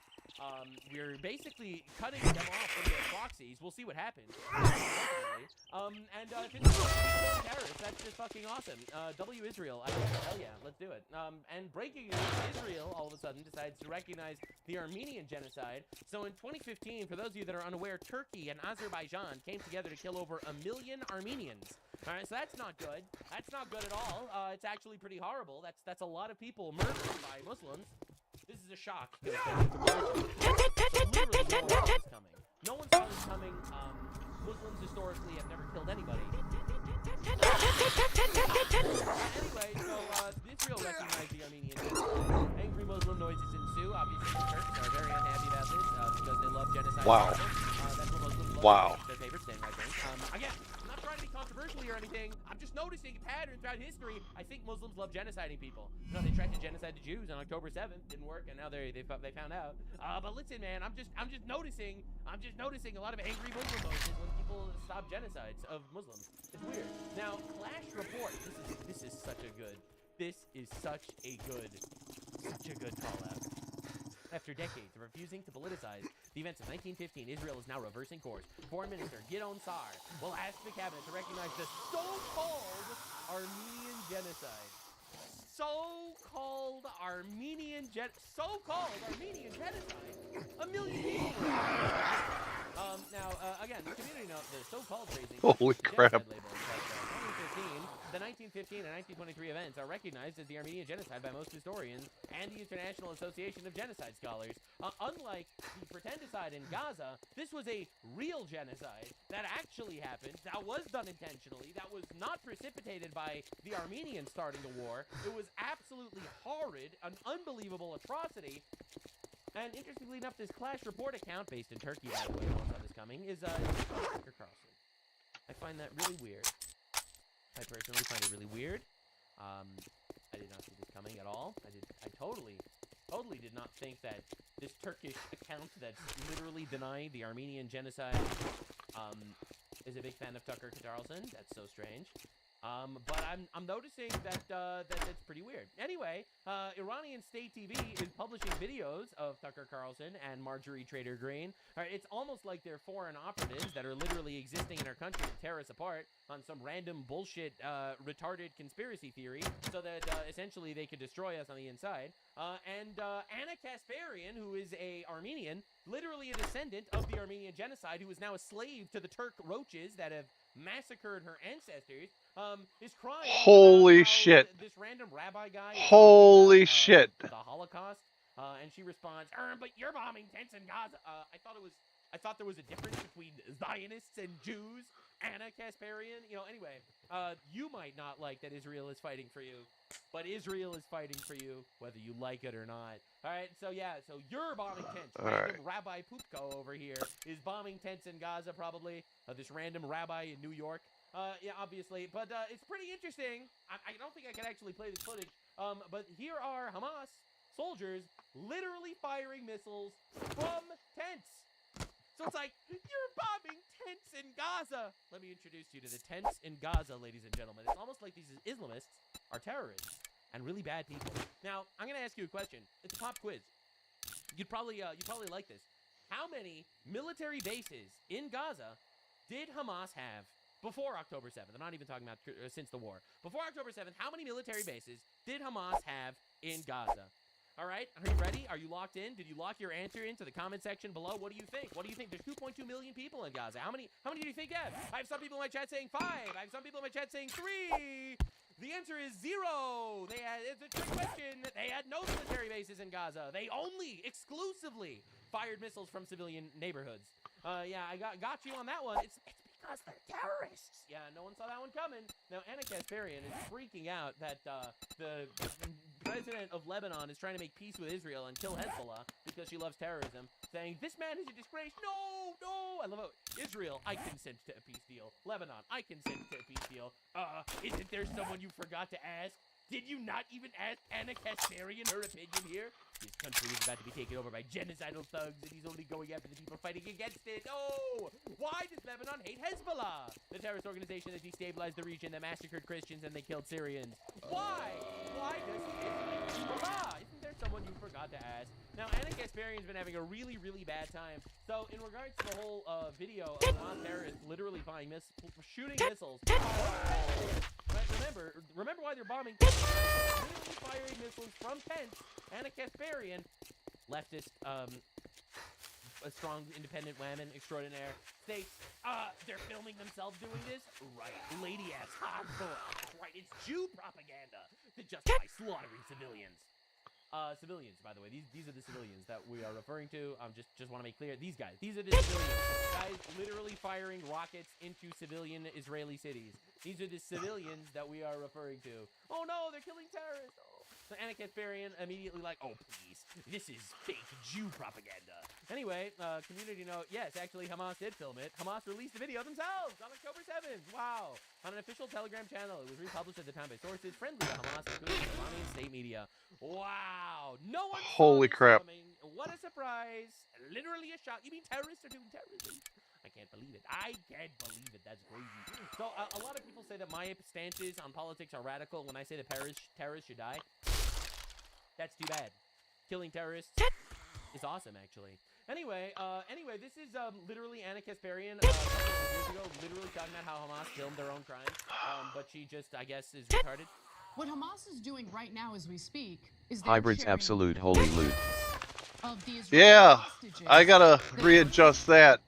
We're basically cutting them off from their proxies. We'll see what happens. And if it's terrorists, that's just fucking awesome. W Israel, I guess, hell yeah, let's do it. And breaking news, Israel all of a sudden decides to recognize the Armenian genocide. So in 2015, for those of you that are unaware, Turkey and Azerbaijan came together to kill over 1 million Armenians. All right, so that's not good. That's not good at all. It's actually pretty horrible. That's a lot of people murdered by Muslims. This is a shock. So literally no one saw this coming. No one saw this coming. Muslims historically have never killed anybody. Anyway, so Israel recognized the Armenian genocide. Angry Muslim noises ensue. Obviously, the Turks are very unhappy about this because they love genocide. Wow. That's what Muslims love. Wow. Their favorite thing, I think. Again, I'm not trying to be controversial or anything. I'm just noticing a pattern throughout history. I think Muslims love genociding people. You know, they tried to genocide the Jews on October 7th, didn't work, and now they found out. But listen, man, I'm just noticing a lot of angry Muslim votes when people stop genocides of Muslims. It's weird. Now, Clash Report. This is such a good call out. After decades of refusing to politicize the events of 1915, Israel is now reversing course. Foreign Minister Gideon Sa'ar will ask the cabinet to recognize the so-called Armenian genocide. So-called Armenian genocide. 1 million people. Now, again, the community note, the so-called phrasing. Holy crap. Label, the 1915 and 1923 events are recognized as the Armenian genocide by most historians and the International Association of Genocide Scholars. Unlike the pretendicide in Gaza, this was a real genocide that actually happened, that was done intentionally, that was not precipitated by the Armenians starting the war. It was absolutely horrid, an unbelievable atrocity. And interestingly enough, this Clash Report account, based in Turkey, by the way, no one saw this coming, is Tucker Carlson. I find that really weird. I personally find it really weird. I did not see this coming at all. I totally did not think that this Turkish account that's literally denying the Armenian genocide is a big fan of Tucker Carlson. That's so strange. But I'm noticing that that's pretty weird. Anyway, Iranian State TV is publishing videos of Tucker Carlson and Marjorie Trader Greene. It's almost like they're foreign operatives that are literally existing in our country to tear us apart on some random bullshit, retarded conspiracy theory, so that essentially they could destroy us on the inside. And Anna Kasparian, who is a Armenian, literally a descendant of the Armenian genocide, who is now a slave to the Turk roaches that have massacred her ancestors, is crying. Holy shit. This random rabbi guy. Holy shit. The Holocaust. And she responds, but you're bombing tents in Gaza. I thought there was a difference between Zionists and Jews. Anna Kasparian. Anyway, you might not like that Israel is fighting for you, but Israel is fighting for you, whether you like it or not. All right, so you're bombing tents. Random Rabbi Poopko over here is bombing tents in Gaza, probably. This random rabbi in New York. Yeah, obviously, but it's pretty interesting. I don't think I can actually play this footage, but here are Hamas soldiers literally firing missiles from tents. So it's like, you're bombing tents in Gaza. Let me introduce you to the tents in Gaza, ladies and gentlemen. It's almost like these Islamists are terrorists and really bad people. Now, I'm going to ask you a question. It's a pop quiz. You'd probably like this. How many military bases in Gaza did Hamas have before October 7th? I'm not even talking about since the war. Before October 7th, how many military bases did Hamas have in Gaza? All right, are you ready? Are you locked in? Did you lock your answer into the comment section below? What do you think? What do you think? There's 2.2 million people in Gaza. How many do you think you have? I have some people in my chat saying 5. I have some people in my chat saying 3. The answer is 0. It's a trick question. They had no military bases in Gaza. They only, exclusively, fired missiles from civilian neighborhoods. Yeah, I got you on that one. It's because they're terrorists. Yeah, no one saw that one coming. Now, Anna Kasparian is freaking out that the president of Lebanon is trying to make peace with Israel and kill Hezbollah because she loves terrorism, saying, this man is a disgrace. No. I love it. Israel, I consent to a peace deal. Lebanon, I consent to a peace deal. Isn't there someone you forgot to ask? Did you not even ask Anna Kasparian her opinion here? His country is about to be taken over by genocidal thugs, and he's only going after the people fighting against it. Oh! Why does Lebanon hate Hezbollah? The terrorist organization that destabilized the region, that massacred Christians, and they killed Syrians. Why? Why does he hate Hezbollah? Isn't there someone you forgot to ask? Now, Anna Kasparian's been having a really, really bad time. So, in regards to the whole video of non-terrorists literally shooting missiles. Right, remember why they're bombing. Literally firing missiles from tents. Anna Kasparian, leftist, a strong independent woman extraordinaire, states, they're filming themselves doing this? Right. Lady ass hot boy. That's right. It's Jew propaganda to justify slaughtering civilians. Civilians, by the way. These are the civilians that we are referring to. Just want to make clear. These guys. These are the civilians. Guys literally firing rockets into civilian Israeli cities. These are the civilians that we are referring to. Oh no, they're killing terrorists. Oh. So Anna Kasparian immediately like, oh please, this is fake Jew propaganda. Anyway, community note, yes, actually Hamas did film it. Hamas released the video themselves on October 7th. Wow. On an official Telegram channel. It was republished at the time by sources friendly to Hamas, including Iranian state media. Wow. No one Holy crap. coming. What a surprise. Literally a shock. You mean terrorists are doing terrorism? I can't believe it. I can't believe it. That's crazy. So a lot of people say that my stances on politics are radical when I say that terrorists should die. That's too bad. Killing terrorists is awesome, actually. Anyway, this is literally Anna Kasparian a couple of years ago, literally talking about how Hamas filmed their own crimes, but she just, I guess, is retarded. What Hamas is doing right now as we speak is Hybrids absolute holy loot. Yeah, I gotta readjust that.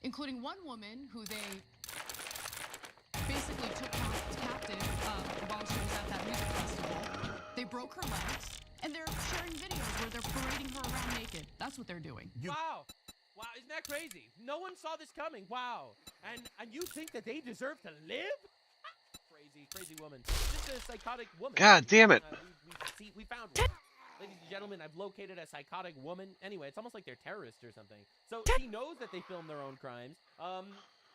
Including one woman who they basically took captive while she was at that music festival. They broke her legs, and they're sharing videos where they're parading her around naked. That's what they're doing. Wow, isn't that crazy? No one saw this coming. Wow, and you think that they deserve to live? Crazy woman. Just a psychotic woman. God damn it. We found one. Ladies and gentlemen, I've located a psychotic woman. Anyway, it's almost like they're terrorists or something. So she knows that they filmed their own crimes.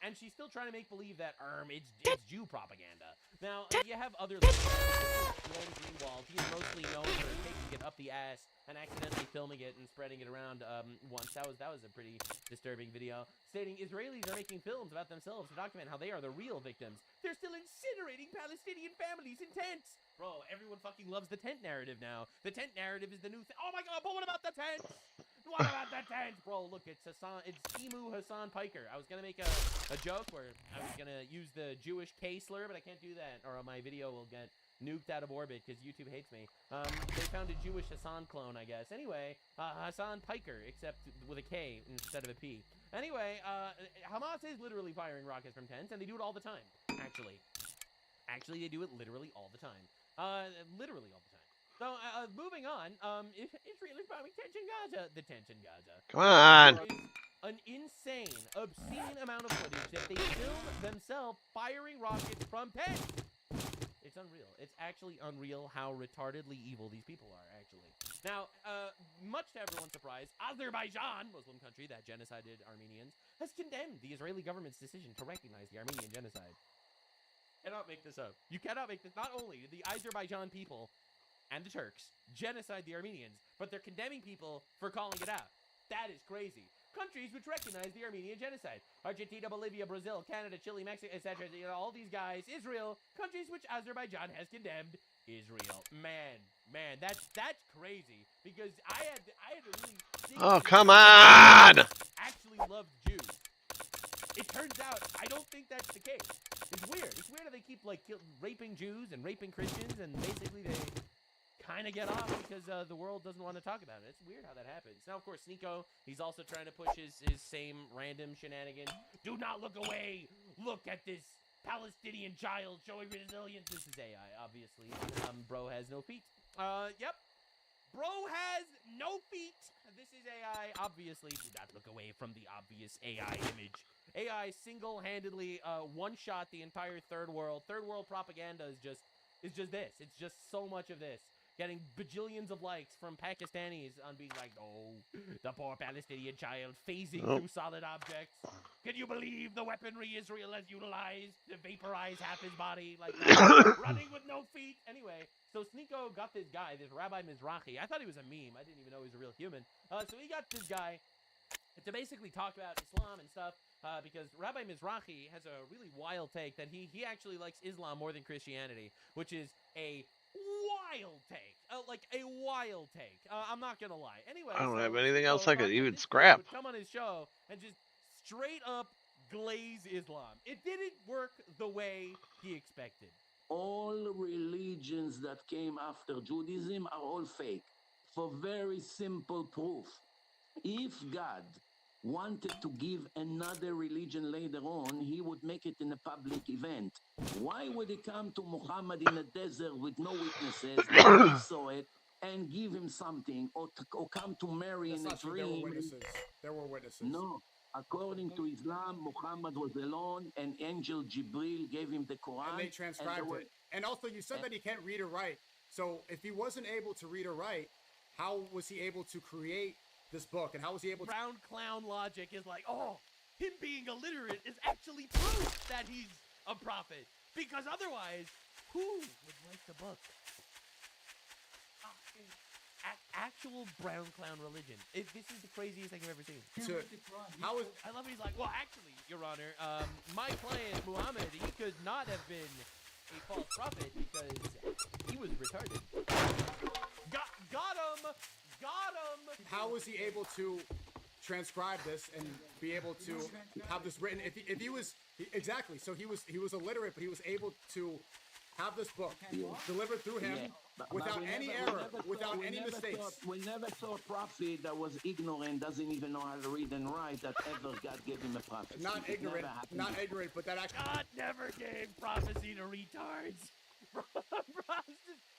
And she's still trying to make believe that it's Jew propaganda. Now, you have other Sloan Greenwald. He is mostly known for taking it up the ass and accidentally filming it and spreading it around once. That was a pretty disturbing video, stating Israelis are making films about themselves to document how they are the real victims. They're still incinerating Palestinian families in tents. Bro, everyone fucking loves the tent narrative now. The tent narrative is the new thing. Oh my god, but what about the tents? What about the tents? Bro, look, it's Emu Hassan Piker. I was gonna make a joke where I was gonna use the Jewish K slur, but I can't do that, or my video will get nuked out of orbit because YouTube hates me. They found a Jewish Hassan clone, I guess. Anyway, Hassan Piker, except with a K instead of a P. Anyway, Hamas is literally firing rockets from tents, and they do it all the time, actually. Actually, they do it literally all the time. Literally all the time. So, moving on, Israel is bombing tents in Gaza. The tents in Gaza. Come on! An insane, obscene amount of footage that they film themselves firing rockets from tents. It's unreal. It's actually unreal how retardedly evil these people are, actually. Now, much to everyone's surprise, Azerbaijan, Muslim country that genocided Armenians, has condemned the Israeli government's decision to recognize the Armenian genocide. Cannot make this up. You cannot make this. Not only did the Azerbaijan people and the Turks genocide the Armenians, but they're condemning people for calling it out. That is crazy. Countries which recognize the Armenian genocide. Argentina, Bolivia, Brazil, Canada, Chile, Mexico, etc. You know, all these guys. Israel, countries which Azerbaijan has condemned. Israel. Man, that's crazy. Because I had to really think. Oh, come on! Actually loved Jews. It turns out, I don't think that's the case. It's weird. It's weird that they keep, like, raping Jews and raping Christians, and basically they kind of get off because the world doesn't want to talk about it. It's weird how that happens. Now, of course, Sneeko, he's also trying to push his same random shenanigans. Do not look away. Look at this Palestinian child showing resilience. This is AI, obviously. Bro has no feet. Yep. Bro has no feet. This is AI, obviously. Do not look away from the obvious AI image. AI single-handedly one-shot the entire third world. Third world propaganda is just this. It's just so much of this. Getting bajillions of likes from Pakistanis on being like, oh, the poor Palestinian child phasing through solid objects. Can you believe the weaponry Israel has utilized to vaporize half his body like that? Running with no feet. Anyway, so Sneeko got this guy, this Rabbi Mizrahi. I thought he was a meme. I didn't even know he was a real human. So he got this guy to basically talk about Islam and stuff. Because Rabbi Mizrahi has a really wild take that he actually likes Islam more than Christianity, which is a wild take. Like a wild take. I'm not gonna lie. Anyway, I don't have anything else I could even scrap. Would come on his show and just straight up glaze Islam. It didn't work the way he expected. All religions that came after Judaism are all fake. For very simple proof. If God wanted to give another religion later on, he would make it in a public event. Why would he come to Muhammad in a desert with no witnesses, he saw it, and give him something, or come to Mary in a dream? There were witnesses. No. According to Islam, Muhammad was alone, and angel Jibril gave him the Quran. And they transcribed it. And also, you said that he can't read or write. So if he wasn't able to read or write, how was he able to create this book, and how was he able to... Brown clown logic is like, oh, him being illiterate is actually proof that he's a prophet. Because otherwise, who would write the book? Actual brown clown religion. This is the craziest thing I've ever seen. How is... I love it. He's like, well, actually, Your Honor, my client, Muhammad, he could not have been a false prophet because he was retarded. Got him! Got him! How was he able to transcribe this and be able to have this written? If he was exactly, so he was illiterate, but he was able to have this book delivered through him without any error, without any mistakes. We never saw a prophet that was ignorant, doesn't even know how to read and write, that ever God gave him a prophecy. Not ignorant, but that actually... God never gave prophecy to retards.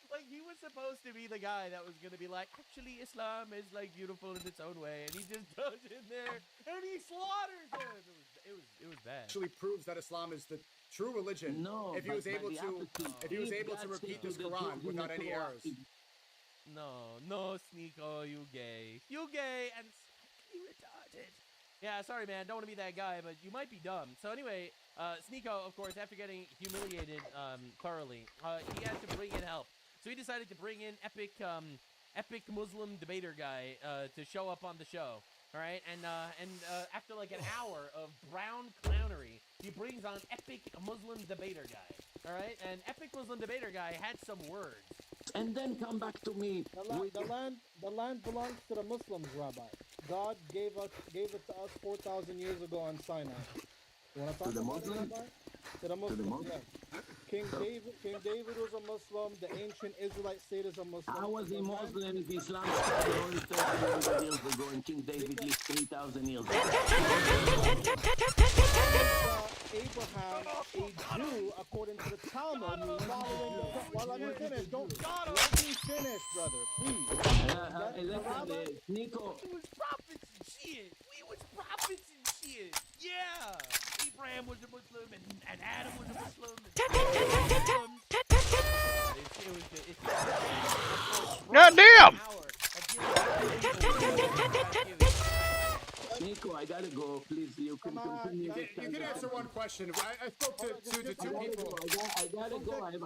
Like, he was supposed to be the guy that was going to be like, actually, Islam is, like, beautiful in its own way, and he just does it there, and he slaughters him. It was bad. Actually proves that Islam is the true religion. No, if he was able to repeat this Quran without any errors. No, Sneeko, you gay. You gay and slightly retarded. Yeah, sorry, man. Don't want to be that guy, but you might be dumb. So anyway, Sneeko, of course, after getting humiliated thoroughly, he had to bring in help. So he decided to bring in epic Muslim debater guy to show up on the show. All right, and after like an hour of brown clownery, he brings on epic Muslim debater guy. All right, and epic Muslim debater guy had some words. And then come back to me. The land belongs to the Muslims, Rabbi. God gave it to us 4,000 years ago on Sinai. You want to talk about it, Rabbi? To the Muslims, yes. King David was a Muslim. The ancient Israelite state is a Muslim. I was a Muslim if Islam started only 1,300 years ago and King David lived 3,000 years ago. Abraham, a Jew, according to the Talmud, following the... Well, let me finish. Let me finish, brother, please. Nico. We was prophets and shit. We was prophets and shit. Yeah. Abraham was a Muslim and Adam was a Muslim. God damn! Nico, I gotta go. Please, you can continue. You can answer one question. I spoke to two people. I gotta go. I have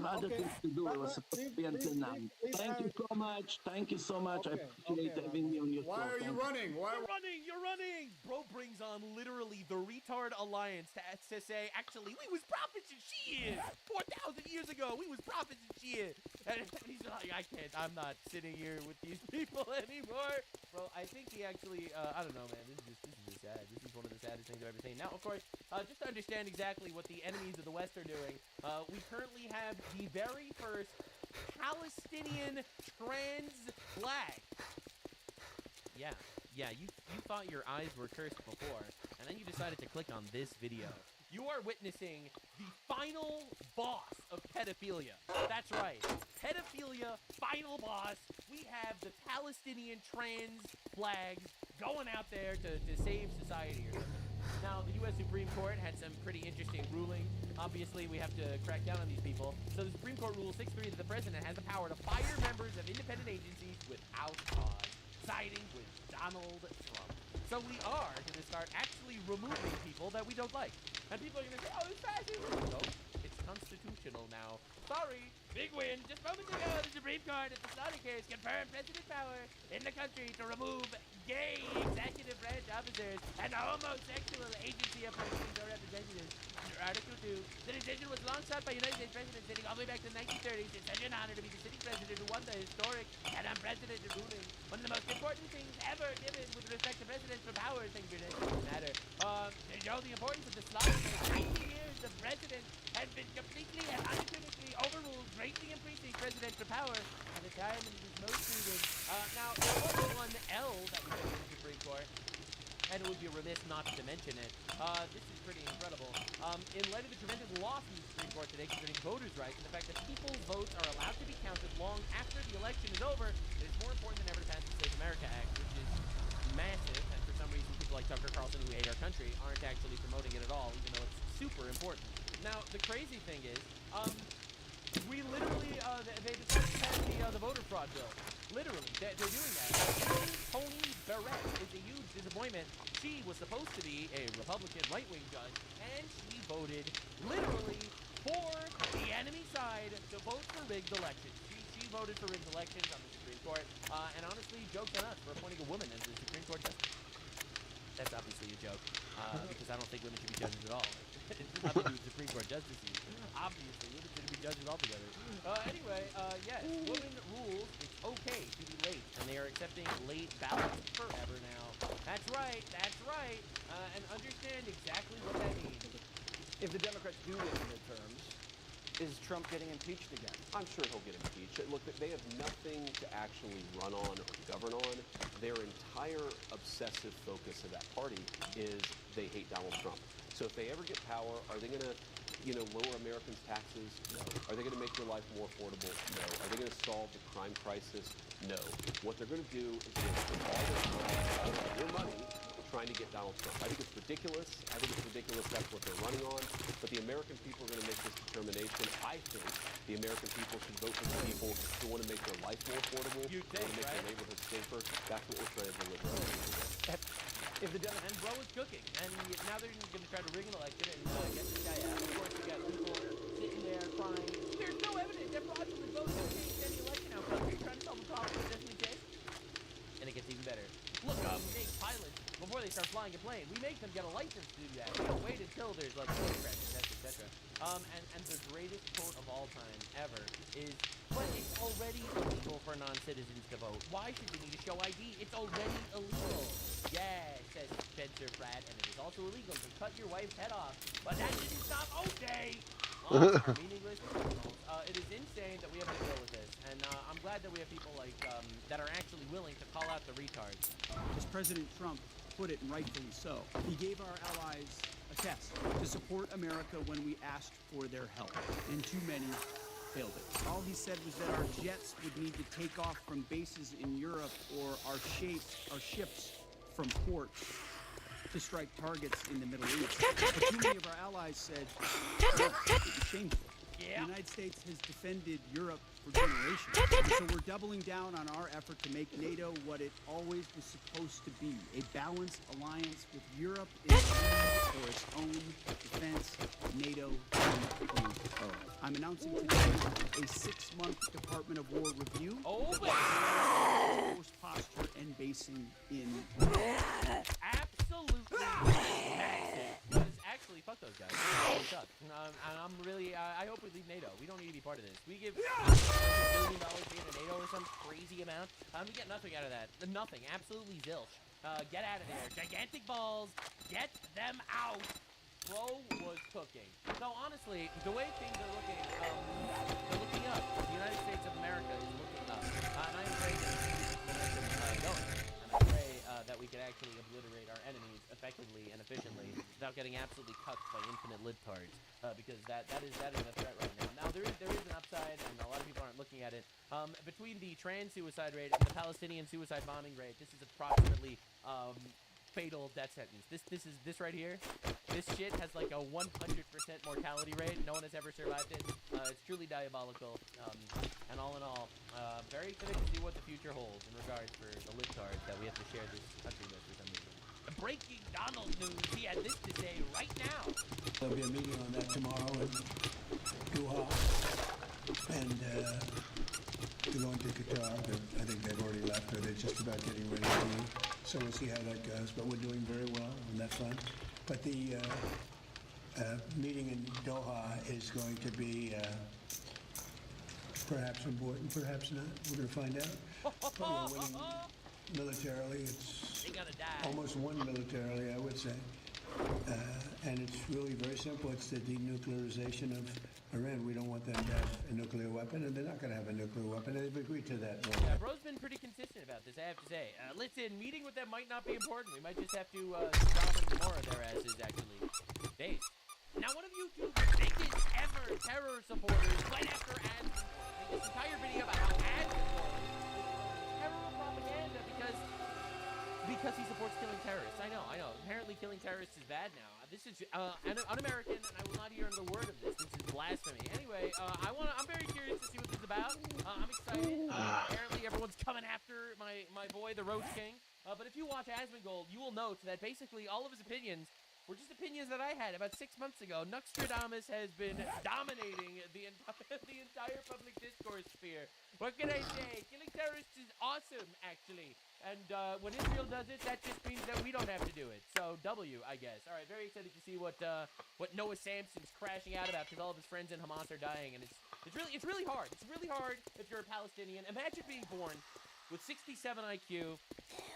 other things to do. It was supposed to be until now. Thank you so much. Thank you so much. I appreciate having me on your show. Why are you running? You're running. Bro brings on literally the retard alliance to say, actually, we was prophets and shit. 4,000 years ago, we was prophets and shit. And he's like, I'm not sitting here with these people anymore. Bro, I think he actually, I don't know, man. This is just sad. This is one of the saddest things I've ever seen. Now, of course, just to understand exactly what the enemies of the West are doing, we currently have the very first Palestinian trans flag. Yeah, you thought your eyes were cursed before, and then you decided to click on this video. You are witnessing the final boss of pedophilia. That's right. Pedophilia, final boss. We have the Palestinian trans flags going out there to save society or something. Now, the U.S. Supreme Court had some pretty interesting rulings. Obviously, we have to crack down on these people. So the Supreme Court ruled 6-3 that the president has the power to fire members of independent agencies without cause, siding with Donald Trump. So we are going to start actually removing people that we don't like. And people are going to say, oh, it's fascist. No, it's constitutional now. Sorry, big win. Just moments ago, the Supreme Court at the slaughter case confirmed president power in the country to remove gay executive branch officers and homosexual agency appointees or representatives. Under Article 2, the decision was long sought by United States President dating all the way back to the 1930s. It's such an honor to be the sitting president who won the historic and unprecedented ruling. One of the most important things ever given with respect to presidential power, thank goodness, doesn't matter. To show the importance of the slaughter case, 90 years the president has been completely and unequivocally overruled, greatly increasing presidential power at a time when it was most needed. Now, there was one L that was in the Supreme Court, and it would be remiss not to mention it. This is pretty incredible. In light of the tremendous loss in the Supreme Court today concerning voters' rights and the fact that people's votes are allowed to be counted long after the election is over, it is more important than ever to pass the Save America Act, which is massive, and for some reason people like Tucker Carlson who hate our country aren't actually promoting it at all, even though it's super important. Now, the crazy thing is, we literally, they decided to pass the voter fraud bill. Literally, they're doing that. Tony Barrett is a huge disappointment. She was supposed to be a Republican right-wing judge, and she voted literally for the enemy side to vote for rigged elections. She voted for rigged elections on the Supreme Court, and honestly, joke's on us for appointing a woman as the Supreme Court justice. That's obviously a joke, because I don't think women should be judges at all. It's not to do with Supreme Court justices. Obviously, women shouldn't be judges altogether. Anyway, yes, women rules. It's okay to be late, and they are accepting late ballots forever now. That's right, and understand exactly what that means. If the Democrats do win the midterms, is Trump getting impeached again? I'm sure he'll get impeached. Look, they have nothing to actually run on or govern on. Their entire obsessive focus of that party is they hate Donald Trump. So if they ever get power, are they going to, lower Americans' taxes? No. Are they going to make their life more affordable? No. Are they going to solve the crime crisis? No. What they're going to do is they're going to put all their time, their money, trying to get Donald Trump. I think it's ridiculous. That's what they're running on. But the American people are going to make this determination. I think the American people should vote for the people who want to make their life more affordable, who want to make their neighborhoods safer. That's what we're trying to deliver. If the and bro is cooking, and now they're going to try to rig an election and get this guy out. Of course, you got people sitting there crying. There's no evidence that fraudulent votes have changed any election outcome. Are you trying to solve a problem that doesn't exist? And it gets even better. Look, we make pilots before they start flying a plane. We make them get a license to do that. We don't wait until there's like plane crashes, etc. And the greatest quote of all time ever is, but it's already illegal for non-citizens to vote. Why should they need to show ID? It's already illegal. Yeah, says Spencer Pratt, and it is also illegal to cut your wife's head off. But that didn't stop OJ! Meaningless criminals. It is insane that we have to deal with this, and I'm glad that we have people like that are actually willing to call out the retards. As President Trump put it, and rightfully so, he gave our allies a test to support America when we asked for their help, and too many failed it. All he said was that our jets would need to take off from bases in Europe or our ships from ports to strike targets in the Middle East. But too many of our allies said, it's shameful. Yeah. The United States has defended Europe for generations. So we're doubling down on our effort to make NATO what it always was supposed to be, a balanced alliance with Europe in need for its own defense, NATO 2.0. I'm announcing today a 6-month Department of War review. Force posture and basing in absolutely massive. Because actually, fuck those guys. They suck. And I'm really, I hope we leave NATO. We don't need to be part of this. We give $1 billion to NATO or some crazy amount. We get nothing out of that. Nothing. Absolutely zilch. Get out of there. Gigantic balls. Get them out. Bro was cooking. So honestly, the way things are looking, they're looking up. The United States of America is looking up. And I am praying that we keep this momentum going. And I pray that we can actually obliterate our enemies effectively and efficiently without getting absolutely cucked by infinite libtards. Because that is a threat right now. Now there is an upside, and a lot of people aren't looking at it. Between the trans suicide rate and the Palestinian suicide bombing rate, this is approximately fatal death sentence. This right here, this shit has like a 100% mortality rate. No one has ever survived it. It's truly diabolical. And all in all, very excited to see what the future holds in regards for the libtards that we have to share this country with for some reason. Breaking Donald news. He had this to say right now. There'll be a meeting on that tomorrow in Doha, and they're going to Qatar. I think they've already left, or they're just about getting ready to leave. So we'll see how that goes. But we're doing very well on that front. But the meeting in Doha is going to be perhaps important, perhaps not. We're going to find out. Probably winning militarily. It's almost won militarily, I would say. And it's really very simple. It's the denuclearization of Iran. We don't want them to have a nuclear weapon, and they're not going to have a nuclear weapon. And they've agreed to that. Yeah, bro's been pretty consistent about this, I have to say. Listen, meeting with them might not be important. We might just have to dominate more of their asses, actually. Days. Now, one of you two biggest ever terror supporters went after Ad made this entire video about how Ad terror propaganda because he supports killing terrorists. I know. Apparently killing terrorists is bad now. This is un-American, and I will not hear another word of this. This is blasphemy. Anyway, I'm very curious to see what this is about. I'm excited. Apparently everyone's coming after my boy, the Roach King. But if you watch Asmongold, you will note that basically all of his opinions were just opinions that I had about 6 months ago. Nuxtradamus has been dominating the entire public discourse sphere. What can I say? Killing terrorists is awesome, actually. And when Israel does it, that just means that we don't have to do it. So W, I guess. All right, very excited to see what Noah Samson's crashing out about because all of his friends in Hamas are dying, and it's really hard. It's really hard if you're a Palestinian. Imagine being born with 67 IQ,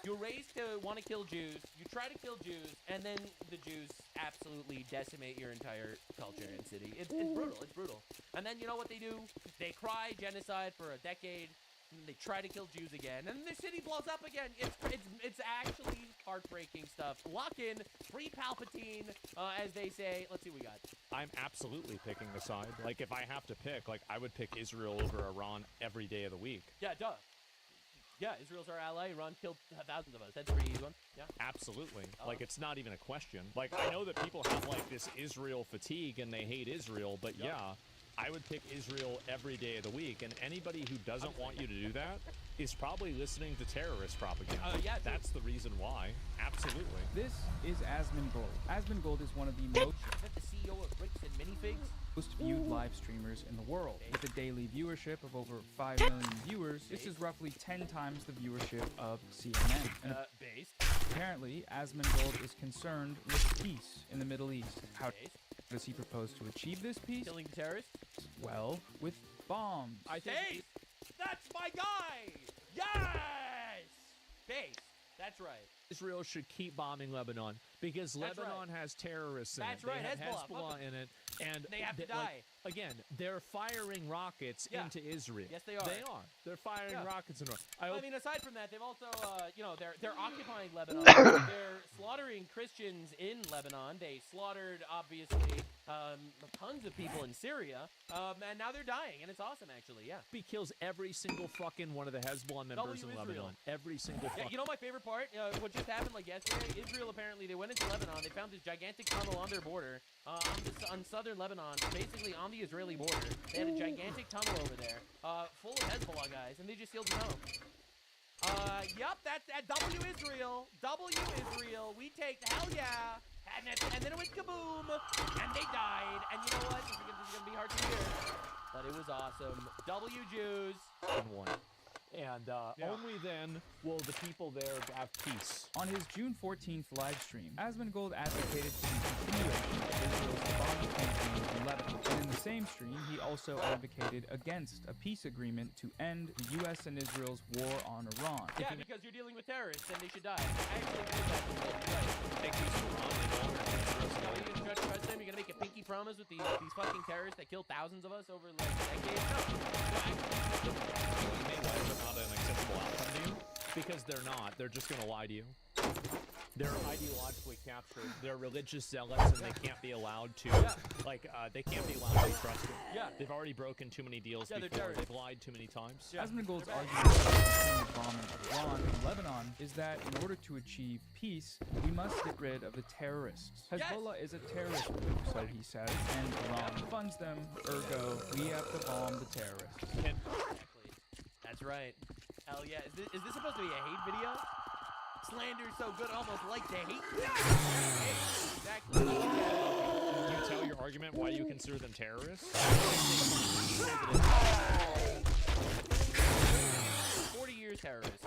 you're raised to want to kill Jews, you try to kill Jews, and then the Jews absolutely decimate your entire culture and city. It's brutal. And then you know what they do? They cry genocide for a decade, and they try to kill Jews again, and the city blows up again. It's actually heartbreaking stuff. Lock in, free Palpatine, as they say. Let's see what we got. I'm absolutely picking the side. Like, if I have to pick, I would pick Israel over Iran every day of the week. Yeah, duh. Yeah, Israel's our ally. Iran killed thousands of us. That's a pretty easy one. Yeah. Absolutely. It's not even a question. I know that people have, this Israel fatigue and they hate Israel, but yeah, I would pick Israel every day of the week, and anybody who doesn't want you to do that is probably listening to terrorist propaganda. Yeah, that's the reason why. Absolutely. This is Asmongold. Asmongold is one of the most Is that the CEO of Rekt and Minifigs? viewed live streamers in the world. With a daily viewership of over 5 million viewers, this is roughly 10 times the viewership of CNN. And Based. apparently, Asmongold is concerned with peace in the Middle East. How does he propose to achieve this peace? Killing terrorists? Well, with bombs. Base! That's my guy! Yes! Base. That's right. Israel should keep bombing Lebanon because That's Lebanon has terrorists in That's it. right, They have Hezbollah. Hezbollah in it, and They have to like, die. again, they're firing rockets Yeah. into Israel. Yes, they are. They are. They're firing Yeah. rockets into. I mean, aside from that, they've also, they're occupying Lebanon. They're slaughtering Christians in Lebanon. They slaughtered, obviously, tons of people in Syria, and now they're dying, and it's awesome, actually. Yeah. He kills every single fucking one of the Hezbollah members in Israel. Lebanon. Every single. Yeah, fucking. you know my favorite part? What just happened like yesterday? Israel apparently they went into Lebanon. They found this gigantic tunnel on their border, on southern Lebanon, basically on the Israeli border. They had a gigantic tunnel over there, full of Hezbollah guys, and they just sealed the tunnel. Yep, that's W Israel. W Israel. We take hell yeah. And then it went kaboom, and they died. And you know what? This is gonna be hard to hear, but it was awesome. W Jews. And one. And only then will the people there have peace. On his June 14th live stream, Asmongold advocated for the continuation of Israel's bombing campaign in Lebanon. And in the same stream, he also advocated against a peace agreement to end the U.S. and Israel's war on Iran. Yeah, because you're dealing with terrorists and they should die. I actually agree with that. Right. Make peace with Iran. They won't. No, you're gonna trust them. You're gonna make a pinky promise with these fucking terrorists that killed thousands of us over like decades. No. Not an acceptable outcome to you because they're not. They're just going to lie to you. They're ideologically captured. They're religious zealots, and they can't be allowed to, they can't be allowed to be trusted. Yeah. They've already broken too many deals they're before. terrorists. They've lied too many times. Asmongold's argument for the bombing of Iran and Lebanon is that in order to achieve peace, we must get rid of the terrorists. Hezbollah is a terrorist group, so he says, and Iran funds them, ergo, we have to bomb the terrorists. That's right. Hell yeah. Is this supposed to be a hate video? Slander's so good, almost like the hate. Exactly. Can you tell your argument why you consider them terrorists? 40 years terrorists.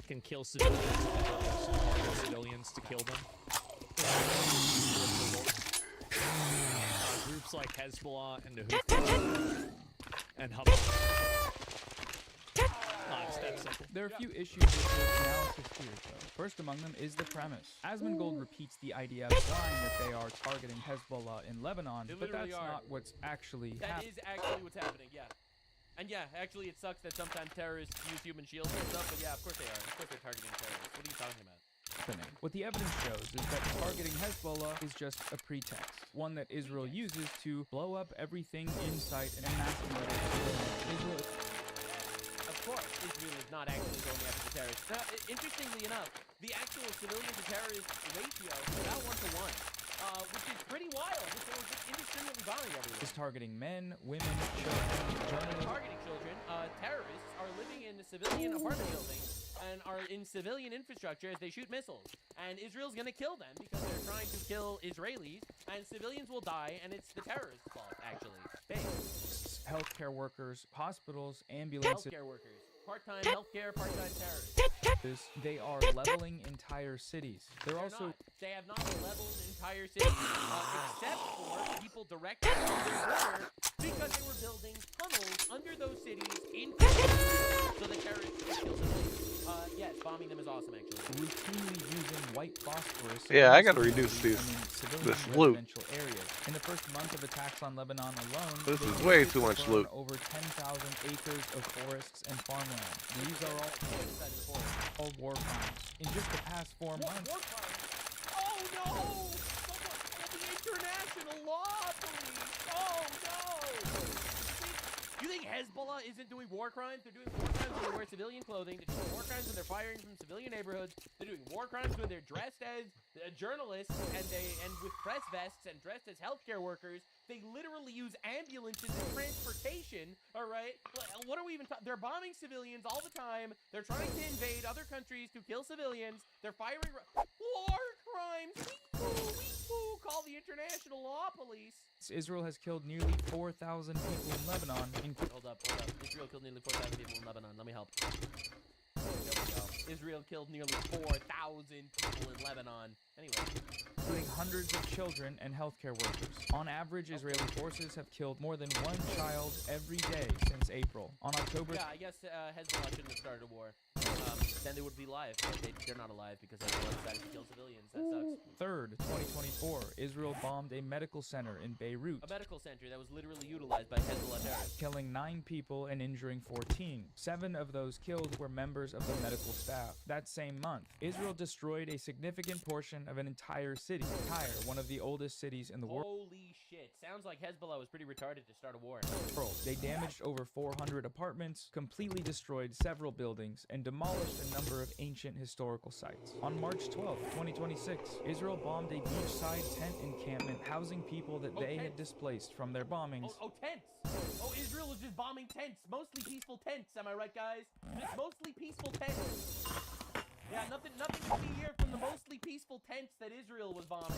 Can kill civilians. Civilians to kill them. Groups like Hezbollah and the Houthis and Hamas. It's that simple. There are a few issues with the analysis here, though. First among them is the premise. Asmongold repeats the idea implying that they are targeting Hezbollah in Lebanon, but that's not what's actually happening. That is actually what's happening, yeah. And yeah, actually it sucks that sometimes terrorists use human shields and stuff, but yeah, of course they are. Of course they're targeting terrorists. What are you talking about? What the evidence shows is that targeting Hezbollah is just a pretext, one that Israel uses to blow up everything in sight and mass murder Israel. Of course, Israel is not actually going after the terrorists. Now, interestingly enough, the actual civilian to terrorist ratio is about 1-to-1, which is pretty wild. They were just indiscriminately bombing everyone. Is targeting men, women, children, journalists. Targeting children. Terrorists are living in civilian apartment buildings and are in civilian infrastructure as they shoot missiles. And Israel's gonna kill them because they're trying to kill Israelis, and civilians will die, and it's the terrorists' fault, actually. Based. Healthcare workers, hospitals, ambulances. Healthcare workers. Part-time healthcare, part-time terrorists. They are leveling entire cities. They're also not. They have not leveled entire cities, except for people directly on their border, because they were building tunnels under those cities in so the terrorists could kill civilians. Yes, bombing them is awesome, actually. Routinely using white phosphorus. Yeah, I gotta reduce this loot. Areas. In the first month of attacks on Lebanon alone, This is way too much loot. Over 10,000 acres of forests and farmland. These are all war crimes. In just the past 4 months. War crimes? Oh no! Someone called the international law police! Oh no! You think Hezbollah isn't doing war crimes. They're doing war crimes when they wear civilian clothing. They're doing war crimes when they're firing from civilian neighborhoods. They're doing war crimes when they're dressed as journalists and with press vests and dressed as healthcare workers. They literally use ambulances as transportation, all right? What are we even talking? They're bombing civilians all the time. They're trying to invade other countries to kill civilians. They're firing war crimes. We call the international law police. Israel has killed nearly 4,000 people in Lebanon. Hold up. Israel killed nearly 4,000 people in Lebanon. Let me help. There we go. Israel killed nearly 4,000 people in Lebanon. Anyway. Including hundreds of children and healthcare workers. On average, Israeli forces have killed more than one child every day since April. On October... Yeah, I guess Hezbollah shouldn't have started a war. Then they would be alive, but they're not alive because Hezbollah decided to kill civilians. That sucks. 3rd, 2024, Israel bombed a medical center in Beirut. A medical center that was literally utilized by Hezbollah terrorists. Killing 9 people and injuring 14. 7 of those killed were members of the medical staff. That same month, Israel destroyed a significant portion of an entire city. Tyre, one of the oldest cities in the world. Holy shit. Sounds like Hezbollah was pretty retarded to start a war. They damaged over 400 apartments, completely destroyed several buildings, and demolished a number of ancient historical sites. On March 12, 2026, Israel bombed a beachside tent encampment housing people that they had displaced from their bombings. Tents! Israel was just bombing tents. Mostly peaceful tents, am I right, guys? Just mostly peaceful tents. Yeah, nothing to see here from the mostly peaceful tents that Israel was bombing.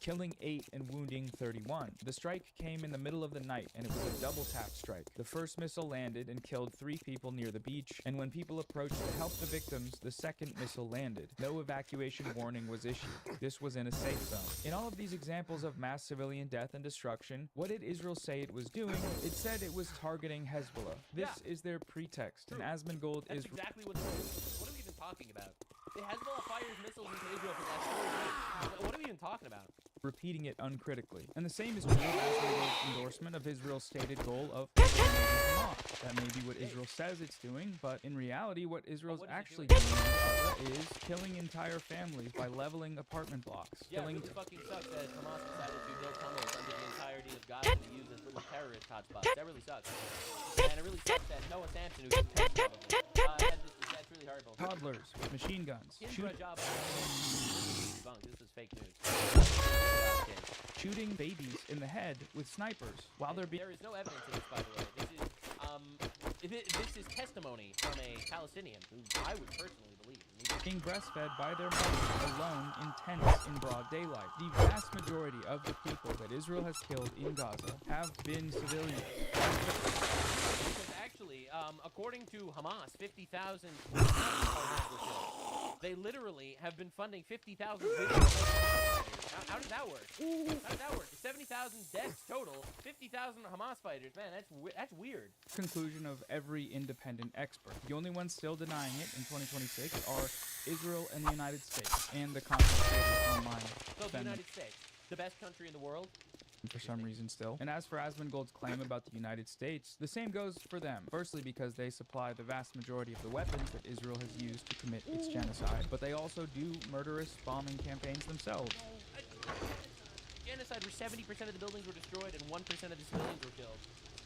Killing 8 and wounding 31. The strike came in the middle of the night, and it was a double tap strike. The first missile landed and killed 3 people near the beach, and when people approached to help the victims, the second missile landed. No evacuation warning was issued. This was in a safe zone. In all of these examples of mass civilian death and destruction, what did Israel say it was doing? It said it was targeting Hezbollah. This is their pretext, and Asmongold is... That's exactly what they're doing. What are we even talking about? The Hezbollah fires missiles into Israel for the last 4 days. What are we even talking about? Repeating it uncritically. And the same is true of Asmongold's endorsement of Israel's stated goal of Hamas. That may be what Israel says it's doing, but in reality, what Israel's actually doing is killing entire families by leveling apartment blocks. Yeah, killing it really fucking sucks that Hamas decided to build tunnels under the entirety of Gaza to use as little terrorist hotspots. That really sucks. And it really sucks that Noah Sampson, who's that's really horrible. Toddlers with machine guns. This is fake news. Shooting babies in the head with snipers while they're being... There is no evidence of this, by the way. This is testimony from a Palestinian who I would personally believe. Being breastfed by their mothers alone in tents in broad daylight. The vast majority of the people that Israel has killed in Gaza have been civilians. Because actually, according to Hamas, 50,000 were killed. They literally have been funding 50,000 How does that work? How does that work? 70,000 deaths total, 50,000 Hamas fighters. Man, that's weird. Conclusion of every independent expert. The only ones still denying it in 2026 are Israel and the United States, and the content creators online. So the United States, the best country in the world? For some reason still. And as for Asmongold's claim about the United States, the same goes for them. Firstly, because they supply the vast majority of the weapons that Israel has used to commit its genocide, but they also do murderous bombing campaigns themselves. Genocide where 70% of the buildings were destroyed and 1% of the civilians were killed.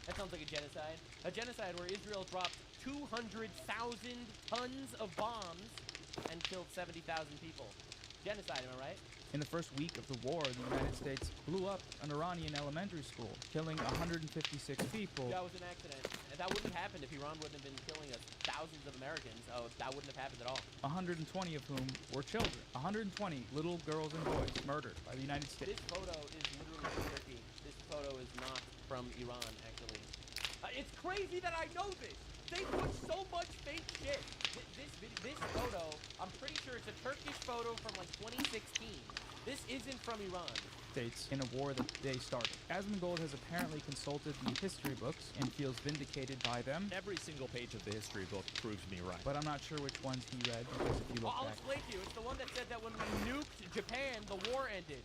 That sounds like a genocide. A genocide where Israel dropped 200,000 tons of bombs and killed 70,000 people. Genocide, am I right? In the first week of the war, the United States blew up an Iranian elementary school, killing 156 people. That was an accident. And that wouldn't have happened if Iran wouldn't have been killing us thousands of Americans. That wouldn't have happened at all. 120 of whom were children. 120 little girls and boys murdered by the United States. This photo is literally from Turkey. This photo is not from Iran, actually. It's crazy that I know this. They put so much fake shit. This photo, I'm pretty sure it's a Turkish photo from like 2016. This isn't from Iran. States in a war that they started. Asmongold has apparently consulted the history books and feels vindicated by them. Every single page of the history book proves me right. But I'm not sure which ones he read, because if you look I'll back... explain to you. It's the one that said that when we nuked Japan, the war ended.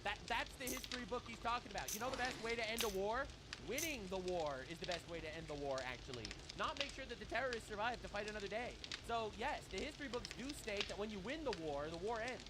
That's the history book he's talking about. You know the best way to end a war? Winning the war is the best way to end the war, actually. Not make sure that the terrorists survive to fight another day. So, yes, the history books do state that when you win the war ends.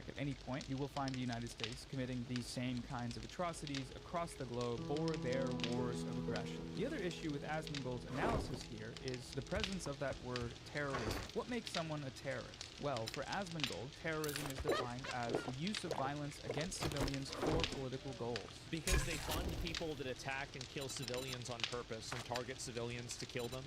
At any point, you will find the United States committing these same kinds of atrocities across the globe for their wars of aggression. The other issue with Asmongold's analysis here is the presence of that word terrorism. What makes someone a terrorist? Well, for Asmongold, terrorism is defined as the use of violence against civilians for political goals. Because they fund people that attack and kill civilians on purpose and target civilians to kill them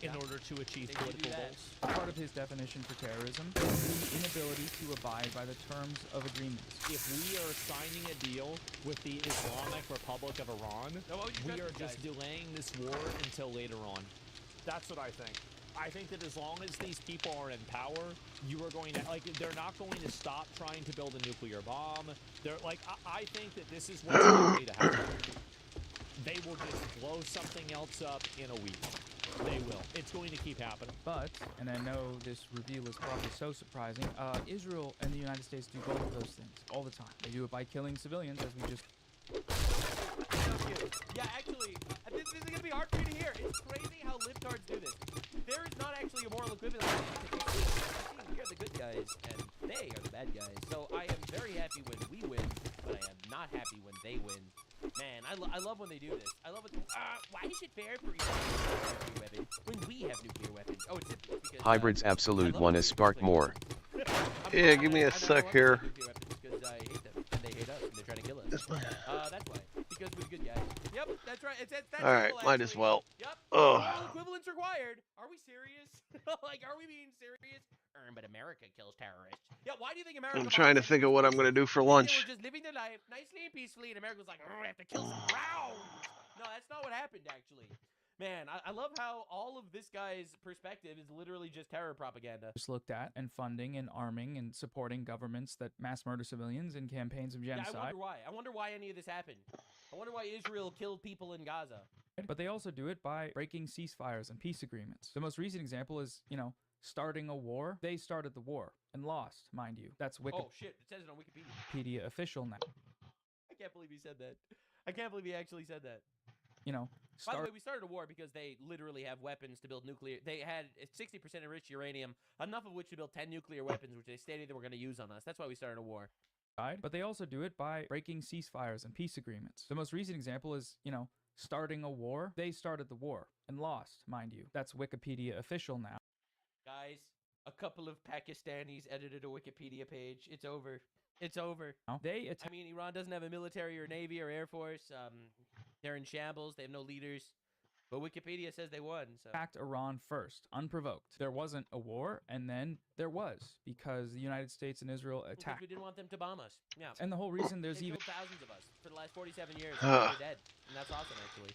in order to achieve political goals. Part of his definition for terrorism is the inability to abide by the terms of agreements. If we are signing a deal with the Islamic Republic of Iran, we are just delaying this war until later on. That's what I think. I think that as long as these people are in power, you are going to, like, they're not going to stop trying to build a nuclear bomb. They're like, I think that this is what's likely to happen. They will just blow something else up in a week. They will. It's going to keep happening. But, and I know this reveal is probably so surprising, Israel and the United States do both of those things all the time. They do it by killing civilians, as we just... Yeah, actually, this is going to be hard for you to hear. It's crazy how libtards do this. There is not actually a moral equivalent. We are the good guys, and they are the bad guys. So I am very happy when we win, but I am not happy when they win. Man, I love when they do this. I love it. Why is it fair for you to have nuclear weapons when we have nuclear weapons? Oh, it's because Hybrids Absolute want to spark more. Yeah, give me a sec here. Because I hate them, and they hate us, and they're trying to kill us. That's why. Because we're the good guys. Yep, that's right. That's All right, simple, might as actually. well. Yep. Ugh. Moral equivalence required. Are we serious? Like, are we being serious? But America kills terrorists. Yeah, why do you think America? I'm trying to think of what I'm gonna do for lunch. They were just living their life nicely and peacefully, and America was like, "I have to kill some rounds." No, that's not what happened, actually. Man, I love how all of this guy's perspective is literally just terror propaganda. Just looked at and funding and arming and supporting governments that mass murder civilians in campaigns of genocide. Yeah, I wonder why. I wonder why any of this happened. I wonder why Israel killed people in Gaza. But they also do it by breaking ceasefires and peace agreements. The most recent example is, starting a war. They started the war and lost, mind you. That's Oh, shit. It says it on Wikipedia. Wikipedia official now. I can't believe he said that. I can't believe he actually said that. By the way, we started a war because they literally have weapons to build nuclear. They had 60% enriched uranium, enough of which to build 10 nuclear weapons, which they stated they were going to use on us. That's why we started a war. But they also do it by breaking ceasefires and peace agreements. The most recent example is, starting a war. They started the war and lost, mind you. That's Wikipedia official now. Guys, a couple of Pakistanis edited a Wikipedia page. It's over. It's over. I mean, Iran doesn't have a military or navy or air force. They're in shambles. They have no leaders. But Wikipedia says they won. So. Attacked Iran first, unprovoked. There wasn't a war, and then there was, because the United States and Israel attacked. Because we didn't want them to bomb us. Yeah. And the whole reason there's they even killed thousands of us for the last 47 years. They're dead. And that's awesome, actually.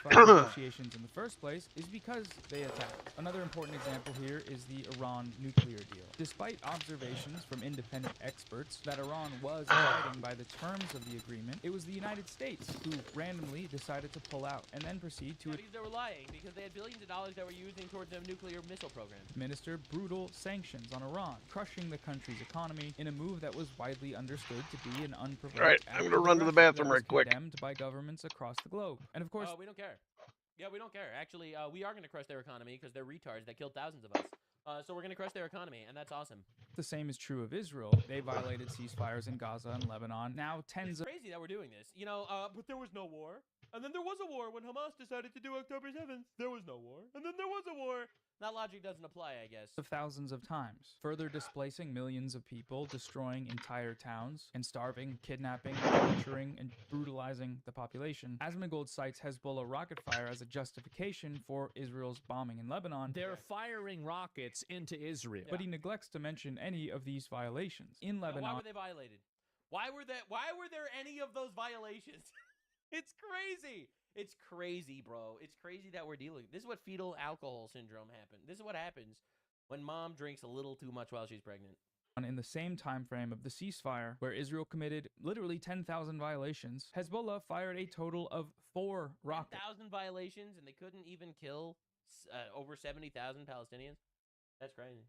Negotiations in the first place is because they attacked. Another important example here is the Iran nuclear deal. Despite observations from independent experts that Iran was abiding by the terms of the agreement, it was the United States who randomly decided to pull out and then proceed to because they were lying, because they had billions of dollars that were using towards their nuclear missile program. Administer brutal sanctions on Iran, crushing the country's economy in a move that was widely understood to be an unprovoked. All right, I'm gonna run to the bathroom right quick. Condemned by governments across the globe, and of course, we don't care. Yeah, we don't care. Actually, we are going to crush their economy because they're retards that killed thousands of us. So we're going to crush their economy, and that's awesome. The same is true of Israel. They violated ceasefires in Gaza and Lebanon. Now it's crazy that we're doing this. But there was no war. And then there was a war when Hamas decided to do October 7th. There was no war. And then there was a war. That logic doesn't apply, I guess. Of thousands of times, further displacing millions of people, destroying entire towns, and starving, kidnapping, torturing, and brutalizing the population. Asmongold cites Hezbollah rocket fire as a justification for Israel's bombing in Lebanon. They're firing rockets into Israel. But he neglects to mention any of these violations. In Lebanon... Why were they violated? Why were there any of those violations? It's crazy. It's crazy, bro. It's crazy that we're dealing. This is what fetal alcohol syndrome happened. This is what happens when mom drinks a little too much while she's pregnant. In the same time frame of the ceasefire, where Israel committed literally 10,000 violations, Hezbollah fired a total of 4 rockets. 10,000 violations, and they couldn't even kill over 70,000 Palestinians? That's crazy.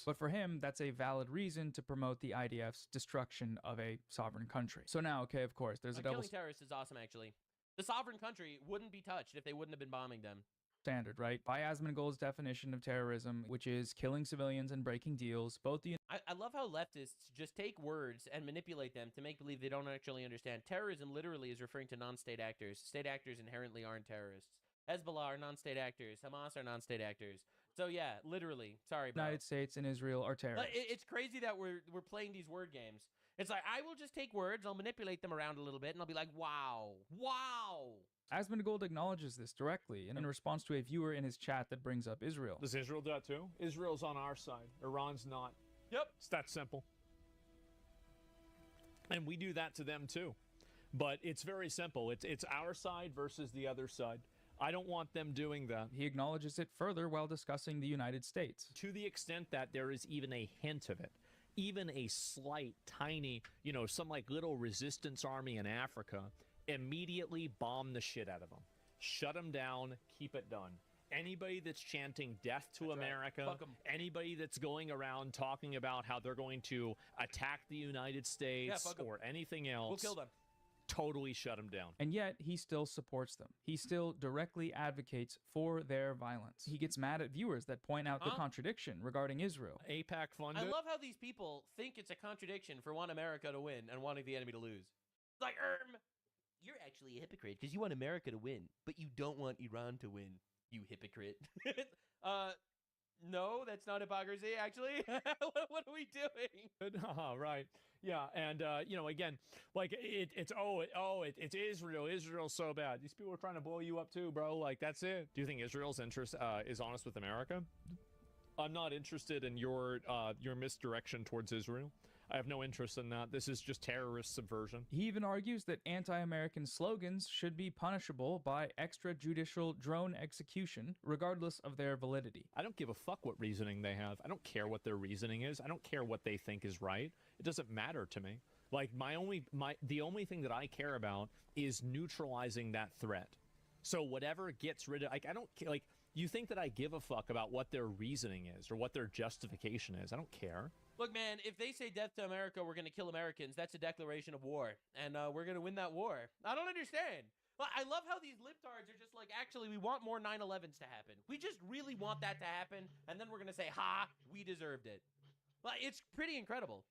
But for him, that's a valid reason to promote the IDF's destruction of a sovereign country. So now, okay, of course, there's a double killing terrorists is awesome, actually. The sovereign country wouldn't be touched if they wouldn't have been bombing them. Standard, right? By Asmongold's definition of terrorism, which is killing civilians and breaking deals, both the I love how leftists just take words and manipulate them to make believe they don't actually understand. Terrorism literally is referring to non-state actors. State actors inherently aren't terrorists. Hezbollah are non-state actors. Hamas are non-state actors. So yeah, literally. Sorry, bro. United States and Israel are terrorists. It's crazy that we're playing these word games. It's like, I will just take words, I'll manipulate them around a little bit, and I'll be like, wow, wow. Asmongold acknowledges this directly in response to a viewer in his chat that brings up Israel. Does Israel do that too? Israel's on our side. Iran's not. Yep. It's that simple. And we do that to them too. But it's very simple. It's our side versus the other side. I don't want them doing that. He acknowledges it further while discussing the United States. To the extent that there is even a hint of it, even a slight, tiny, some like little resistance army in Africa, immediately bomb the shit out of them. Shut them down, keep it done. Anybody that's chanting death to America, anybody that's going around talking about how they're going to attack the United States or anything else, we'll kill them. Totally shut them down. And yet, he still supports them. He still directly advocates for their violence. He gets mad at viewers that point out the contradiction regarding Israel. AIPAC funded. I love how these people think it's a contradiction for wanting America to win and wanting the enemy to lose. Like, you're actually a hypocrite because you want America to win, but you don't want Iran to win, you hypocrite. No, that's not hypocrisy, actually. What are we doing? Right. Yeah, and again, like it's Israel. Israel's so bad. These people are trying to blow you up too, bro. Like, that's it. Do you think Israel's interest is honest with America? I'm not interested in your misdirection towards Israel. I have no interest in that. This is just terrorist subversion. He even argues that anti-American slogans should be punishable by extrajudicial drone execution, regardless of their validity. I don't give a fuck what reasoning they have. I don't care what their reasoning is. I don't care what they think is right. It doesn't matter to me. Like, the only thing that I care about is neutralizing that threat. So whatever gets rid of, like, I don't care. Like, you think that I give a fuck about what their reasoning is or what their justification is? I don't care. Look, man, if they say death to America, we're going to kill Americans, that's a declaration of war. And we're going to win that war. I don't understand. I love how these libtards are just like, actually, we want more 9/11s to happen. We just really want that to happen. And then we're going to say, ha, we deserved it. It's pretty incredible.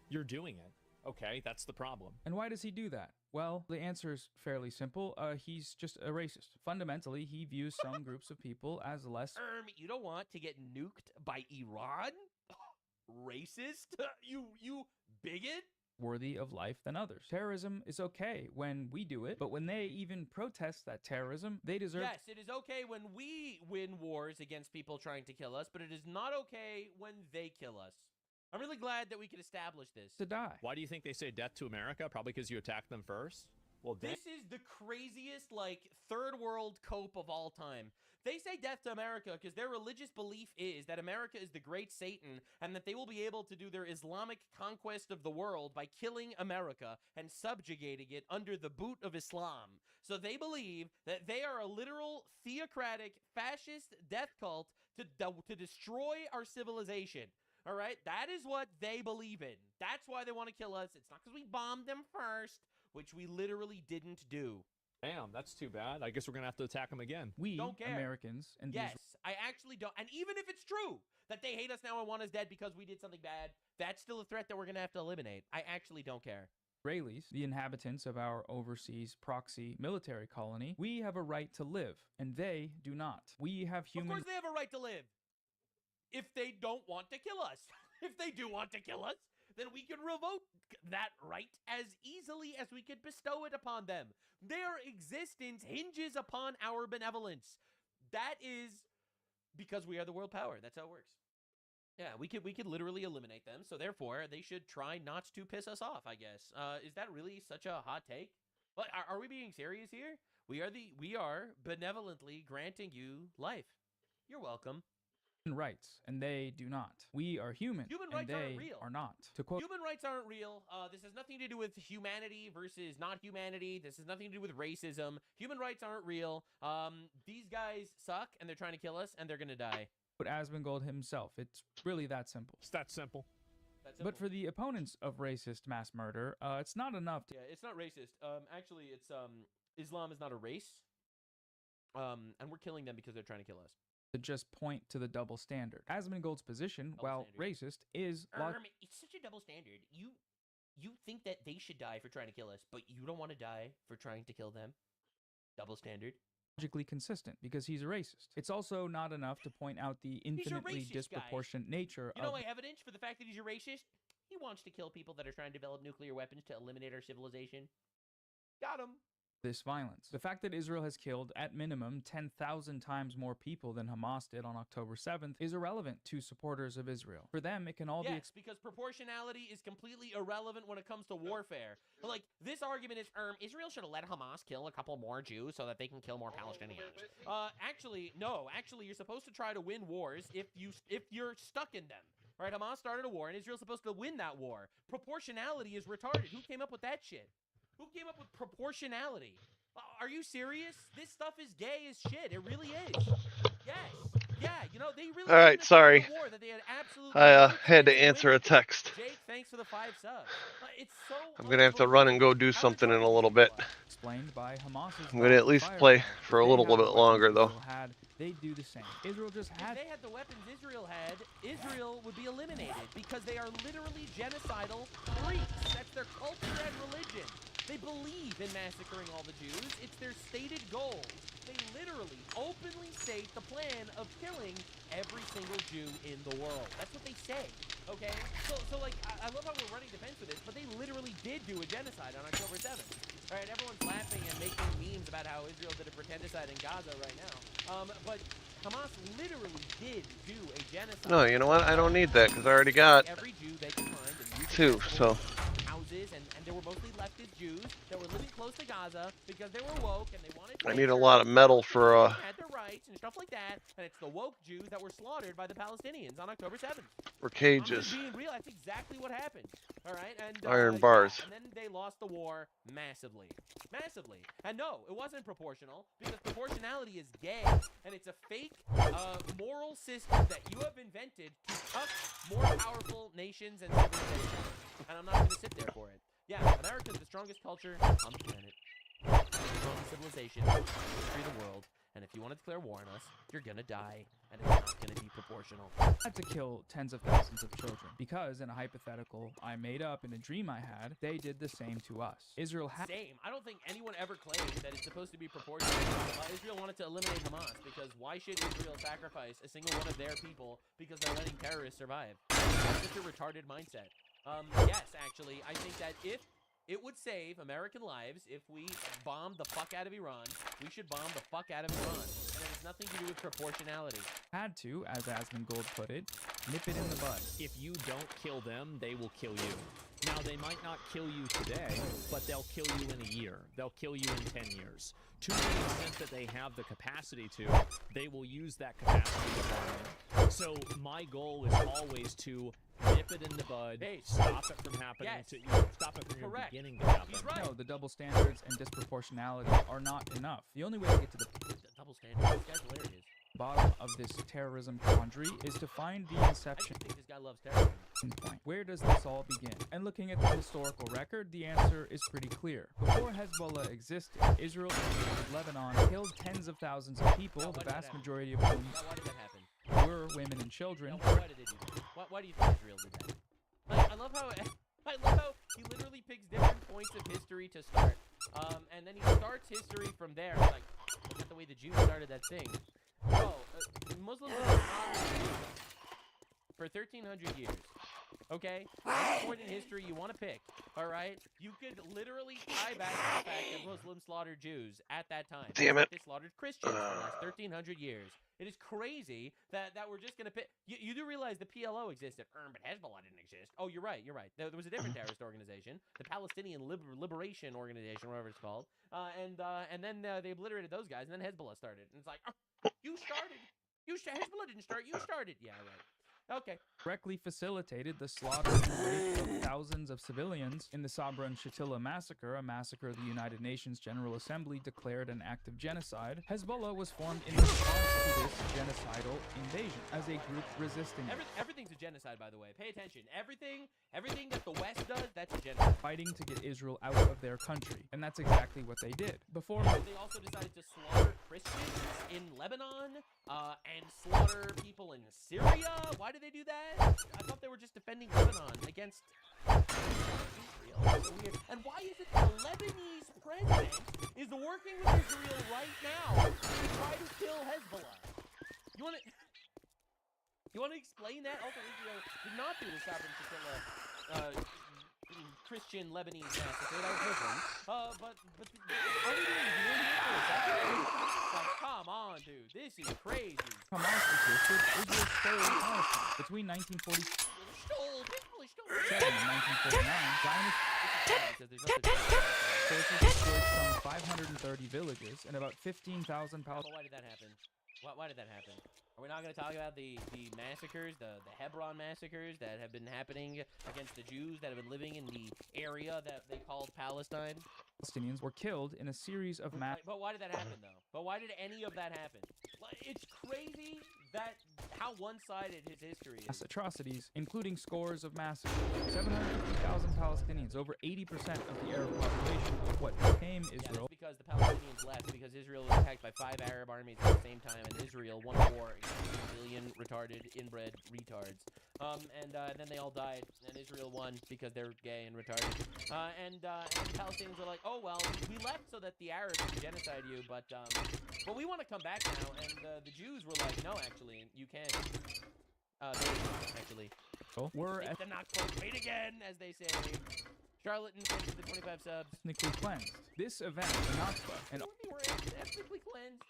You're doing it. Okay, that's the problem. And why does he do that? Well, the answer is fairly simple. He's just a racist. Fundamentally, he views some groups of people as less... You don't want to get nuked by Iran? Racist? You bigot? ...worthy of life than others. Terrorism is okay when we do it, but when they even protest that terrorism, they deserve... Yes, it is okay when we win wars against people trying to kill us, but it is not okay when they kill us. I'm really glad that we can establish this. ...to die. Why do you think they say death to America? Probably because you attacked them first? Well, this is the craziest, third world cope of all time. They say death to America because their religious belief is that America is the great Satan and that they will be able to do their Islamic conquest of the world by killing America and subjugating it under the boot of Islam. So they believe that they are a literal theocratic fascist death cult to destroy our civilization. All right? That is what they believe in. That's why they want to kill us. It's not because we bombed them first, which we literally didn't do. Damn, that's too bad. I guess we're going to have to attack them again. We, don't care. Americans, and yes, I actually don't. And even if it's true that they hate us now and want us dead because we did something bad, that's still a threat that we're going to have to eliminate. I actually don't care. Israelis, the inhabitants of our overseas proxy military colony, we have a right to live, and they do not. We have human... Of course they have a right to live. If they don't want to kill us. If they do want to kill us, then we can revoke that right as easily as we could bestow it upon them. Their existence hinges upon our benevolence. That is because we are the world power. That's how it works. Yeah, we could literally eliminate them, so therefore they should try not to piss us off, I guess. Is that really such a hot take? But are we being serious here? We are benevolently granting you life. You're welcome. Rights, and they do not. We are human, Human and rights they aren't real. are not. To quote, human rights aren't real. This has nothing to do with humanity versus not humanity. This has nothing to do with racism. Human rights aren't real. These guys suck, and they're trying to kill us, and they're gonna die. But Asmongold himself, it's really that simple. It's that simple. But for the opponents of racist mass murder, it's not enough to... Yeah, it's not racist. Actually, it's Islam is not a race. And we're killing them because they're trying to kill us. to just point to the double standard. Asmongold's position, while racist, is It's such a double standard. You think that they should die for trying to kill us, but you don't want to die for trying to kill them? Double standard. logically consistent because he's a racist. It's also not enough to point out the infinitely racist, disproportionate nature You know of my evidence for the fact that he's a racist? He wants to kill people that are trying to develop nuclear weapons to eliminate our civilization. Got him. this violence. The fact that Israel has killed, at minimum, 10,000 times more people than Hamas did on October 7th is irrelevant to supporters of Israel. For them, it can all be... Yes, because proportionality is completely irrelevant when it comes to warfare. Like, this argument is, Israel should have let Hamas kill a couple more Jews so that they can kill more Palestinians. Actually, no. Actually, you're supposed to try to win wars if you're stuck in them. Right? Hamas started a war, and Israel's supposed to win that war. Proportionality is retarded. Who came up with that shit? Who came up with proportionality? Are you serious? This stuff is gay as shit. It really is. Yes. Yeah, you know, they really All right, sorry. war that they had absolutely I had to answer a text. Jake, thanks for the 5 subs. It's so I'm gonna have to run and go do something in a little bit. Explained by Hamas's I'm gonna at least play for a little bit longer though. They do the same. Israel just had... If they had the weapons Israel had, Israel would be eliminated because they are literally genocidal freaks. That's their culture and religion. They believe in massacring all the Jews. It's their stated goal. They literally openly state the plan of killing every single Jew in the world. That's what they say, okay? So like, I love how we're running defense with this, but they literally did do a genocide on October 7th. All right, everyone's laughing and making memes about how Israel did a pretenticide in Gaza right now. But Hamas literally did do a genocide. No, you know what? I don't need that because I already got every Jew they could find and 2, so... houses, and they were mostly leftist Jews that were living close to Gaza because they were woke and they wanted to I need a lot of metal for had their rights and stuff like that, and it's the woke Jews that were slaughtered by the Palestinians on October 7th. for cages. I'm being real. That's exactly what happened. All right, and Iron bars. Yeah, and then they lost the war massively, massively. And no, it wasn't proportional because proportionality is gay, and it's a fake moral system that you have invented to cuff more powerful nations and civilizations. And I'm not going to sit there for it. Yeah, America's the strongest culture on the planet. Strongest civilization in the history of the world. And if you want to declare war on us, you're going to die. And it's not going to be proportional. Had to kill tens of thousands of children. Because in a hypothetical I made up in a dream I had, they did the same to us. Israel had... Same. I don't think anyone ever claimed that it's supposed to be proportional. Israel wanted to eliminate Hamas because why should Israel sacrifice a single one of their people because they're letting terrorists survive? That's such a retarded mindset. Yes, actually, I think that if it would save American lives if we bombed the fuck out of Iran, we should bomb the fuck out of Iran. And it has nothing to do with proportionality. Had to, as Asmongold put it, nip it in the bud. If you don't kill them, they will kill you. Now, they might not kill you today, but they'll kill you in a year. They'll kill you in 10 years. To the extent that they have the capacity to, they will use that capacity to harm you. So my goal is always to nip it in the bud, stop it from happening, stop it from beginning to happen. Right. No, the double standards and disproportionality are not enough. The only way to get to the double standards, this guy's hilarious. Bottom of this terrorism quandary is to find the inception I think this guy loves terrorism. point. Where does this all begin? And looking at the historical record, the answer is pretty clear. Before Hezbollah existed, Israel invaded Lebanon, killed tens of thousands of people, the vast majority of whom Why did that happen? were women and children. Why did it do that? Why do you think Israel did that? Like, I love how he literally picks different points of history to start. And then he starts history from there. It's like, look at the way the Jews started that thing. Bro, Muslims have been honoring Jews for 1,300 years. Okay? Any point in history you want to pick, alright? You could literally tie back to the fact that Muslims slaughtered Jews at that time. Damn it. They slaughtered Christians for the last 1,300 years. It is crazy that we're just going to pick... You do realize the PLO existed, but Hezbollah didn't exist. Oh, you're right. There was a different terrorist organization, the Palestinian Liberation Organization, whatever it's called. And then they obliterated those guys, and then Hezbollah started. And it's like, you started. Hezbollah didn't start. You started. Yeah, right. Okay. Directly facilitated the slaughter and rape of thousands of civilians in the Sabra and Shatila massacre, a massacre the United Nations General Assembly declared an act of genocide. Hezbollah was formed in response to this genocidal invasion as a group resisting it. Everything's a genocide, by the way. Pay attention. Everything that the West does, that's a genocide. Fighting to get Israel out of their country, and that's exactly what they did. Before they also decided to slaughter Christians in Lebanon and slaughter people in Syria. Why did they do that? I thought they were just defending Lebanon against Israel. That's so weird. And why is it the Lebanese president is working with Israel right now to try to kill Hezbollah? You want to explain that? Also, Israel did not do the Sabra and Shatila Christian Lebanese massacre. That was different. But are we doing here for a second? Like, come on, dude. This is crazy. Hamas existed, Israel stole Palestine. Between 1947 and 1949, Zionist forces destroyed some 530 villages and about 15,000 Palestinians. Why did that happen? Why did that happen? Are we not going to talk about the massacres, the Hebron massacres that have been happening against the Jews that have been living in the area that they called Palestine? Palestinians were killed in a series of But why did that happen, though? But why did any of that happen? It's crazy that how one-sided his history is. mass atrocities, including scores of massacres. 750,000 Palestinians, over 80% of the Arab population of what became Israel. Yeah, because the Palestinians left because Israel was attacked by 5 Arab armies at the same time, and Israel won the war against a million retarded, inbred retards. And then they all died, and Israel won because they're gay and retarded. And the Palestinians were like, oh, well, we left so that the Arabs could genocide you, but we want to come back now. And the Jews were like, no, actually, you can't. Actually. We're the Nakba wait again, as they say. Charlatan, thanks for the 25 subs. Ethnically cleansed. This event, the Nakba, and they were ethnically cleansed.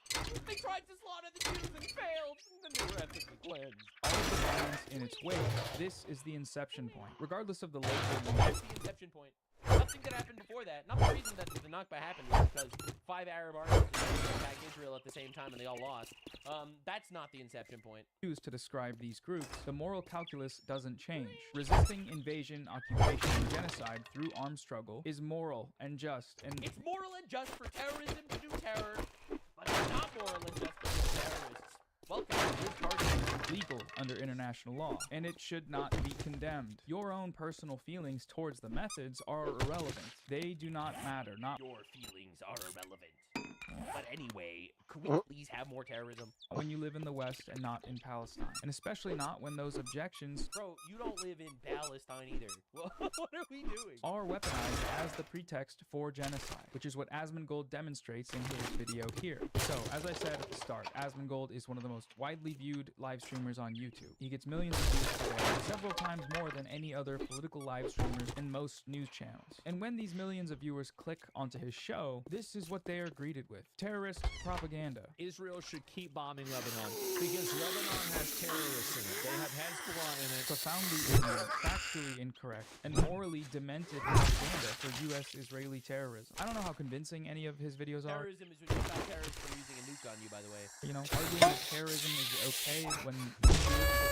They tried to slaughter the Jews and failed, and then they were ethnically cleansed. all of the violence in its wake, this is the inception point. Regardless of the label. That's the inception point. Nothing that happened before that. Not the reason that the Nakba happened was because 5 Arab armies attacked Israel at the same time and they all lost. That's not the inception point. Used to describe these groups, the moral calculus doesn't change. Resisting invasion, occupation, and genocide through armed struggle is moral and just. And it's moral and just for terrorism to do terror, but it's not moral and just for terrorists. Welcome to your party. Legal under international law, and it should not be condemned. Your own personal feelings towards the methods are irrelevant. They do not matter. Your feelings are irrelevant. But anyway, could we please have more terrorism? When you live in the West and not in Palestine, and especially not when those objections, bro, you don't live in Palestine either. What are we doing? Are weaponized as the pretext for genocide, which is what Asmongold demonstrates in his video here. So, as I said at the start, Asmongold is one of the most widely viewed live streamers on YouTube. He gets millions of views per day, several times more than any other political live streamers in most news channels. And when these millions of viewers click onto his show, this is what they are greeted with: terrorist propaganda. Israel should keep bombing Lebanon because Lebanon has terrorists in it. They have Hezbollah in it. Profoundly ignorant, factually incorrect, and morally demented propaganda for U.S.-Israeli terrorism. I don't know how convincing any of his videos are. Terrorism is when you stop terrorists from using a nuke on you, by the way. You know, arguing that terrorism is okay when you do it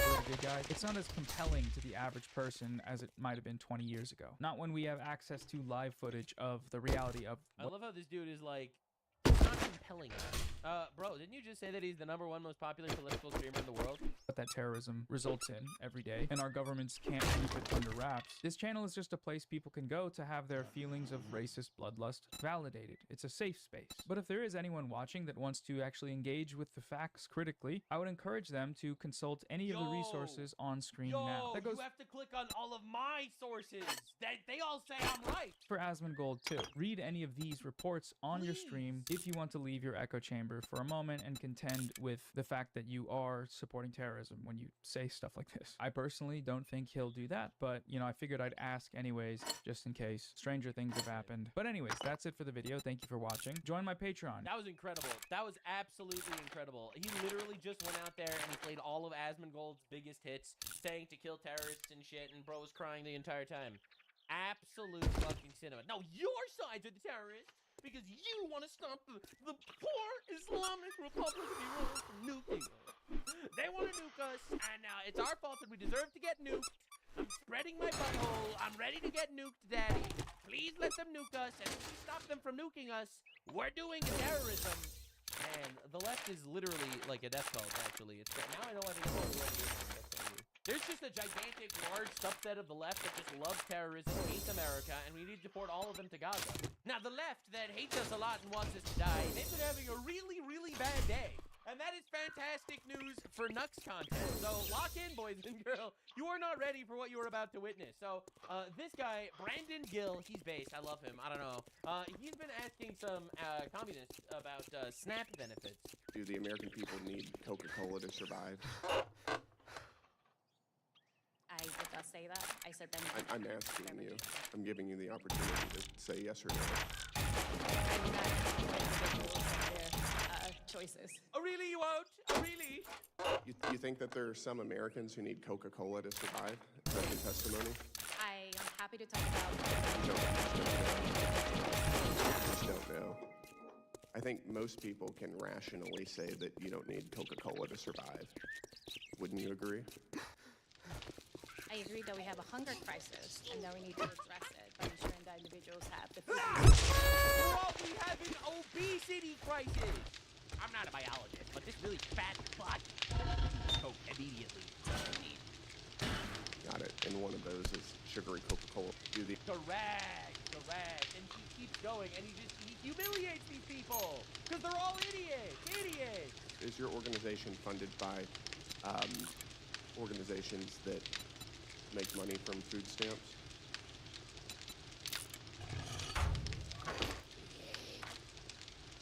for the good guys, it's not as compelling to the average person as it might have been 20 years ago. Not when we have access to live footage of the reality of. I love how this dude is like, it's not compelling. Bro, didn't you just say that he's the #1 most popular political streamer in the world? What that terrorism results in every day, and our governments can't keep it under wraps. This channel is just a place people can go to have their feelings of racist bloodlust validated. It's a safe space. But if there is anyone watching that wants to actually engage with the facts critically, I would encourage them to consult any of the resources on screen now. That goes you have to click on all of my sources. They all say I'm right. For Asmongold too. Read any of these reports on your stream if you want to leave your echo chamber for a moment and contend with the fact that you are supporting terrorism when you say stuff like this. I personally don't think he'll do that, but you know, I figured I'd ask anyways, just in case stranger things have happened. But anyways, that's it for the video. Thank you for watching. Join my Patreon. That was incredible. That was absolutely incredible. He literally just went out there and he played all of Asmongold's biggest hits, saying to kill terrorists and shit, and bro was crying the entire time. Absolute fucking cinema. Now your sides are the terrorists because you want to stop the poor Islamic Republic of Iran from nuking. They want to nuke us, and now It's our fault and we deserve to get nuked. I'm spreading my butthole. I'm ready to get nuked, Daddy. Please let them nuke us, and if we stop them from nuking us, we're doing terrorism. And the left is literally like a death cult, actually. It's now I know I think it's already. There's just a gigantic, large subset of the left that just loves terrorism, hates America, and we need to deport all of them to Gaza. Now, the left that hates us a lot and wants us to die, they've been having a really, really bad day. And that is fantastic news for Nux content. So lock in, boys and girls. You are not ready for what you are about to witness. So this guy, Brandon Gill, he's based. I love him. I don't know. He's been asking some communists about SNAP benefits. Do the American people need Coca-Cola to survive? I did not say that. I said then. I'm asking you. I'm giving you the opportunity to say yes or no. I'm not choices. Oh, really? You won't? Oh, really? You think that there are some Americans who need Coca-Cola to survive? Is that your testimony? I am happy to talk about. You just don't know. I think most people can rationally say that you don't need Coca-Cola to survive. Wouldn't you agree? I agree that we have a hunger crisis and that we need to address it by ensuring that individuals have the food. Well, we have an obesity crisis. I'm not a biologist, but this really fat butt. Coke immediately. Got it. And one of those is sugary Coca-Cola. Correct. And he keeps going, and he humiliates these people because they're all idiots. Is your organization funded by organizations that make money from food stamps?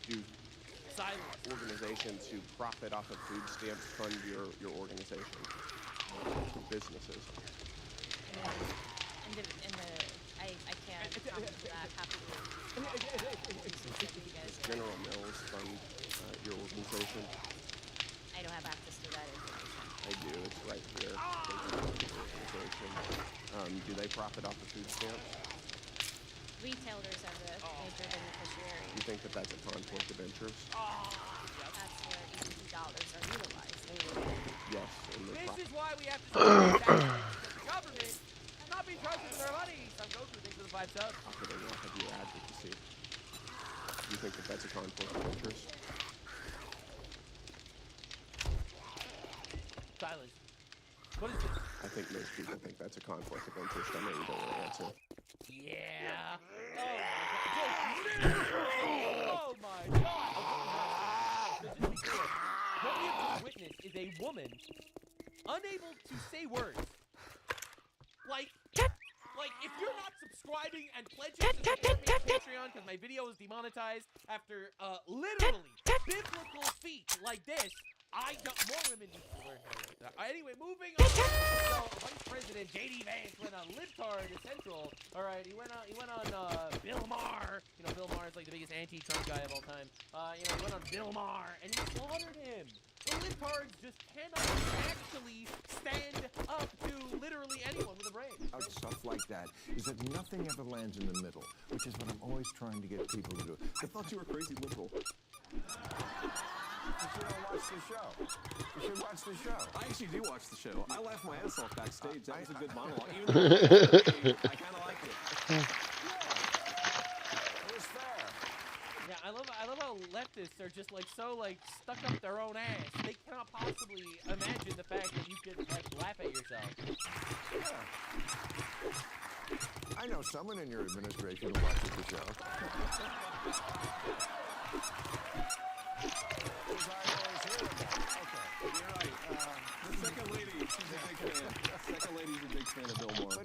Do organizations who profit off of food stamps fund your organization? Businesses? I can't comment to that happily. General Mills fund your organization? I don't have access to that information. I do. It's right here. Organization. Do they profit off of food stamps? Retailers are the major beneficiaries. You think that that's a conflict of interest? That's where EBT dollars are utilized. Yes. This is why we have to support the government and not be trusted with our money. Some go through things with the 5 subs. How could they not have your advocacy? Do you think that that's a conflict of interest? Silence. What is this? I think most people think that's a conflict of interest. I know you don't want to answer. Yeah. Oh my God. So just to be clear, what we have just witnessed is a woman unable to say words. Like if you're not subscribing and pledging to support me on Patreon because my video is demonetized after literally biblical feet like this, I don't. More women need to learn how to do that. Anyway, moving on. So, Vice President J.D. Vance went on Libtard Central. All right, he went on Bill Maher. You know, Bill Maher is like the biggest anti-Trump guy of all time. He went on Bill Maher and he slaughtered him. The libtards just cannot actually stand up to literally anyone with a brain. Stuff like that is that nothing ever lands in the middle, which is what I'm always trying to get people to do. I thought you were crazy liberal. But you don't watch the show. You should watch the show. I actually do watch the show. I laughed my ass off backstage. That was a good monologue. Even though I kind of liked it. It was fair. Yeah, I love how leftists are just like so like stuck up their own ass. They cannot possibly imagine the fact that you could like laugh at yourself. Yeah. I know someone in your administration who watches the show. The second lady, she's a big fan. Second lady's a big fan of Bill Maher.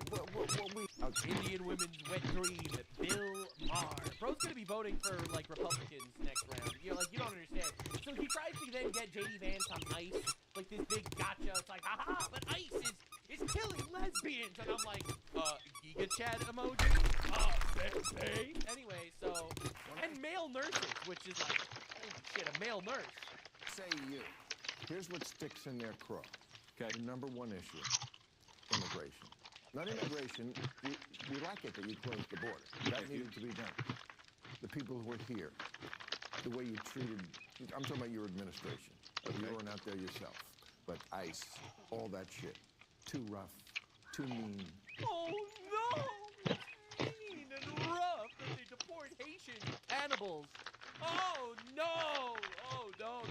Indian women's wet dream, Bill Maher. Bro's gonna be voting for like Republicans next round. You don't understand. So he tries to then get J.D. Vance on ICE, like this big gotcha. It's like, haha, but ICE is killing lesbians, and I'm like, Giga Chat emoji. Sexy. Anyway, so and male nurses, which is like, holy shit, a male nurse. Say you. Here's what sticks in their craw. Okay. The number one issue, immigration. Not immigration, we like it that you closed the border. That needed to be done. The people who were here, the way you treated, I'm talking about your administration. Okay. You weren't out there yourself. But ICE, all that shit, too rough, too mean. Oh no! It's mean and rough that they deport Haitian cannibals. Oh no! Oh no!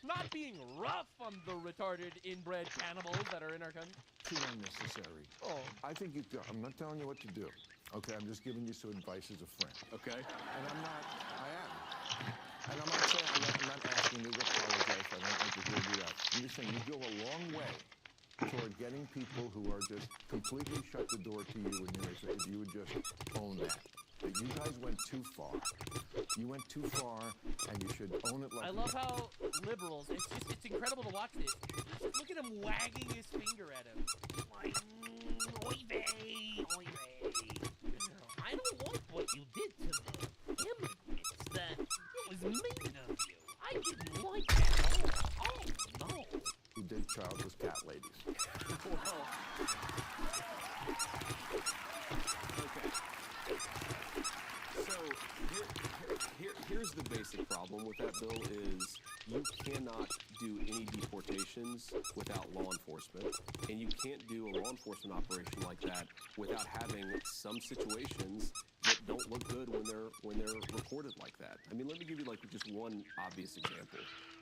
Not being rough on the retarded inbred cannibals that are in our country. Too unnecessary. Oh. I think I'm not telling you what to do. Okay, I'm just giving you some advice as a friend. Okay? And I am. And I'm not saying, I'm not asking you to apologize. I don't think you'll do that. I'm just saying you go a long way toward getting people who are just completely shut the door to you and if you would just own that. That you guys went too far. You went too far, and you should own it like. I love how liberals. It's incredible to watch this. Just look at him wagging his finger at him. Like, oy vey, oy vey. I don't like what you did to the immigrants. It was mean of you. I didn't like that. Oh no. You did childless cat ladies. Okay. So here's the basic problem with that bill is you cannot do any deportations without law enforcement, and you can't do a law enforcement operation like that without having some situations that don't look good when they're reported like that. I mean, let me give you like just one obvious example.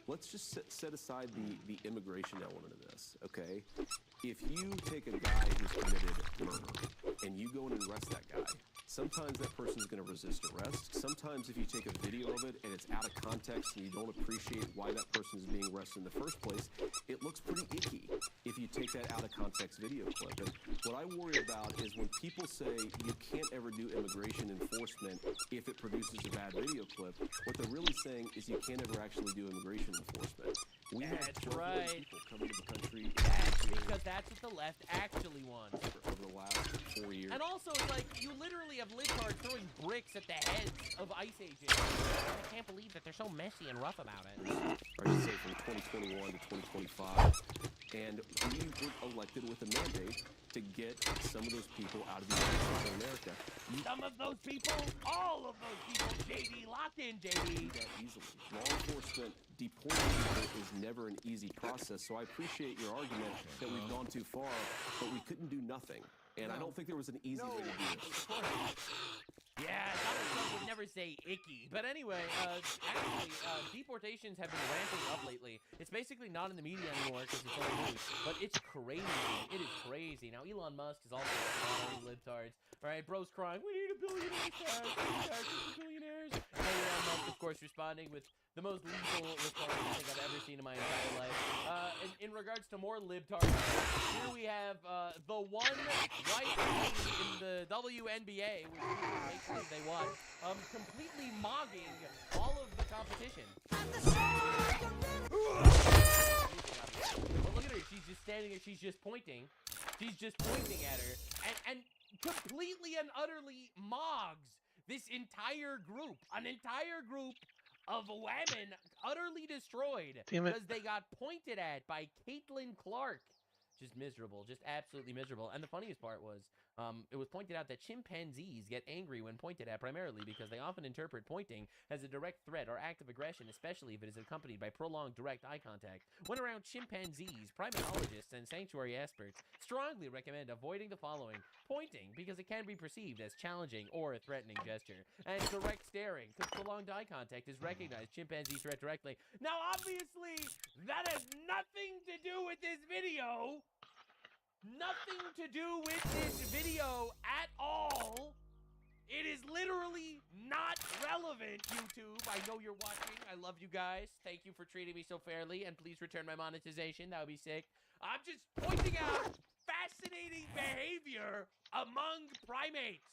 Let's just set aside the immigration element of this, okay? If you take a guy who's committed murder and you go in and arrest that guy, sometimes that person's going to resist arrest. Sometimes if you take a video of it and it's out of context and you don't appreciate why that person is being arrested in the first place, it looks pretty icky if you take that out of context video clip. And what I worry about is when people say you can't ever do immigration enforcement if it produces a bad video clip, what they're really saying is you can't ever actually do immigration enforcement. We have 12 million people coming to the country. Because that's what the left actually wants. Over the last 4 years. And also, it's like, you literally have libtards throwing bricks at the heads of ICE agents. I can't believe that they're so messy and rough about it. Or I should say from 2021 to 2025. And we were elected with a mandate to get some of those people out of the United States of America. Some of those people? All of those people, JD. Locked in, JD. That easily. Law enforcement deporting people is never an easy process, so I appreciate your argument that we've gone too far, but we couldn't do nothing. And I don't think there was an easy way to do this. Yeah, Donald Trump would never say icky. But anyway, actually, deportations have been ramping up lately. It's basically not in the media anymore because it's old news. But it's crazy. It is crazy. Now, Elon Musk is also following libtards. All right, bro's crying, we need a billionaire tax for billionaires. And Elon Musk, of course, responding with the most lethal response I think I've ever seen in my entire life. In regards to more libtards, here we have the one white team in the WNBA, which makes sure they won, completely mogging all of the competition. But look at her, she's just standing there, she's just pointing. She's just pointing at her, and completely and utterly mogs this entire group. An entire group of women utterly destroyed because they got pointed at by Caitlin Clark. Just miserable, just absolutely miserable. And the funniest part was, it was pointed out that chimpanzees get angry when pointed at primarily because they often interpret pointing as a direct threat or act of aggression, especially if it is accompanied by prolonged direct eye contact. When around chimpanzees, primatologists and sanctuary experts strongly recommend avoiding the following: pointing, because it can be perceived as challenging or a threatening gesture, and direct staring, because prolonged eye contact is recognized chimpanzee threat directly. Now, obviously, that has nothing to do with this video. Nothing to do with this video at all. It is literally not relevant, YouTube. I know you're watching. I love you guys. Thank you for treating me so fairly, and please return my monetization. That would be sick. I'm just pointing out fascinating behavior among primates.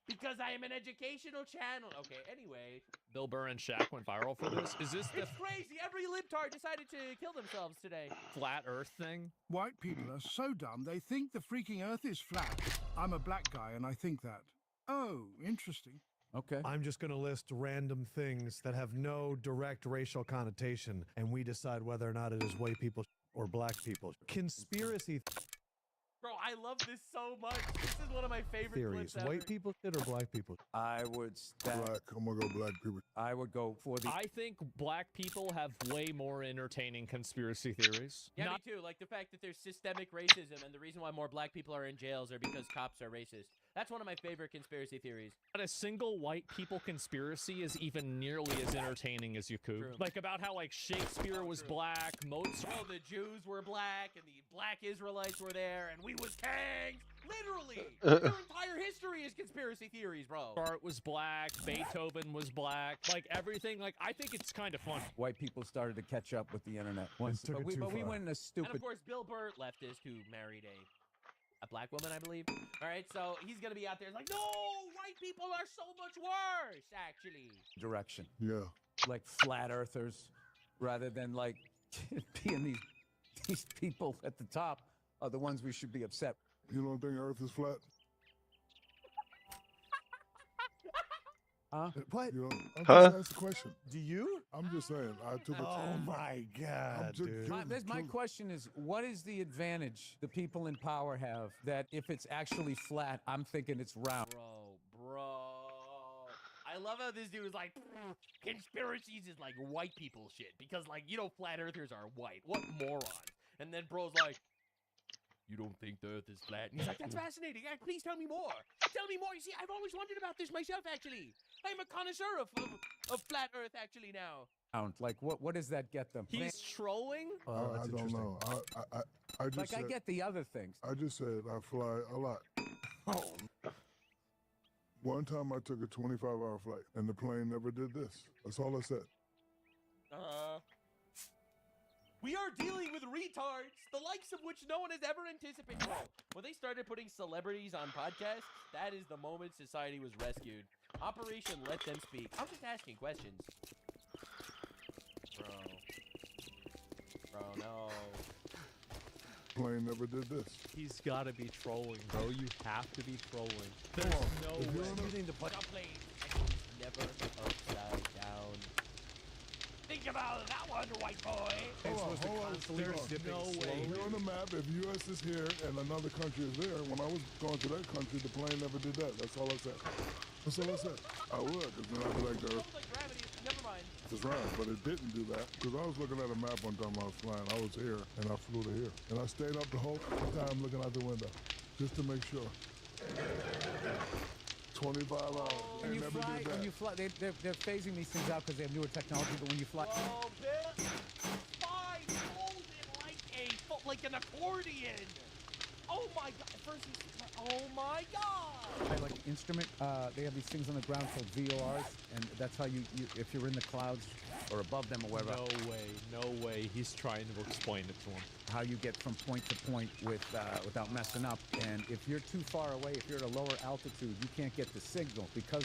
Because I am an educational channel. Okay, anyway. Bill Burr and Shaq went viral for this. Is this the It's crazy. Every libtard decided to kill themselves today. flat earth thing? White people are so dumb they think the freaking earth is flat. I'm a black guy and I think that. Oh, interesting. Okay. I'm just going to list random things that have no direct racial connotation, and we decide whether or not it is white people or black people. Conspiracy. Bro, I love this so much. This is one of my favorite Theories. clips ever. White people shit or black people? I would Black. I'm gonna go black people. I would go for the. I think black people have way more entertaining conspiracy theories. Yeah, me too. Like the fact that there's systemic racism and the reason why more black people are in jails are because cops are racist. That's one of my favorite conspiracy theories. Not a single white people conspiracy is even nearly as entertaining as Yakub. True. Like about how like Shakespeare was black, Mozart. Oh, the Jews were black and the black Israelites were there and we was kangs. Literally, your entire history is conspiracy theories, bro. Art was black, Beethoven was black, like everything. Like I think it's kind of funny. White people started to catch up with the internet. took it too But we far. went in a And stupid. of course, Bill Burr, leftist, who married a black woman, I believe. All right, so he's gonna be out there like, no, white people are so much worse, actually. Direction. Yeah. Like flat earthers, rather than like being these people at the top are the ones we should be upset. You don't think Earth is flat? Huh? What? You know, I'm Huh? just asking a question. Do you? I'm just saying. I took it. Oh my God, dude. My question is, what is the advantage the people in power have that if it's actually flat, I'm thinking it's round? Bro. I love how this dude is like, conspiracies is like white people shit. Because, like, you know, flat earthers are white. What morons. And then bro's like, you don't think the earth is flat? And he's like, that's fascinating. Please tell me more. Tell me more. You see, I've always wondered about this myself, actually. I'm a connoisseur of flat earth, actually, now. Like, what does that get them? He's trolling? I don't know. I just Like, said, I get the other things. I just said I fly a lot. One time I took a 25-hour flight, and the plane never did this. That's all I said. We are dealing with retards, the likes of which no one has ever anticipated. Bro, when they started putting celebrities on podcasts, that is the moment society was rescued. Operation Let Them Speak. I'm just asking questions. Bro, no. Plane never did this. He's gotta be trolling, bro. You have to be trolling. There's Come on. no If you way. don't know- You need to put. Stop playing. And he's never upside down. Think about that one, white boy. Hold on. There's no way. Here on the map, if U.S. is here and another country is there, when I was going to that country, the plane never did that. That's all I said. That's all I said. I would, because then I'd be like, the Earth Like gravity, never mind. is round, but it didn't do that. Because I was looking at a map one time I was flying. I was here, and I flew to here. And I stayed up the whole time looking out the window, just to make sure. 25 hours. When They you never fly, did that. they're phasing these things out because they have newer technology. But when you fly, Oh, Bill, fine, hold it like an accordion. Oh my God! First, oh my God! I like instrument. They have these things on the ground called VORs, and that's how you if you're in the clouds or above them or wherever. No way. He's trying to explain it to him. How you get from point to point without messing up. And if you're too far away, if you're at a lower altitude, you can't get the signal because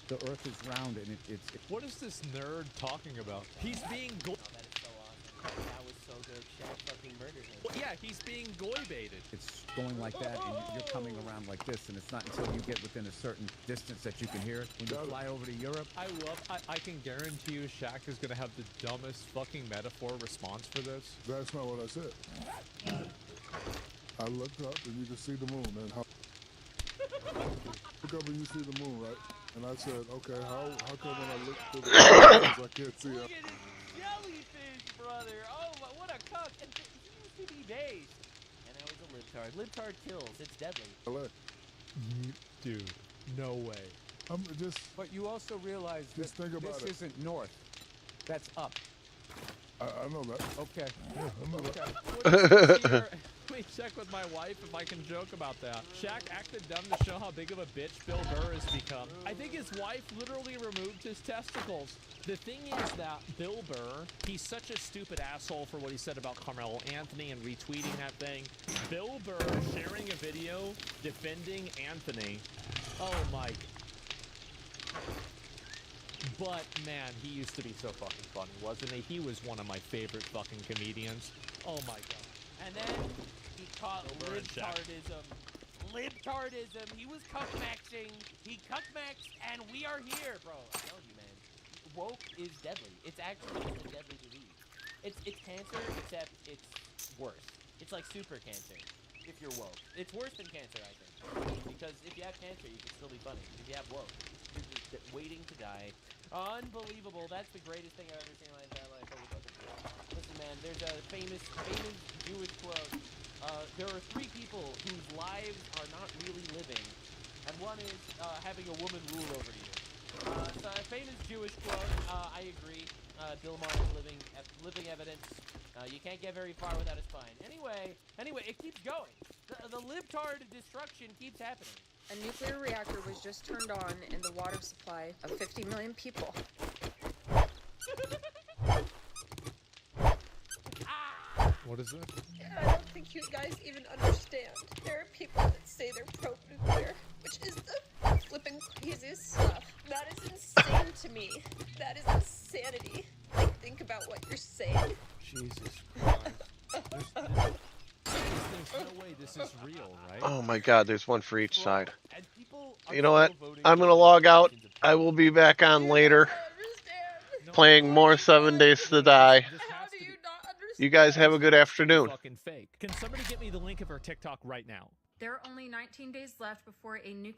the Earth is round and it's. What is this nerd talking about? He's being Oh, that is so awesome. That was so good. Shaq fucking murdered him. Well, yeah, he's being goy baited. It's going like that, and you're coming around like this, and it's not until you get within a certain distance that you can hear it. When you fly over to Europe, I can guarantee you Shaq is gonna have the dumbest fucking metaphor response for this. That's not what I said. I looked up and you could see the moon. And how look up and you see the moon, right? And I said, okay, how come when I look through the clouds I can't see Look it? at his jellyfish, brother. Oh, what a cuck. And he used to be based. And now he's a libtard. Libtard kills. It's deadly. LA. Dude, no way. I'm just. but you also realize Just that think about this it. isn't north. That's up. I know that. Okay. Yeah, I know Let me check with my wife if I can joke about that. Shaq acted dumb to show how big of a bitch Bill Burr has become. I think his wife literally removed his testicles. The thing is that Bill Burr, he's such a stupid asshole for what he said about Carmelo Anthony and retweeting that thing. Bill Burr sharing a video defending Anthony. Oh my. But man, he used to be so fucking funny, wasn't he? He was one of my favorite fucking comedians. Oh my god. And then he caught Bill Burr and Shaq. libtardism. Libtardism. He was cuckmaxing. He cuckmaxed, and we are here, bro. I'm telling you, man. Woke is deadly. It's actually a deadly disease. It's cancer, except it's worse. It's like super cancer. if you're woke. It's worse than cancer, I think. Because if you have cancer, you can still be funny. If you have woke, you're just waiting to die. Unbelievable. That's the greatest thing I've ever seen in my entire life. Holy fucking shit. Listen, man, there's a famous Jewish quote. There are 3 people whose lives are not really living, and one is having a woman rule over you. So a famous Jewish quote. I agree. Bill Maher is living evidence. You can't get very far without a spine. Anyway, it keeps going. The libtard destruction keeps happening. A nuclear reactor was just turned on in the water supply of 50 million people. What is it? I don't think you guys even understand. There are people that say they're pro-nuclear, which is the flipping craziest stuff. That is insane to me. That is insanity. Like, think about what you're saying. Jesus Christ. There's no way this is real, right? Oh my god, there's one for each side. And people are You know what? still voting I'm gonna log out. I will be back on later. Playing more 7 Days to Die. You guys have a good afternoon. Fucking fake. Can somebody get me the link of her TikTok right now? There are only 19 days left before a nuclear